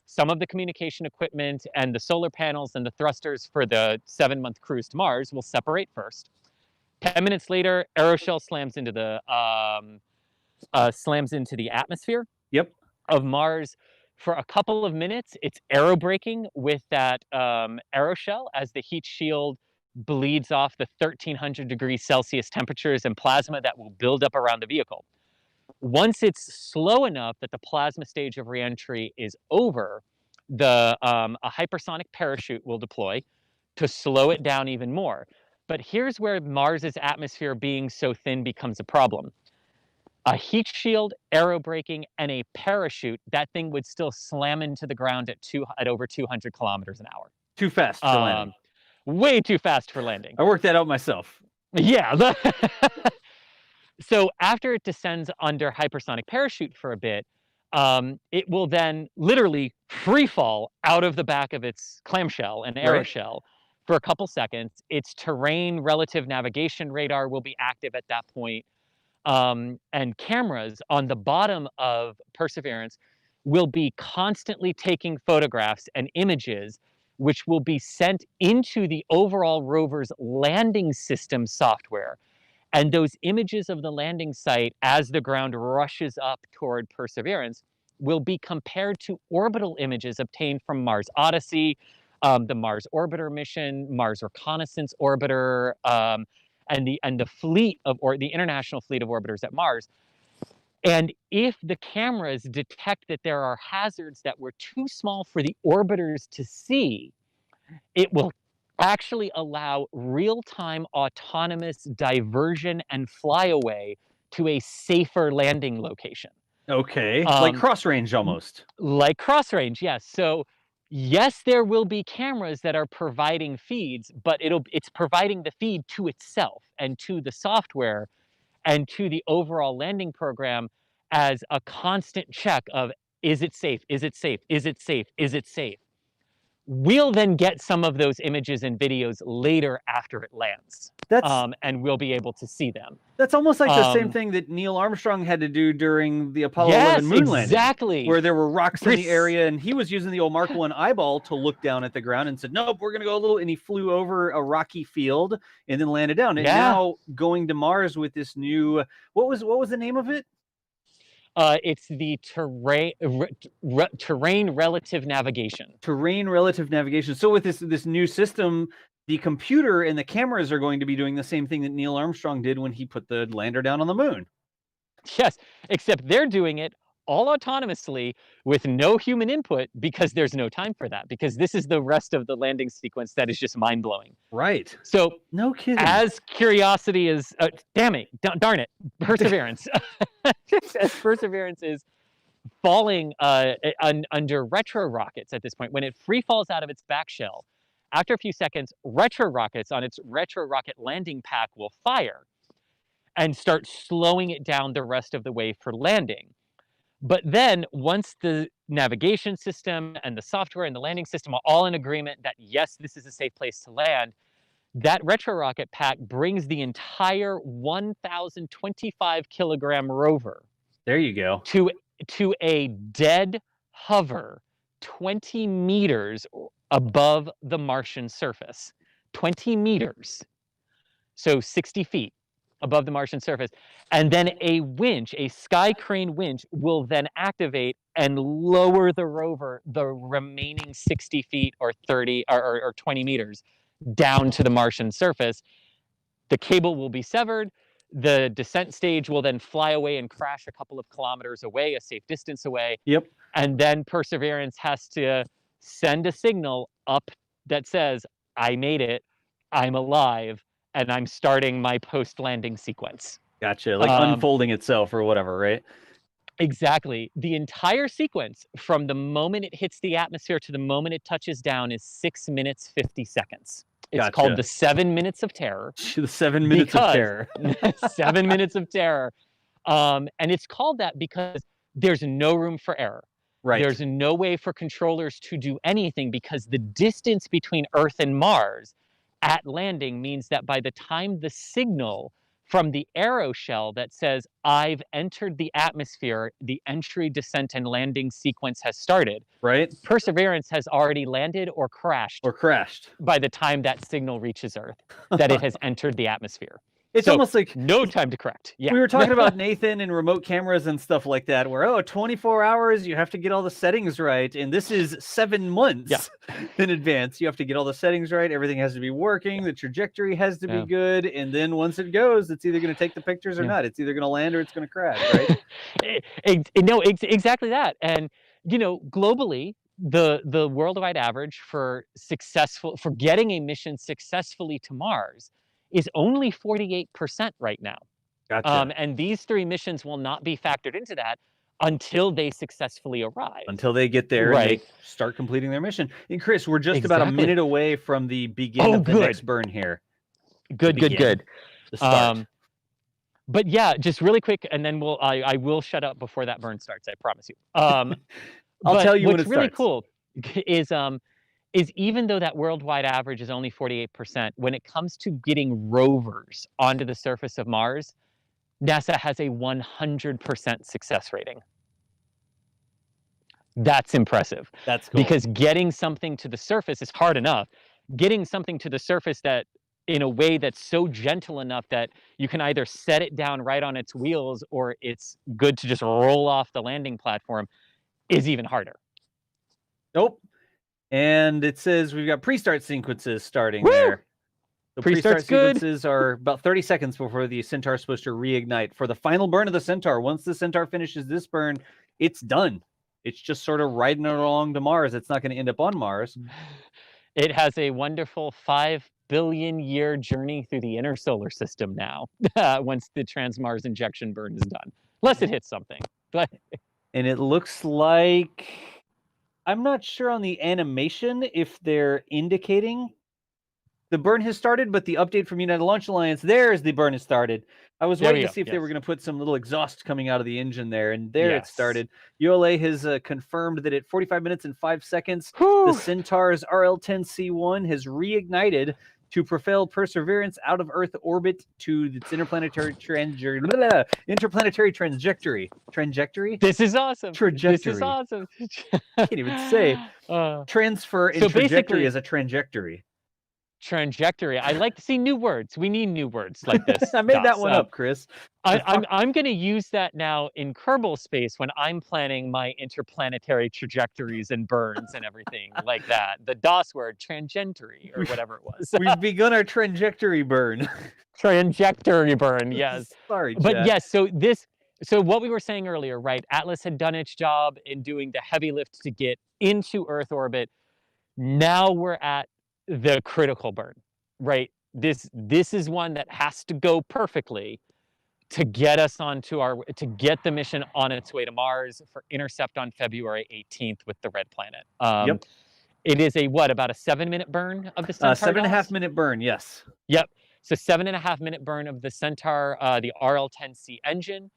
some of the communication equipment and the solar panels and the thrusters for the 7-month cruise to Mars, will separate first. 10 minutes later, aeroshell slams into the atmosphere of Mars. For a couple of minutes, it's aerobraking with that aeroshell as the heat shield bleeds off the 1300 degrees Celsius temperatures and plasma that will build up around the vehicle. Once it's slow enough that the plasma stage of reentry is over, a hypersonic parachute will deploy to slow it down even more. But here's where Mars's atmosphere being so thin becomes a problem. A heat shield, aerobraking, and a parachute, that thing would still slam into the ground at over 200 kilometers an hour. Too fast for landing. Way too fast for landing. I worked that out myself. Yeah. So after it descends under hypersonic parachute for a bit, it will then literally free fall out of the back of its clamshell and aeroshell for a couple seconds. Its terrain relative navigation radar will be active at that point. And cameras on the bottom of Perseverance will be constantly taking photographs and images, which will be sent into the overall rover's landing system software. And those images of the landing site as the ground rushes up toward Perseverance will be compared to orbital images obtained from Mars Odyssey, the Mars Orbiter mission, Mars Reconnaissance Orbiter, and the fleet the international fleet of orbiters at Mars. And if the cameras detect that there are hazards that were too small for the orbiters to see, it will actually allow real-time autonomous diversion and flyaway to a safer landing location. Okay, like cross range almost. Like cross range, yes. So yes, there will be cameras that are providing feeds, but it's providing the feed to itself and to the software and to the overall landing program as a constant check of, is it safe? Is it safe? Is it safe? Is it safe? We'll then get some of those images and videos later after it lands. And we'll be able to see them. That's almost like the same thing that Neil Armstrong had to do during the Apollo 11 moon landing. Exactly. Where there were rocks in the area, and he was using the old Mark 1 eyeball to look down at the ground and said, nope, we're going to go a little, and he flew over a rocky field and then landed down. And now going to Mars with this new, what was the name of it? It's the terrain relative navigation. Terrain relative navigation. So with this new system, the computer and the cameras are going to be doing the same thing that Neil Armstrong did when he put the lander down on the moon. Yes, except they're doing it all autonomously with no human input because there's no time for that, because this is the rest of the landing sequence that is just mind-blowing. Right. So no kidding. As Curiosity is, darn it, Perseverance. As Perseverance is falling under retro rockets at this point, when it free falls out of its back shell, after a few seconds, retro rockets on its retro rocket landing pack will fire and start slowing it down the rest of the way for landing. But then once the navigation system and the software and the landing system are all in agreement that, yes, this is a safe place to land, that retro rocket pack brings the entire 1,025 kilogram rover. There you go. to a dead hover 20 meters above the Martian surface. 20 meters. So 60 feet above the Martian surface. And then a winch, a sky crane winch, will then activate and lower the rover the remaining 60 feet or 30 or 20 meters down to the Martian surface. The cable will be severed. The descent stage will then fly away and crash a couple of kilometers away, a safe distance away. Yep. And then Perseverance has to send a signal up that says, I made it, I'm alive, and I'm starting my post-landing sequence. Gotcha. Like unfolding itself or whatever, right? Exactly. The entire sequence from the moment it hits the atmosphere to the moment it touches down is 6 minutes, 50 seconds. It's called the 7 minutes of terror. The 7 minutes of terror. 7 minutes of terror. And it's called that because there's no room for error. Right. There's no way for controllers to do anything because the distance between Earth and Mars at landing means that by the time the signal from the aeroshell that says, I've entered the atmosphere, the entry, descent, and landing sequence has started. Right. Perseverance has already landed or crashed. By the time that signal reaches Earth, that it has entered the atmosphere. It's almost like no time to correct. Yeah. We were talking about Nathan and remote cameras and stuff like that, where 24 hours, you have to get all the settings right. And this is 7 months in advance. You have to get all the settings right. Everything has to be working. The trajectory has to be good. And then once it goes, it's either going to take the pictures or not. It's either going to land or it's going to crash, right? No, exactly that. And, you know, globally, the worldwide average for getting a mission successfully to Mars is only 48% right now. Gotcha. And these 3 missions will not be factored into that until they successfully arrive. Until they get there and they start completing their mission. And Chris, we're just about a minute away from the beginning of the next burn here. Good. The start. But yeah, just really quick, and then I will shut up before that burn starts, I promise you. I'll tell you when it starts. What's really cool is even though that worldwide average is only 48%, when it comes to getting rovers onto the surface of Mars, NASA has a 100% success rating. That's impressive. That's cool. Because getting something to the surface is hard enough. Getting something to the surface that in a way that's so gentle enough that you can either set it down right on its wheels or it's good to just roll off the landing platform is even harder. Nope. And it says we've got pre-start sequences starting there. The pre-start sequences are about 30 seconds before the Centaur is supposed to reignite. For the final burn of the Centaur, once the Centaur finishes this burn, it's done. It's just sort of riding along to Mars. It's not going to end up on Mars. It has a wonderful 5 billion year journey through the inner solar system now, once the Trans-Mars injection burn is done. Unless it hits something. But and it looks like... I'm not sure on the animation if they're indicating the burn has started, but the update from United Launch Alliance, there's the burn has started. I was waiting to see if they were going to put some little exhaust coming out of the engine there, and there it started. ULA has confirmed that at 45 minutes and 5 seconds, the Centaur's RL-10C1 has reignited to propel Perseverance out of Earth orbit to its interplanetary trajectory. Trajectory? This is awesome. Trajectory. This is awesome. I can't even say. Transfer and trajectory as a trajectory. Trajectory. I like to see new words. We need new words like this. I made that one up, Chris. I'm going to use that now in Kerbal Space when I'm planning my interplanetary trajectories and burns and everything like that. The DOS word, trajectory, or whatever it was. We've begun our trajectory burn. Trajectory burn, yes. Sorry, but Jack. yes, so what we were saying earlier, right? Atlas had done its job in doing the heavy lift to get into Earth orbit. Now we're at the critical burn, right? This is one that has to go perfectly to get us to get the mission on its way to Mars for intercept on February 18th with the Red Planet. Yep. It is about a 7-minute burn of the Centaur. 7.5 minute burn, yes. Yep. So 7.5 minute burn of the Centaur, the RL-10C engine,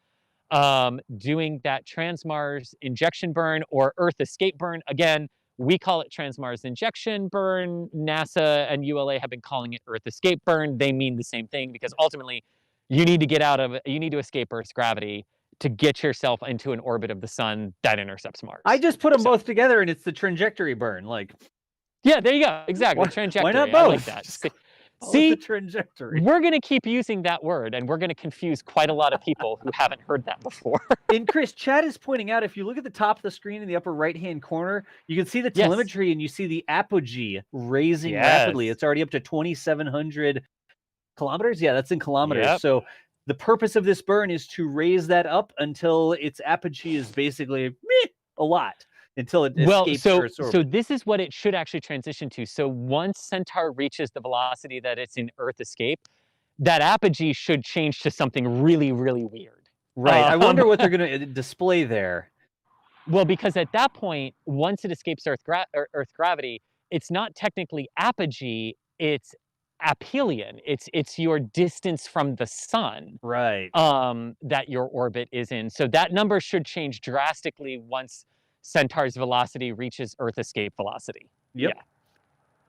doing that Trans-Mars injection burn or Earth escape burn. Again, we call it Trans-Mars injection burn. NASA and ULA have been calling it Earth escape burn. They mean the same thing because ultimately you need to escape Earth's gravity to get yourself into an orbit of the sun that intercepts Mars. I just put them both together, and it's the trajectory burn. Like, yeah, there you go. Exactly. Trajectory. Why not both? I like that. See, the trajectory. We're going to keep using that word, and we're going to confuse quite a lot of people who haven't heard that before. And Chris, Chad is pointing out, if you look at the top of the screen in the upper right-hand corner, you can see the telemetry, and you see the apogee raising rapidly. It's already up to 2,700 kilometers. Yeah, that's in kilometers. Yep. So the purpose of this burn is to raise that up until its apogee is basically a lot. Until it escapes Earth's orbit. So this is what it should actually transition to. So once Centaur reaches the velocity that it's in Earth escape, that apogee should change to something really, really weird. Right. I wonder what they're going to display there. Well, because at that point, once it escapes Earth gravity, it's not technically apogee, it's aphelion. It's your distance from the sun. Right. That your orbit is in. So that number should change drastically once Centaur's velocity reaches Earth escape velocity. Yep. Yeah.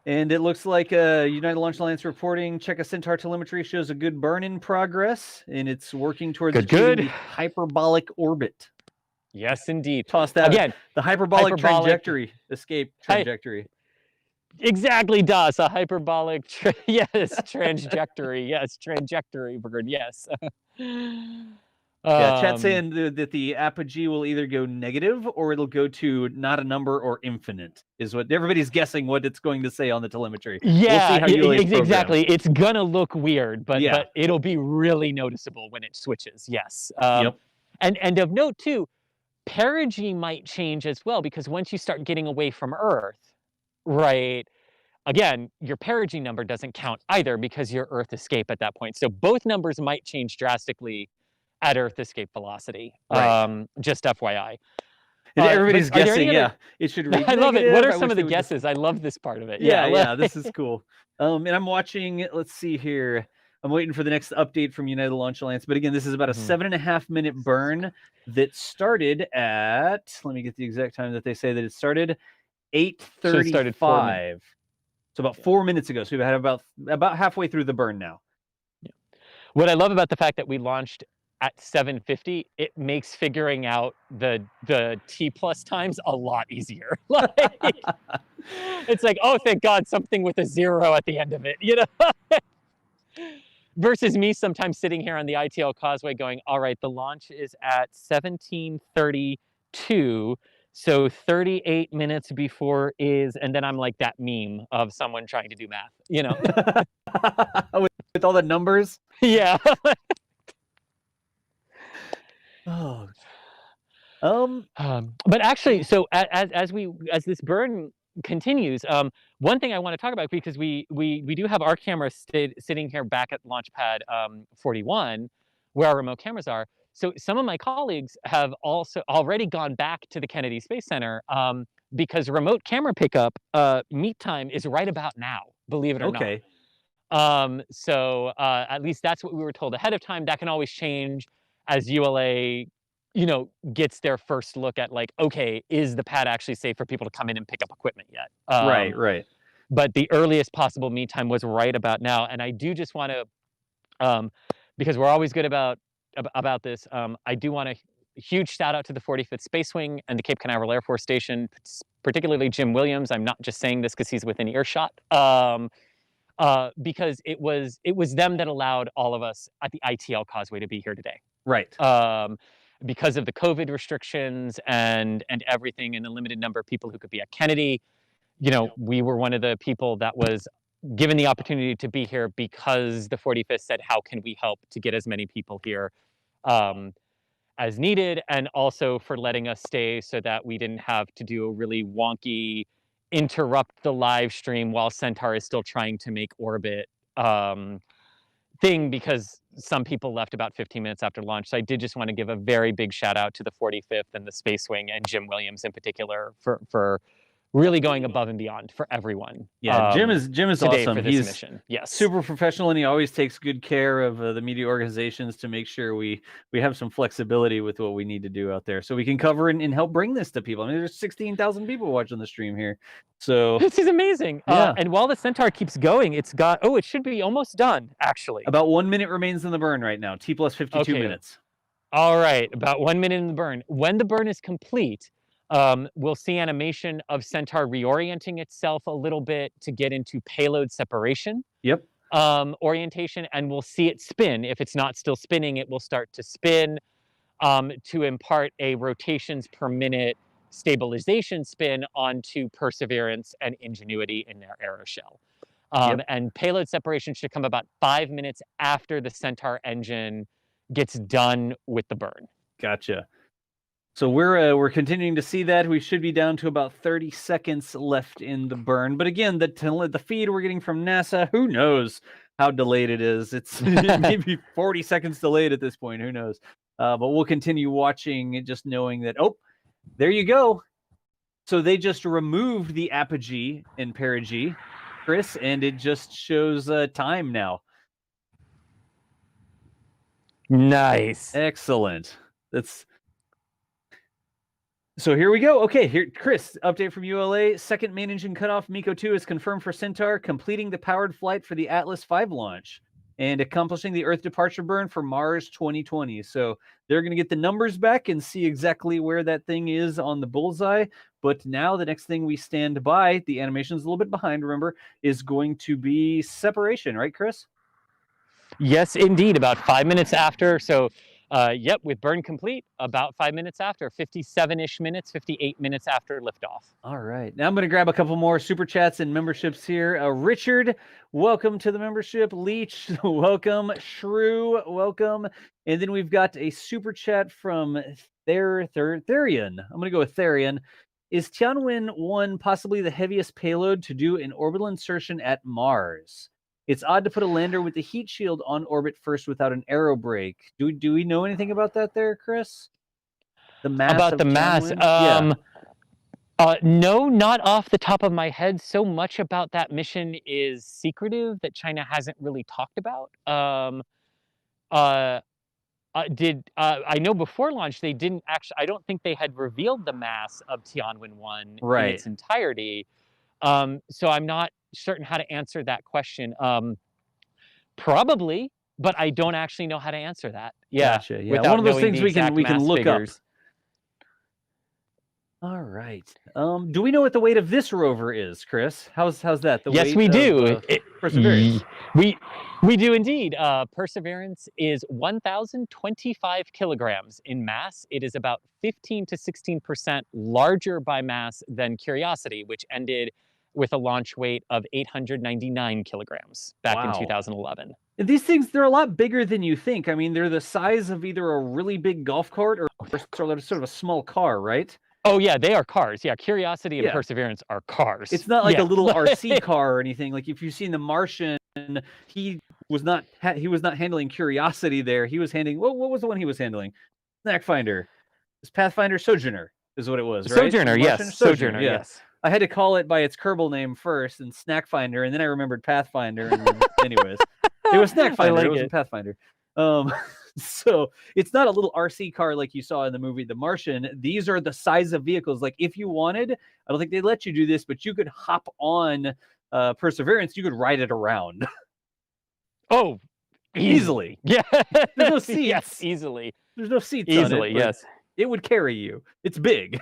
And it looks like United Launch Alliance reporting, check a Centaur telemetry shows a good burn in progress, and it's working towards achieving the hyperbolic orbit. Yes, indeed. Toss that again. The hyperbolic trajectory, escape trajectory. Exactly, Das. A hyperbolic, trajectory. Yes, trajectory burn. Yes. Yeah, Chat's saying that the apogee will either go negative or it'll go to not a number or infinite, is what everybody's guessing what it's going to say on the telemetry. Yeah, we'll see how exactly. It's gonna look weird, but it'll be really noticeable when it switches. Yes. And of note too, perigee might change as well, because once you start getting away from Earth, right? Again, your perigee number doesn't count either because you're Earth escape at that point. So both numbers might change drastically at Earth escape velocity. Right. Just FYI. And everybody's guessing, it should read I love it. negative. What are I some wish of the they would guesses? I love this part of it. Yeah, this is cool. And I'm watching, let's see here. I'm waiting for the next update from United Launch Alliance. But again, this is about a 7.5 minute burn that started at, let me get the exact time that they say that it started, 8:35. So about 4 minutes ago. So we've had about halfway through the burn now. Yeah. What I love about the fact that we launched at 7:50, it makes figuring out the T plus times a lot easier. Like, it's like, oh, thank God, something with a 0 at the end of it, you know? Versus me sometimes sitting here on the ITL Causeway going, all right, the launch is at 17:32, so 38 minutes before is, and then I'm like that meme of someone trying to do math, you know? with all the numbers? Yeah. Oh. But actually, so as this burn continues, one thing I want to talk about, because we do have our cameras sitting here back at launch pad 41, where our remote cameras are. So some of my colleagues have also already gone back to the Kennedy Space Center because remote camera pickup meet time is right about now, believe it or not. So at least that's what we were told ahead of time. That can always change as ULA, you know, gets their first look at, like, okay, is the pad actually safe for people to come in and pick up equipment yet? Right. But the earliest possible meet time was right about now. And I do just want to, because we're always good about this, I do want a huge shout out to the 45th Space Wing and the Cape Canaveral Air Force Station, particularly Jim Williams. I'm not just saying this because he's within earshot. Because it was them that allowed all of us at the ITL Causeway to be here today. Right. Because of the COVID restrictions and everything, and the limited number of people who could be at Kennedy, you know, we were one of the people that was given the opportunity to be here because the 45th said, how can we help to get as many people here as needed, and also for letting us stay so that we didn't have to do a really wonky interrupt the live stream while Centaur is still trying to make orbit thing, because some people left about 15 minutes after launch. So I did just want to give a very big shout out to the 45th and the Space Wing and Jim Williams in particular for really going above and beyond for everyone. Yeah, Jim is awesome. He's mission. Yes, super professional, and he always takes good care of the media organizations to make sure we have some flexibility with what we need to do out there, so we can cover and help bring this to people. I mean, there's 16,000 people watching the stream here, so this is amazing. Yeah. And while the Centaur keeps going, it should be almost done actually. About 1 minute remains in the burn right now. T plus 52 minutes. All right, about 1 minute in the burn. When the burn is complete, we'll see animation of Centaur reorienting itself a little bit to get into payload separation. Yep. Orientation, and we'll see it spin. If it's not still spinning, it will start to spin to impart a rotations per minute stabilization spin onto Perseverance and Ingenuity in their aeroshell. And payload separation should come about 5 minutes after the Centaur engine gets done with the burn. Gotcha. So we're continuing to see that. We should be down to about 30 seconds left in the burn. But again, the feed we're getting from NASA, who knows how delayed it is. It's maybe 40 seconds delayed at this point. Who knows? But we'll continue watching, just knowing that, oh, there you go. So they just removed the apogee and perigee, Chris, and it just shows time now. Nice. Excellent. So here we go. Okay, here, Chris, update from ULA. Second main engine cutoff, MECO 2 is confirmed for Centaur, completing the powered flight for the Atlas V launch and accomplishing the Earth departure burn for Mars 2020. So they're going to get the numbers back and see exactly where that thing is on the bullseye. But now the next thing we stand by, the animation's a little bit behind, remember, is going to be separation, right, Chris? Yes, indeed. About 5 minutes after. So, yep, with burn complete, about 5 minutes after, 57-ish minutes, 58 minutes after liftoff. All right. Now I'm going to grab a couple more super chats and memberships here. Richard, welcome to the membership. Leech, welcome. Shrew, welcome. And then we've got a super chat from Therian. I'm going to go with Therian. Is Tianwen-1 possibly the heaviest payload to do an orbital insertion at Mars? It's odd to put a lander with the heat shield on orbit first without an aero brake. Do we know anything about that there, Chris? The mass about the mass? No, not off the top of my head. So much about that mission is secretive that China hasn't really talked about. I know before launch they didn't actually. I don't think they had revealed the mass of Tianwen-1 in its entirety. So I'm not certain how to answer that question. Probably, but I don't actually know how to answer that. Yeah, gotcha. Yeah, one of those things we can look up. All right. Do we know what the weight of this rover is, Chris? How's that? Yes, we do. Perseverance. We do indeed. Perseverance is 1,025 kilograms in mass. It is about 15 to 16% larger by mass than Curiosity, which ended with a launch weight of 899 kilograms back in 2011. These things, they're a lot bigger than you think. I mean, they're the size of either a really big golf cart or sort of a small car, right? Oh, yeah, they are cars. Yeah, Curiosity and Perseverance are cars. It's not like a little RC car or anything. Like if you've seen The Martian, he was not handling Curiosity there. He was handling, what was the one he was handling? Snack Finder. It's Pathfinder Sojourner is what it was, right? Sojourner, yes. Sojourner, yes. I had to call it by its Kerbal name first, and Snack Finder, and then I remembered Pathfinder. And then, anyways, it was Snack Finder. It wasn't Pathfinder. So it's not a little RC car like you saw in the movie The Martian. These are the size of vehicles. Like if you wanted, I don't think they'd let you do this, but you could hop on Perseverance. You could ride it around. Oh, easily. Yeah. There's no seats. Yes, easily. There's no seats easily, on it. Yes. It would carry you. It's big.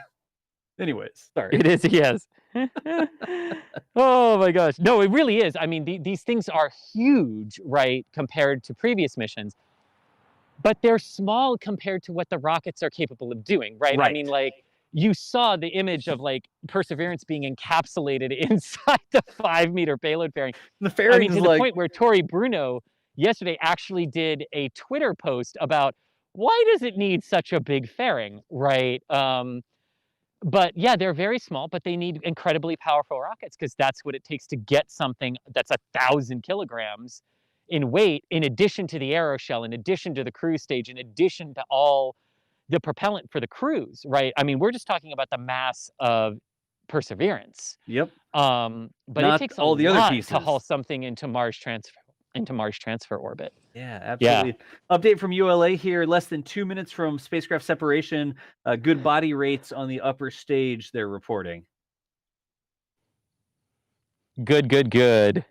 Anyways, sorry. It is, yes. Oh my gosh. No, it really is. I mean, these things are huge, right, compared to previous missions. But they're small compared to what the rockets are capable of doing, right? I mean, like, you saw the image of, like, Perseverance being encapsulated inside the 5-meter payload fairing. The fairing to the point where Tori Bruno yesterday actually did a Twitter post about why does it need such a big fairing, right? But yeah, they're very small, but they need incredibly powerful rockets because that's what it takes to get something that's 1,000 kilograms in weight, in addition to the aeroshell, in addition to the cruise stage, in addition to all the propellant for the cruise, right? I mean, we're just talking about the mass of Perseverance. Yep. But not it takes all the other pieces to haul something into Mars transfer orbit. Yeah, absolutely. Yeah. Update from ULA here. Less than 2 minutes from spacecraft separation. Good body rates on the upper stage, they're reporting. Good. Yeah,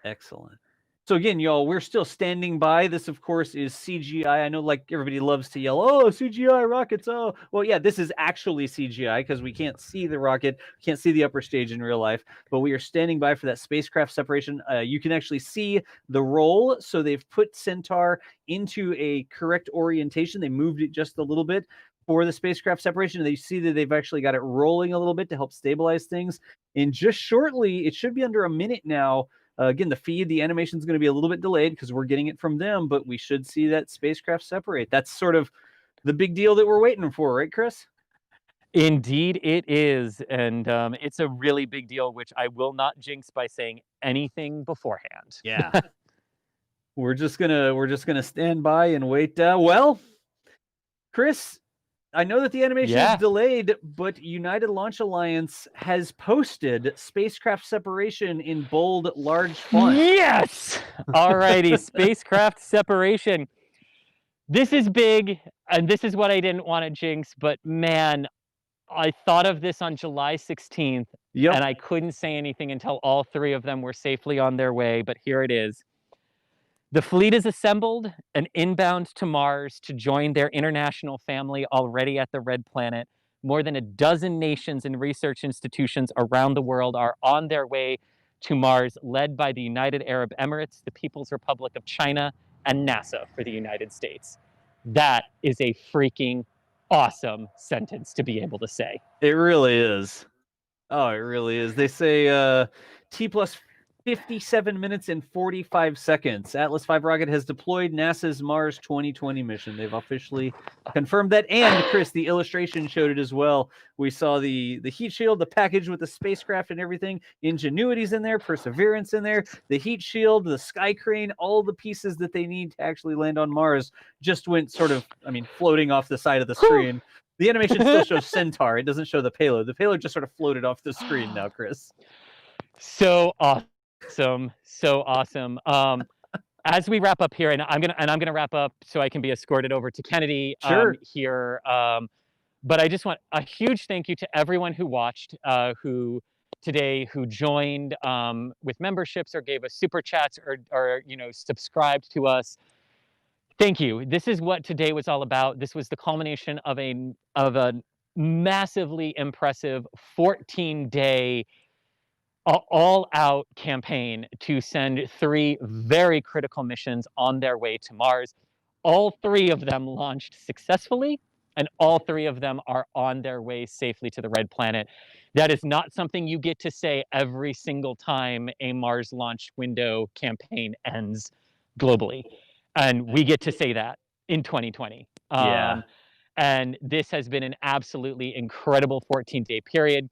excellent. So again, y'all, we're still standing by. This, of course, is CGI. I know, like, everybody loves to yell, "Oh, CGI rockets!" Oh, well, yeah, this is actually CGI because we can't see the rocket, can't see the upper stage in real life. But we are standing by for that spacecraft separation. You can actually see the roll. So they've put Centaur into a correct orientation. They moved it just a little bit for the spacecraft separation. And you see that they've actually got it rolling a little bit to help stabilize things. And just shortly, it should be under a minute now. Again, the animation is going to be a little bit delayed because we're getting it from them, but we should see that spacecraft separate. That's sort of the big deal that we're waiting for, right, Chris? Indeed, it is, and it's a really big deal, which I will not jinx by saying anything beforehand. Yeah, we're just gonna stand by and wait. Well, Chris, I know that the animation is delayed, but United Launch Alliance has posted spacecraft separation in bold, large font. Yes! Alrighty, spacecraft separation. This is big, and this is what I didn't want to jinx, but man, I thought of this on July 16th, and I couldn't say anything until all three of them were safely on their way, but here it is. The fleet is assembled and inbound to Mars to join their international family already at the Red Planet. More than a dozen nations and research institutions around the world are on their way to Mars, led by the United Arab Emirates, the People's Republic of China, and NASA for the United States. That is a freaking awesome sentence to be able to say. It really is. Oh, it really is. They say T plus 57 minutes and 45 seconds. Atlas V rocket has deployed NASA's Mars 2020 mission. They've officially confirmed that. And Chris, the illustration showed it as well. We saw the heat shield, the package with the spacecraft and everything. Ingenuity's in there, Perseverance in there, the heat shield, the sky crane, all the pieces that they need to actually land on Mars just went sort of, floating off the side of the screen. The animation still shows Centaur. It doesn't show the payload. The payload just sort of floated off the screen now, Chris. So awesome. As we wrap up here, and I'm gonna wrap up so I can be escorted over to Kennedy here. But I just want a huge thank you to everyone who watched, who joined with memberships or gave us super chats or subscribed to us. Thank you. This is what today was all about. This was the culmination of a massively impressive 14-day all-out campaign to send 3 very critical missions on their way to Mars. All 3 of them launched successfully, and all 3 of them are on their way safely to the Red Planet. That is not something you get to say every single time a Mars launch window campaign ends globally. And we get to say that in 2020. And this has been an absolutely incredible 14-day period.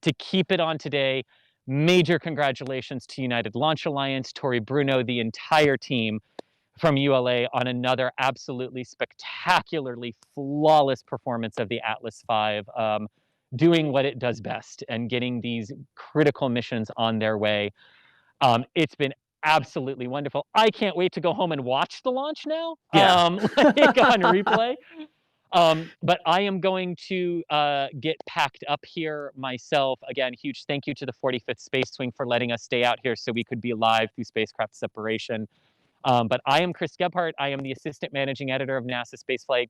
To keep it on today, major congratulations to United Launch Alliance, Tori Bruno, the entire team from ULA on another absolutely spectacularly flawless performance of the Atlas V, doing what it does best and getting these critical missions on their way. It's been absolutely wonderful. I can't wait to go home and watch the launch now, on replay. But I am going to get packed up here myself. Again, huge thank you to the 45th Space Wing for letting us stay out here so we could be live through spacecraft separation. But I am Chris Gebhardt. I am the Assistant Managing Editor of NASA Spaceflight.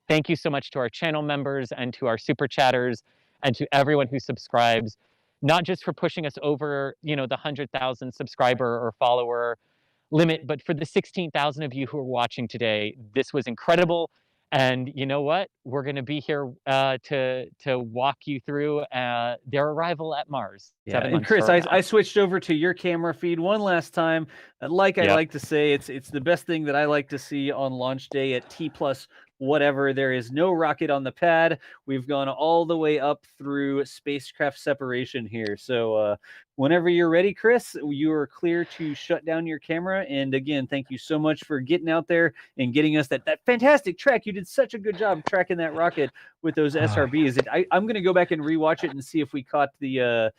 Thank you so much to our channel members and to our super chatters and to everyone who subscribes, not just for pushing us over, the 100,000 subscriber or follower limit, but for the 16,000 of you who are watching today. This was incredible. And you know what? We're going to be here to walk you through their arrival at Mars. Yeah, and Chris, I switched over to your camera feed one last time. I like to say, it's the best thing that I like to see on launch day at T plus whatever. There is no rocket on the pad. We've gone all the way up through spacecraft separation here. So whenever you're ready, Chris, you are clear to shut down your camera. And again, thank you so much for getting out there and getting us that fantastic track. You did such a good job tracking that rocket with those SRBs. I'm going to go back and rewatch it and see if we caught the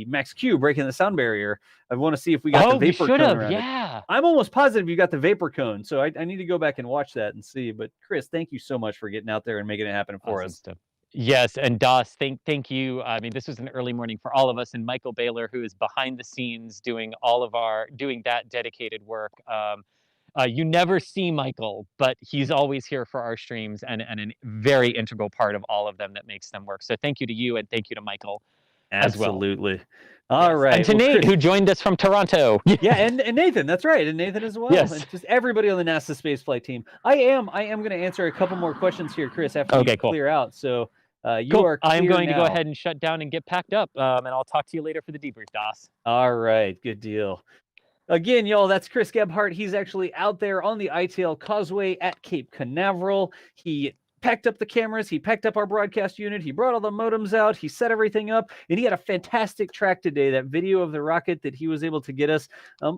Max Q breaking the sound barrier. I want to see if we got the vapor cone around it. I'm almost positive you got the vapor cone, so I need to go back and watch that and see. But Chris, thank you so much for getting out there and making it happen for us. Yes, and Doss, thank you. I mean, this was an early morning for all of us, and Michael Baylor, who is behind the scenes doing doing that dedicated work. You never see Michael, but he's always here for our streams and a very integral part of all of them that makes them work. So thank you to you and thank you to Michael as well. Absolutely. All right. And to Nate, who joined us from Toronto. Yeah, and Nathan, that's right, and Nathan as well. Yes. And just everybody on the NASA spaceflight team. I am going to answer a couple more questions here, Chris, after you clear out. So you are clear I'm going to go now. ahead and shut down and get packed up, and I'll talk to you later for the debrief, Doss. All right, good deal. Again, y'all, that's Chris Gebhardt. He's actually out there on the ITL Causeway at Cape Canaveral. He packed up the cameras, he packed up our broadcast unit, he brought all the modems out, he set everything up, and he had a fantastic track today. That video of the rocket that he was able to get us.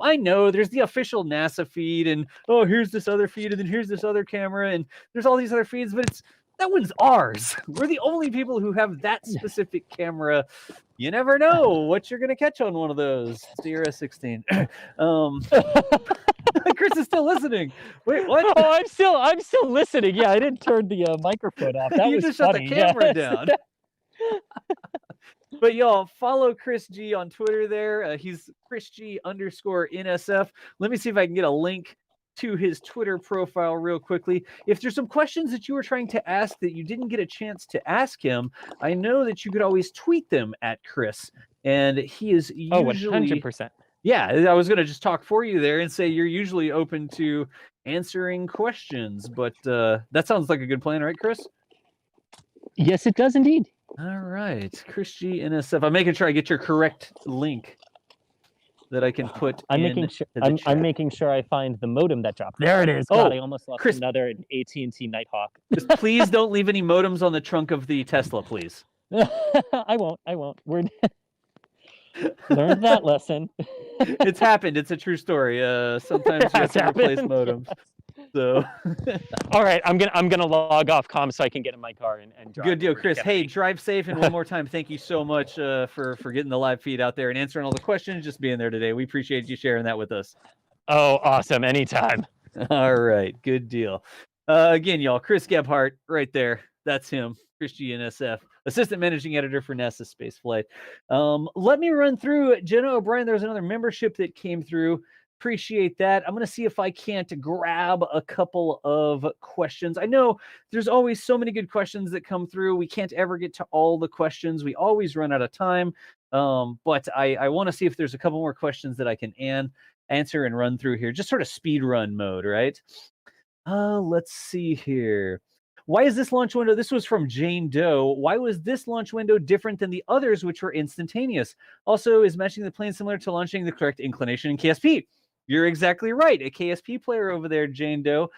I know there's the official NASA feed, and oh, here's this other feed, and then here's this other camera, and there's all these other feeds, but that one's ours. We're the only people who have that specific camera. You never know what you're gonna catch on one of those. It's the RS-16. Chris is still listening. Wait, what? Oh, I'm still listening. Yeah, I didn't turn the microphone off. That you was just funny. shut the camera down. But y'all, follow Chris G on Twitter there. He's Chris G_NSF. Let me see if I can get a link to his Twitter profile real quickly. If there's some questions that you were trying to ask that you didn't get a chance to ask him, I know that you could always tweet them at Chris. And he is usually 100%. Yeah, I was going to just talk for you there and say you're usually open to answering questions, but that sounds like a good plan, right, Chris? Yes, it does indeed. All right, Chris G NSF. I'm making sure I get your correct link that I can put. I'm making sure I find the modem that dropped. There it is. God, I almost lost another AT&T Nighthawk. Just please don't leave any modems on the trunk of the Tesla, please. I won't. We're learned that lesson. It's happened. It's a true story. Sometimes you have to replace modems. So, all right, I'm gonna log off comms so I can get in my car and drive. Good deal, Chris. Hey, drive safe, and one more time, thank you so much for getting the live feed out there and answering all the questions, just being there today. We appreciate you sharing that with us. Oh, awesome! Anytime. All right, good deal. Again, y'all, Chris Gebhardt, right there. That's him, Chris GNSF, Assistant Managing Editor for NASA Spaceflight. Let me run through Jenna O'Brien. There's another membership that came through. Appreciate that. I'm going to see if I can't grab a couple of questions. I know there's always so many good questions that come through. We can't ever get to all the questions. We always run out of time. But I want to see if there's a couple more questions that I can answer and run through here. Just sort of speed run mode, right? Let's see here. Why is this launch window? This was from Jane Doe. Why was this launch window different than the others, which were instantaneous? Also, is matching the plane similar to launching the correct inclination in KSP? You're exactly right. A KSP player over there, Jane Doe,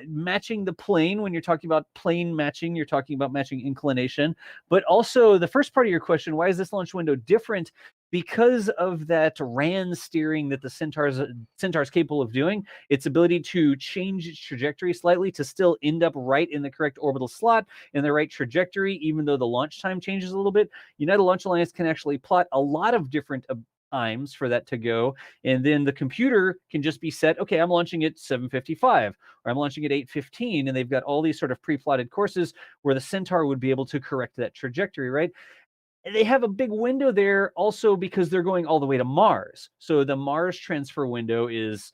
matching the plane. When you're talking about plane matching, you're talking about matching inclination. But also the first part of your question, why is this launch window different? Because of that RAN steering that the Centaur's capable of doing, its ability to change its trajectory slightly to still end up right in the correct orbital slot in the right trajectory, even though the launch time changes a little bit. United Launch Alliance can actually plot a lot of different times for that to go, and then the computer can just be set, okay, I'm launching at 7:55 or I'm launching at 8:15, and they've got all these sort of pre-plotted courses where the Centaur would be able to correct that trajectory, right? They have a big window there also because they're going all the way to Mars. So the Mars transfer window is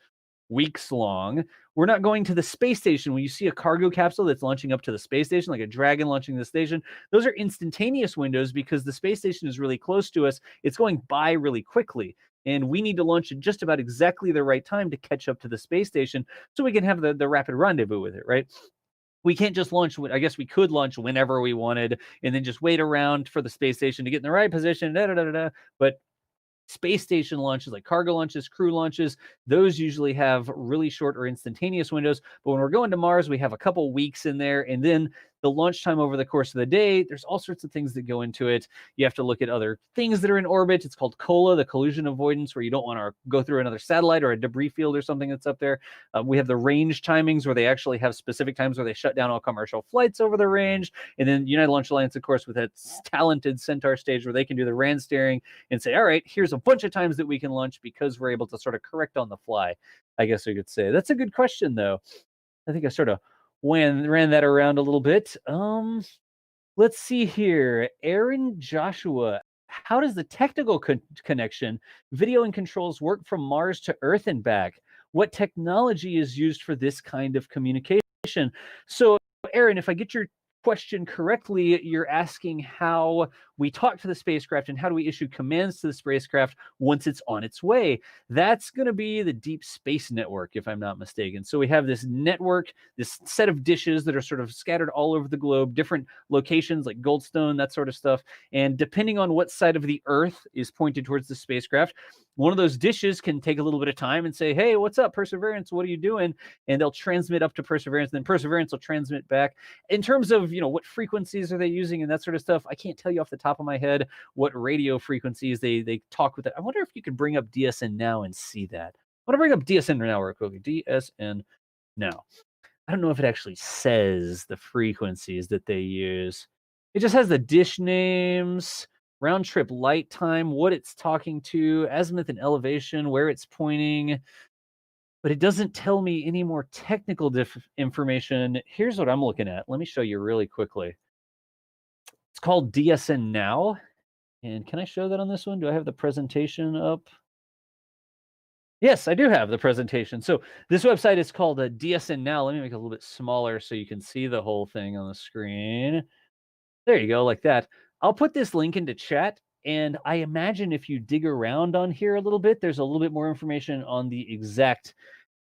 weeks long. We're not going to the space station. When you see a cargo capsule that's launching up to the space station, like a Dragon launching the station, those are instantaneous windows because the space station is really close to us. It's going by really quickly. And we need to launch at just about exactly the right time to catch up to the space station so we can have the rapid rendezvous with it, right? We can't just launch. I guess we could launch whenever we wanted and then just wait around for the space station to get in the right position. But space station launches, like cargo launches, crew launches, those usually have really short or instantaneous windows. But when we're going to Mars, we have a couple weeks in there. And then the launch time over the course of the day, there's all sorts of things that go into it. You have to look at other things that are in orbit. It's called COLA, the collision avoidance, where you don't want to go through another satellite or a debris field or something that's up there. We have the range timings where they actually have specific times where they shut down all commercial flights over the range. And then United Launch Alliance, of course, with that talented Centaur stage where they can do the RAN steering and say, all right, here's a bunch of times that we can launch because we're able to sort of correct on the fly, I guess we could say. That's a good question, though. I think I sort of ran that around a little bit. Let's see here. Aaron Joshua, how does the technical connection, video and controls work from Mars to Earth and back? What technology is used for this kind of communication? So, Aaron, if I get your question correctly, you're asking how we talk to the spacecraft and how do we issue commands to the spacecraft once it's on its way. That's going to be the Deep Space Network, if I'm not mistaken. So we have this network, this set of dishes that are sort of scattered all over the globe, different locations like Goldstone, that sort of stuff. And depending on what side of the Earth is pointed towards the spacecraft, one of those dishes can take a little bit of time and say, hey, what's up, Perseverance? What are you doing? And they'll transmit up to Perseverance, and then Perseverance will transmit back. In terms of, what frequencies are they using and that sort of stuff, I can't tell you off the top of my head what radio frequencies they talk with it. I wonder if you could bring up DSN now and see that. I want to bring up DSN now real quick. DSN now. I don't know if it actually says the frequencies that they use. It just has the dish names, round trip light time, what it's talking to, azimuth and elevation, where it's pointing. But it doesn't tell me any more technical information. Here's what I'm looking at. Let me show you really quickly. It's called DSN Now. And can I show that on this one? Do I have the presentation up? Yes, I do have the presentation. So this website is called DSN Now. Let me make it a little bit smaller so you can see the whole thing on the screen. There you go, like that. I'll put this link into chat. And I imagine if you dig around on here a little bit, there's a little bit more information on the exact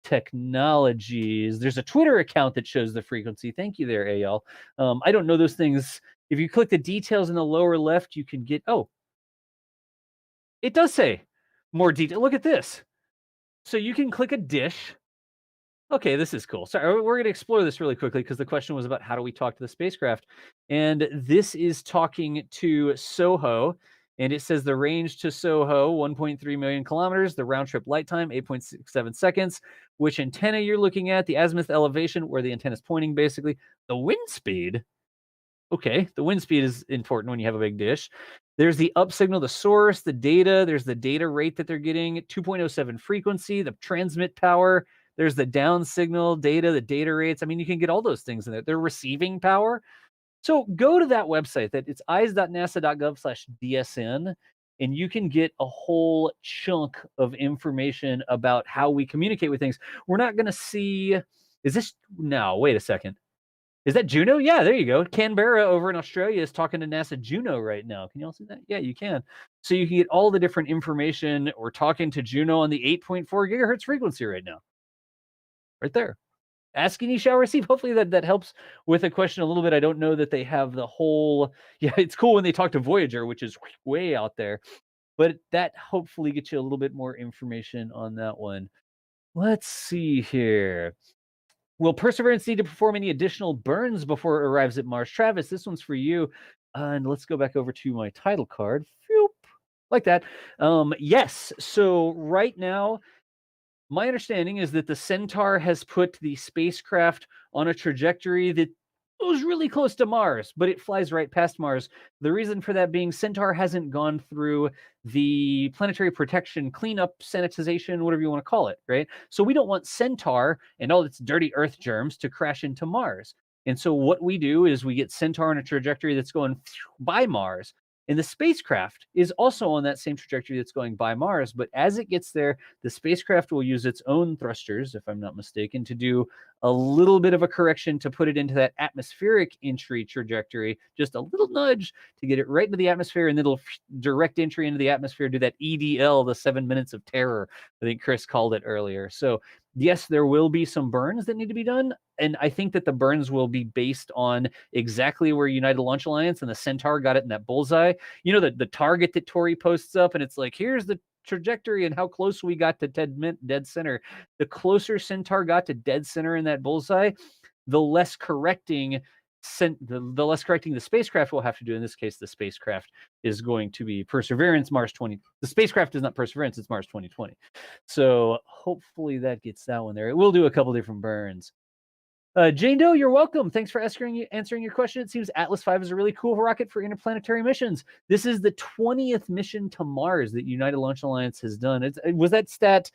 technologies. There's a Twitter account that shows the frequency. Thank you there, AL. I don't know those things. If you click the details in the lower left, you can get, it does say more detail. Look at this. So you can click a dish. Okay, this is cool. Sorry, we're going to explore this really quickly because the question was about how do we talk to the spacecraft. And this is talking to SOHO. And it says the range to SOHO, 1.3 million kilometers, the round trip light time, 8.67 seconds, which antenna you're looking at, the azimuth elevation, where the antenna is pointing, basically, the wind speed. Okay, the wind speed is important when you have a big dish. There's the up signal, the source, the data. There's the data rate that they're getting, 2.07 frequency, the transmit power. There's the down signal data, the data rates. I mean, you can get all those things in there. They're receiving power. So go to that website. That it's eyes.nasa.gov/DSN, and you can get a whole chunk of information about how we communicate with things. We're not going to see. Is this no? Wait a second. Is that Juno? Yeah, there you go. Canberra over in Australia is talking to NASA Juno right now. Can you all see that? Yeah, you can. So you can get all the different information. We're talking to Juno on the 8.4 gigahertz frequency right now. Right there. Ask and you shall receive. Hopefully that helps with a question a little bit. I don't know that they have the whole. Yeah, it's cool when they talk to Voyager, which is way out there. But that hopefully gets you a little bit more information on that one. Let's see here. Will Perseverance need to perform any additional burns before it arrives at Mars? Travis, this one's for you. And let's go back over to my title card. Phew, like that. Yes. So right now, my understanding is that the Centaur has put the spacecraft on a trajectory that goes really close to Mars, but it flies right past Mars. The reason for that being Centaur hasn't gone through the planetary protection cleanup, sanitization, whatever you want to call it, right? So we don't want Centaur and all its dirty Earth germs to crash into Mars. And so what we do is we get Centaur on a trajectory that's going by Mars. And the spacecraft is also on that same trajectory that's going by Mars. But as it gets there, the spacecraft will use its own thrusters, if I'm not mistaken, to do a little bit of a correction to put it into that atmospheric entry trajectory, just a little nudge to get it right into the atmosphere, and it'll direct entry into the atmosphere, do that EDL, the 7 minutes of terror, I think Chris called it earlier. So yes, there will be some burns that need to be done. And I think that the burns will be based on exactly where United Launch Alliance and the Centaur got it in that bullseye. You know, the target that Tori posts up, and it's like, here's the trajectory and how close we got to dead center. The closer Centaur got to dead center in that bullseye, the less correcting the less correcting the spacecraft will have to do. In this case, the spacecraft is going to be Perseverance Mars 20. The spacecraft is not Perseverance, it's Mars 2020. So hopefully that gets that one there. It will do a couple different burns. Jane Doe, you're welcome. Thanks for answering your question. It seems Atlas V is a really cool rocket for interplanetary missions. This is the 20th mission to Mars that United Launch Alliance has done. Was that stat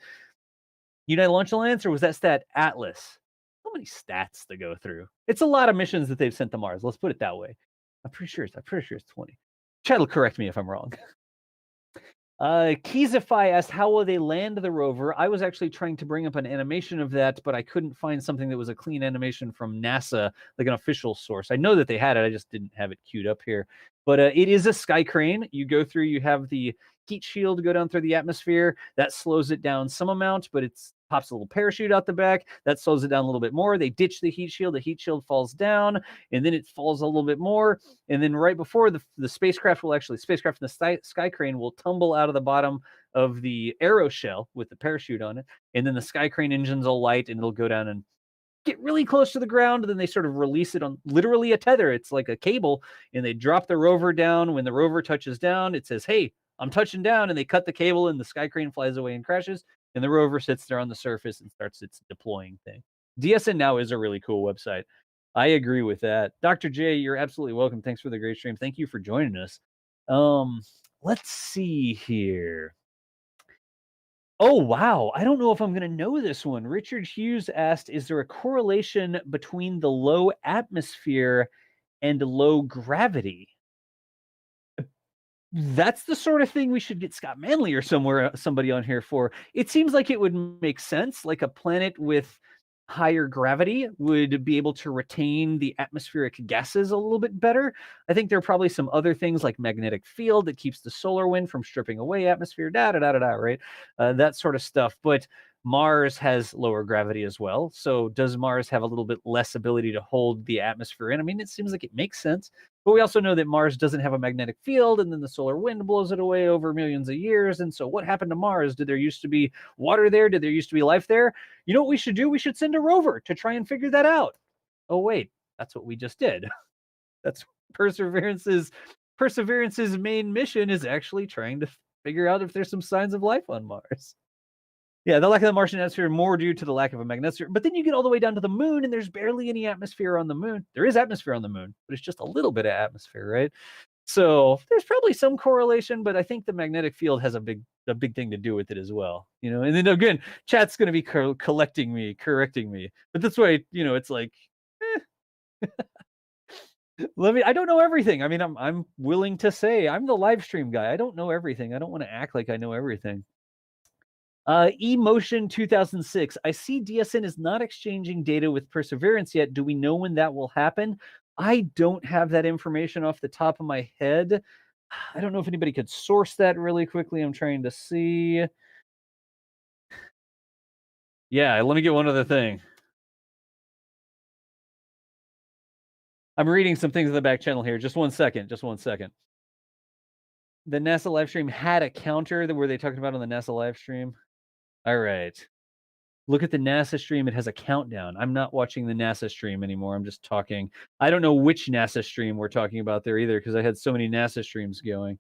United Launch Alliance or was that stat Atlas? So many stats to go through. It's a lot of missions that they've sent to Mars. Let's put it that way. I'm pretty sure it's 20. Chad will correct me if I'm wrong. Keysify asked, how will they land the rover? I was actually trying to bring up an animation of that, but I couldn't find something that was a clean animation from NASA, like an official source. I know that they had it. I just didn't have it queued up here. But it is a sky crane. You go through, you have the heat shield go down through the atmosphere. That slows it down some amount, but it pops a little parachute out the back. That slows it down a little bit more. They ditch the heat shield. The heat shield falls down, and then it falls a little bit more. And then right before the spacecraft and the sky crane will tumble out of the bottom of the aeroshell with the parachute on it. And then the sky crane engines will light, and it'll go down and get really close to the ground, and then they sort of release it on literally a tether. It's like a cable, and they drop the rover down. When the rover touches down, it says, hey, I'm touching down, and they cut the cable, and the sky crane flies away and crashes, and the rover sits there on the surface and starts its deploying thing. DSN Now is a really cool website. I agree with that. Dr. J, you're absolutely welcome. Thanks for the great stream. Thank you for joining us. Let's see here. Oh, wow. I don't know if I'm going to know this one. Richard Hughes asked, is there a correlation between the low atmosphere and low gravity? That's the sort of thing we should get Scott Manley or somebody on here for. It seems like it would make sense, like a planet with higher gravity would be able to retain the atmospheric gases a little bit better. I think there are probably some other things like magnetic field that keeps the solar wind from stripping away atmosphere, right? That sort of stuff. But Mars has lower gravity as well. So does Mars have a little bit less ability to hold the atmosphere in? I mean, it seems like it makes sense. But we also know that Mars doesn't have a magnetic field, and then the solar wind blows it away over millions of years. And so what happened to Mars? Did there used to be water there? Did there used to be life there? You know what we should do? We should send a rover to try and figure that out. Oh, wait, that's what we just did. That's Perseverance's main mission is actually trying to figure out if there's some signs of life on Mars. Yeah, the lack of the Martian atmosphere more due to the lack of a magnetosphere. But then you get all the way down to the moon, and there's barely any atmosphere on the moon. There is atmosphere on the moon, but it's just a little bit of atmosphere, right? So there's probably some correlation, but I think the magnetic field has a big thing to do with it as well. You know, and then again, chat's going to be correcting me. But that's why, you know, it's like, I don't know everything. I mean, I'm willing to say I'm the live stream guy. I don't know everything. I don't want to act like I know everything. eMotion 2006. I see DSN is not exchanging data with Perseverance yet. Do we know when that will happen? I don't have that information off the top of my head. I don't know if anybody could source that really quickly. I'm trying to see. Yeah, let me get one other thing. I'm reading some things in the back channel here. Just one second. The NASA live stream had a counter. Were they talking about on the NASA live stream? All right. Look at the NASA stream. It has a countdown. I'm not watching the NASA stream anymore. I'm just talking. I don't know which NASA stream we're talking about there either, because I had so many NASA streams going.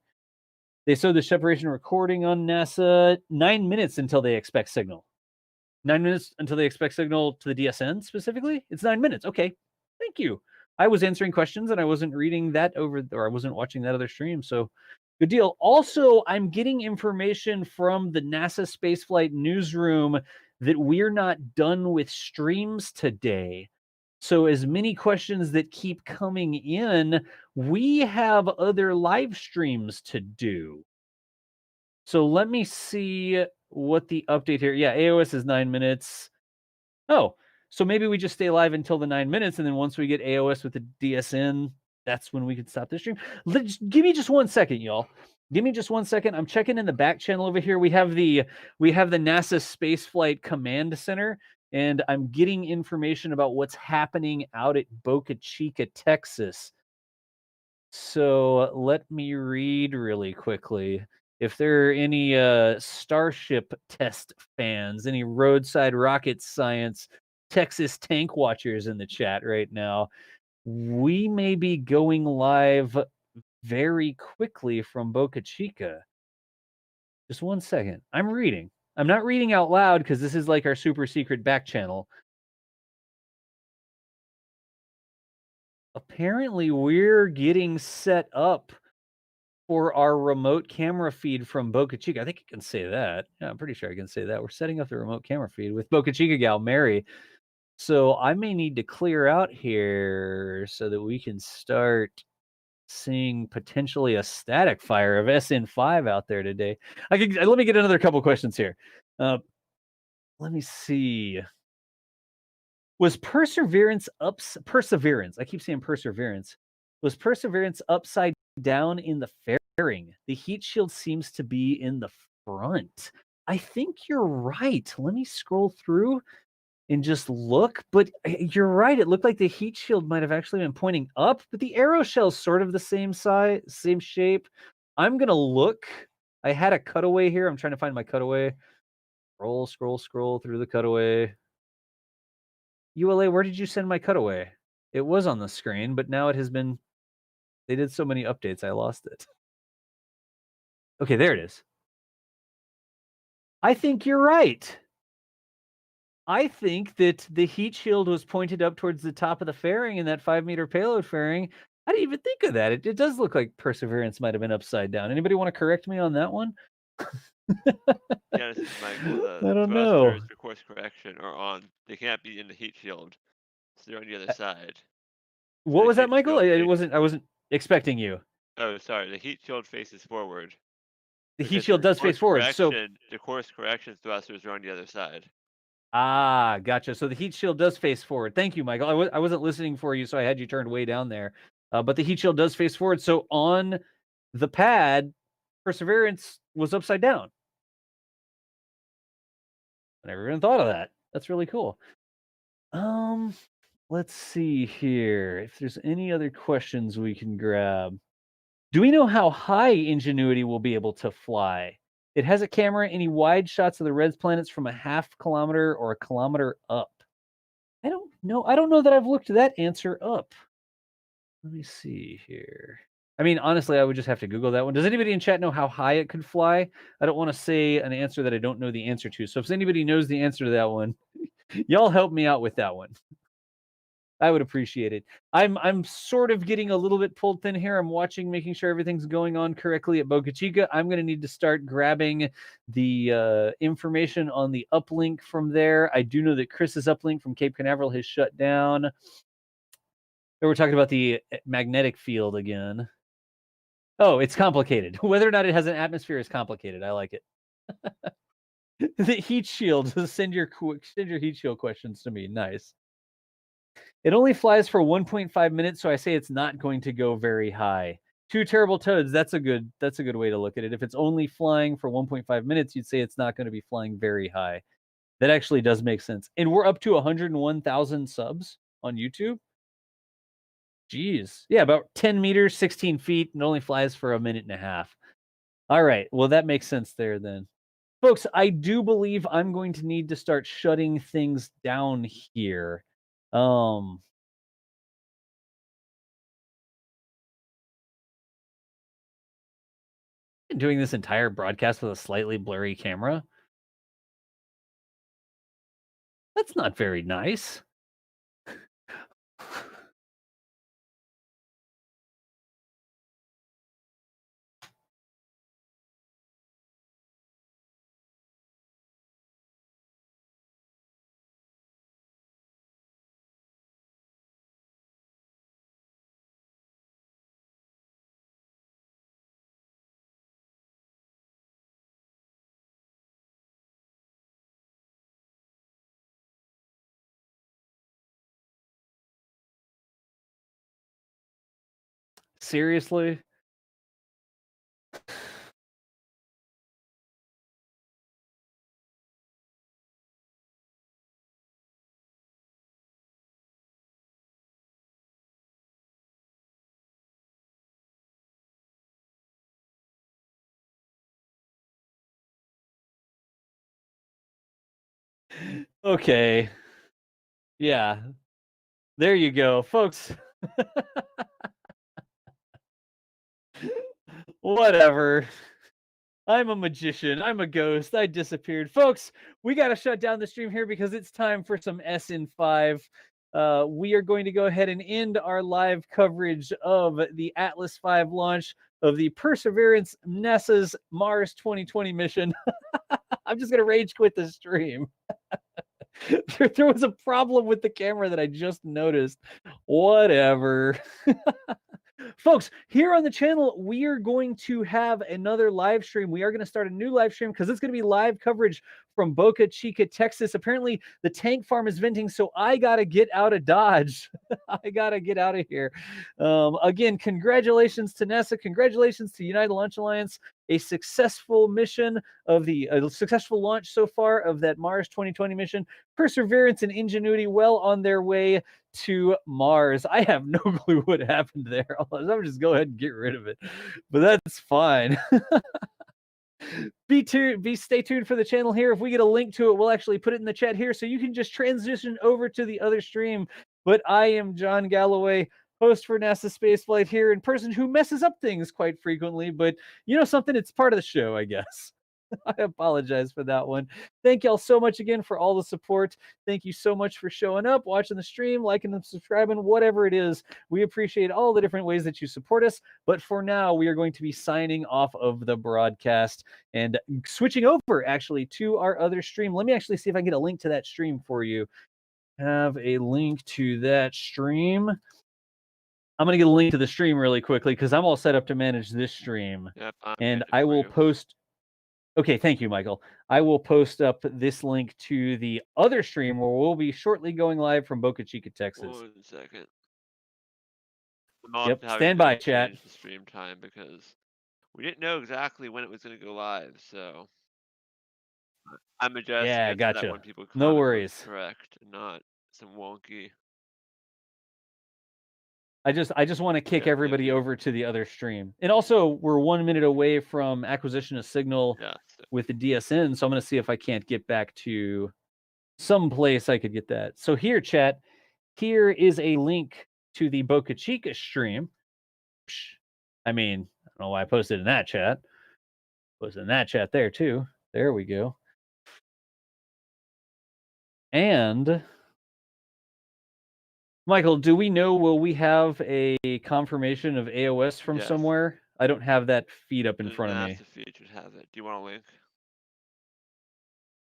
They showed the separation recording on NASA. 9 minutes until they expect signal. 9 minutes until they expect signal to the DSN specifically? It's 9 minutes. Okay. Thank you. I was answering questions and I wasn't reading that or I wasn't watching that other stream. So good deal. Also, I'm getting information from the NASA Spaceflight newsroom that we're not done with streams today. So as many questions that keep coming in, we have other live streams to do. So let me see what the update here. Yeah, AOS is 9 minutes. Oh, so maybe we just stay live until the 9 minutes, and then once we get AOS with the DSN, that's when we can stop the stream. Give me just 1 second, y'all. Give me just 1 second. I'm checking in the back channel over here. We have the NASA Spaceflight Command Center, and I'm getting information about what's happening out at Boca Chica, Texas. So let me read really quickly. If there are any Starship test fans, any roadside rocket science Texas tank watchers in the chat right now, we may be going live very quickly from Boca Chica. Just 1 second. I'm reading. I'm not reading out loud because this is like our super secret back channel. Apparently, we're getting set up for our remote camera feed from Boca Chica. I think I can say that. Yeah, I'm pretty sure I can say that. We're setting up the remote camera feed with Boca Chica gal Mary. So I may need to clear out here so that we can start seeing potentially a static fire of SN5 out there today. Let me get another couple questions here. Let me see. Was Perseverance Perseverance? I keep saying Perseverance. Was Perseverance upside down in the fairing? The heat shield seems to be in the front. I think you're right. Let me scroll through and just look, but you're right. It looked like the heat shield might have actually been pointing up, but the aeroshell's sort of the same size, same shape. I'm gonna look. I had a cutaway here. I'm trying to find my cutaway. Scroll through the cutaway. ULA, where did you send my cutaway? It was on the screen, but now it has been. They did so many updates, I lost it. Okay, there it is. I think you're right. I think that the heat shield was pointed up towards the top of the fairing in that 5-meter payload fairing. I didn't even think of that. It does look like Perseverance might have been upside down. Anybody want to correct me on that one? Yeah, this is Michael. I don't know. Thrusters for course correction are on. They can't be in the heat shield, so they're on the other side. What was that, Michael? I wasn't expecting you. Oh, sorry. The heat shield faces forward. The heat shield does face forward. So the course correction thrusters are on the other side. Ah, gotcha. So the heat shield does face forward. Thank you, Michael. I wasn't listening for you, so I had you turned way down there. But the heat shield does face forward. So on the pad, Perseverance was upside down. I never even thought of that. That's really cool. Let's see here. If there's any other questions we can grab. Do we know how high Ingenuity will be able to fly? It has a camera. Any wide shots of the red planets from a half kilometer or a kilometer up? I don't know. I don't know that I've looked that answer up. Let me see here. I mean, honestly, I would just have to Google that one. Does anybody in chat know how high it could fly? I don't want to say an answer that I don't know the answer to. So if anybody knows the answer to that one, y'all help me out with that one. I would appreciate it. I'm sort of getting a little bit pulled thin here. I'm watching, making sure everything's going on correctly at Boca Chica. I'm going to need to start grabbing the information on the uplink from there. I do know that Chris's uplink from Cape Canaveral has shut down. We're talking about the magnetic field again. Oh, it's complicated. Whether or not it has an atmosphere is complicated. I like it. The heat shield. Send your heat shield questions to me. Nice. It only flies for 1.5 minutes, so I say it's not going to go very high. 2 terrible toads. That's a good way to look at it. If it's only flying for 1.5 minutes, you'd say it's not going to be flying very high. That actually does make sense. And we're up to 101,000 subs on YouTube. Jeez. Yeah, about 10 meters, 16 feet, and only flies for a minute and a half. All right. Well, that makes sense there then. Folks, I do believe I'm going to need to start shutting things down here. Been doing this entire broadcast with a slightly blurry camera. That's not very nice. Seriously? Okay. Yeah. There you go, folks. Whatever. I'm a magician. I'm a ghost. I disappeared. Folks, we got to shut down the stream here because it's time for some SN5. We are going to go ahead and end our live coverage of the Atlas V launch of the Perseverance NASA's Mars 2020 mission. I'm just going to rage quit the stream. There was a problem with the camera that I just noticed. Whatever. folks, here on the channel, we are going to have another live stream. We are going to start a new live stream because it's going to be live coverage from Boca Chica, Texas. Apparently, the tank farm is venting, so I got to get out of Dodge. I got to get out of here. Again, congratulations to NASA. Congratulations to United Launch Alliance. A successful mission of a successful launch so far of that Mars 2020 mission. Perseverance and Ingenuity well on their way to Mars. I have no clue what happened there. I'll just go ahead and get rid of it, but that's fine. Stay tuned for the channel here. If we get a link to it, we'll actually put it in the chat here so you can just transition over to the other stream. But I am John Galloway, host for NASA Spaceflight here, and person who messes up things quite frequently, but you know something, it's part of the show, I guess. I apologize for that one. Thank y'all so much again for all the support. Thank you so much for showing up, watching the stream, liking and subscribing, whatever it is. We appreciate all the different ways that you support us. But for now, we are going to be signing off of the broadcast and switching over actually to our other stream. Let me actually see if I can get a link to that stream for you. Have a link to that stream. I'm going to get a link to the stream really quickly because I'm all set up to manage this stream. Yep, and I will post. Okay, thank you, Michael. I will post up this link to the other stream where we'll be shortly going live from Boca Chica, Texas. 1 second. Yep, stand by, chat. The stream time because we didn't know exactly when it was going to go live, so I'm adjusting. Yeah, it so that gotcha. when people No comment, worries. it's correct, and not some wonky. I just want to kick everybody over to the other stream. And also, we're 1 minute away from acquisition of signal with the DSN, so I'm going to see if I can't get back to some place I could get that. So here, chat, here is a link to the Boca Chica stream. I mean, I don't know why I posted in that chat. Posted in that chat there, too. There we go. And Michael, do we know, will we have a confirmation of AOS from somewhere? I don't have that feed up in front of me. The feed should have it. Do you want a link?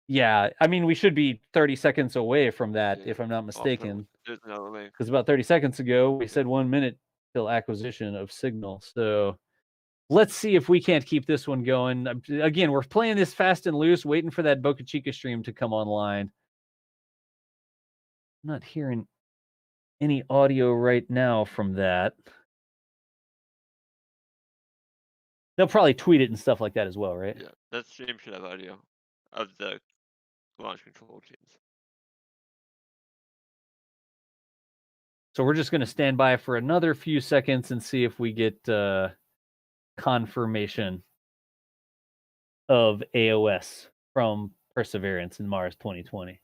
Yeah, I mean, we should be 30 seconds away from that, if I'm not mistaken. There's another link. Because about 30 seconds ago, we said 1 minute till acquisition of signal. So let's see if we can't keep this one going. Again, we're playing this fast and loose, waiting for that Boca Chica stream to come online. I'm not hearing any audio right now from that. They'll probably tweet it and stuff like that as well, right? Yeah, that stream should have audio of the launch control teams. So we're just going to stand by for another few seconds and see if we get confirmation of AOS from Perseverance in Mars 2020.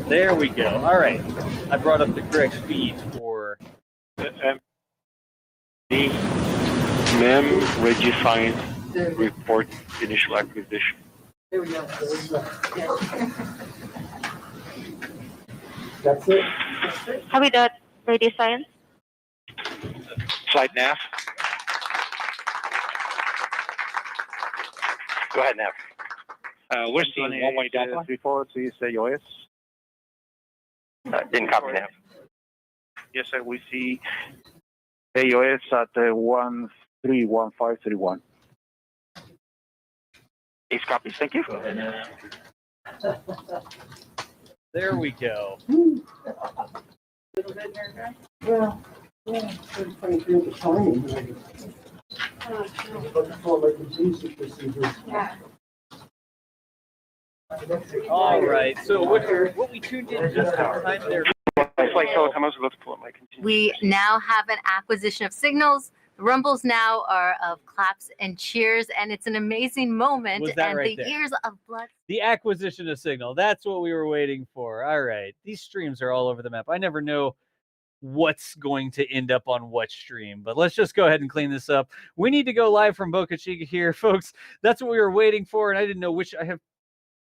There we go. All right. I brought up the correct feed for... MEM redefined report initial acquisition. There we go. That's it. Copy that. Ready, science. Flight nav. Go ahead, nav. We're seeing one-way Delta. Before to use AOS. Didn't copy nav. Yes, sir. We see AOS at 131531. Ace copies. Thank you. There we go. Well, yeah, it's funny to the timing. All right. So what we tuned in just in time there Flight total time. I was about to pull up my continuous. We now have an acquisition of signals. The rumbles now are of claps and cheers, and it's an amazing moment. Was that and right the there? ears of blood. The acquisition of signal. That's what we were waiting for. All right. These streams are all over the map. I never know what's going to end up on what stream, but let's just go ahead and clean this up. We need to go live from Boca Chica here, folks. That's what we were waiting for, and I didn't know which. I have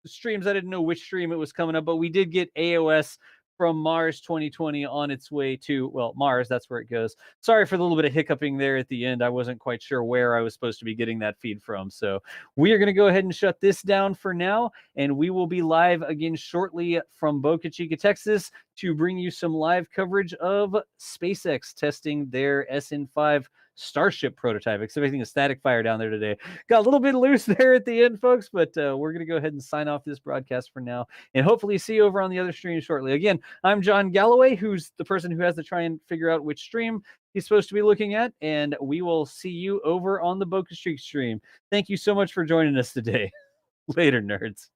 streams. I didn't know which stream it was coming up, but we did get AOS from Mars 2020 on its way to, well, Mars, that's where it goes. Sorry for the little bit of hiccuping there at the end. I wasn't quite sure where I was supposed to be getting that feed from. So we are going to go ahead and shut this down for now, and we will be live again shortly from Boca Chica, Texas, to bring you some live coverage of SpaceX testing their SN5 Starship prototype. Except everything is static fire down there today. Got a little bit loose there at the end, folks, but we're going to go ahead and sign off this broadcast for now, and hopefully see you over on the other stream shortly. Again, I'm John Galloway, who's the person who has to try and figure out which stream he's supposed to be looking at, and we will see you over on the Boca Streak stream. Thank you so much for joining us today. Later, nerds.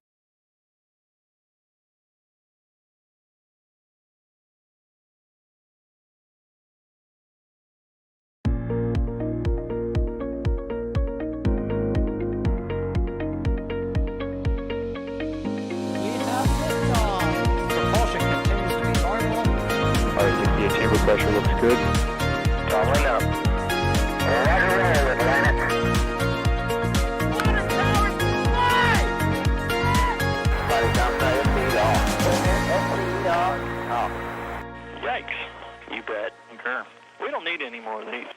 Chamber pressure looks good. Following up. Roger, roll, Atlantic. Flight downside, FP off. Yikes. You bet. Concur. We don't need any more of these.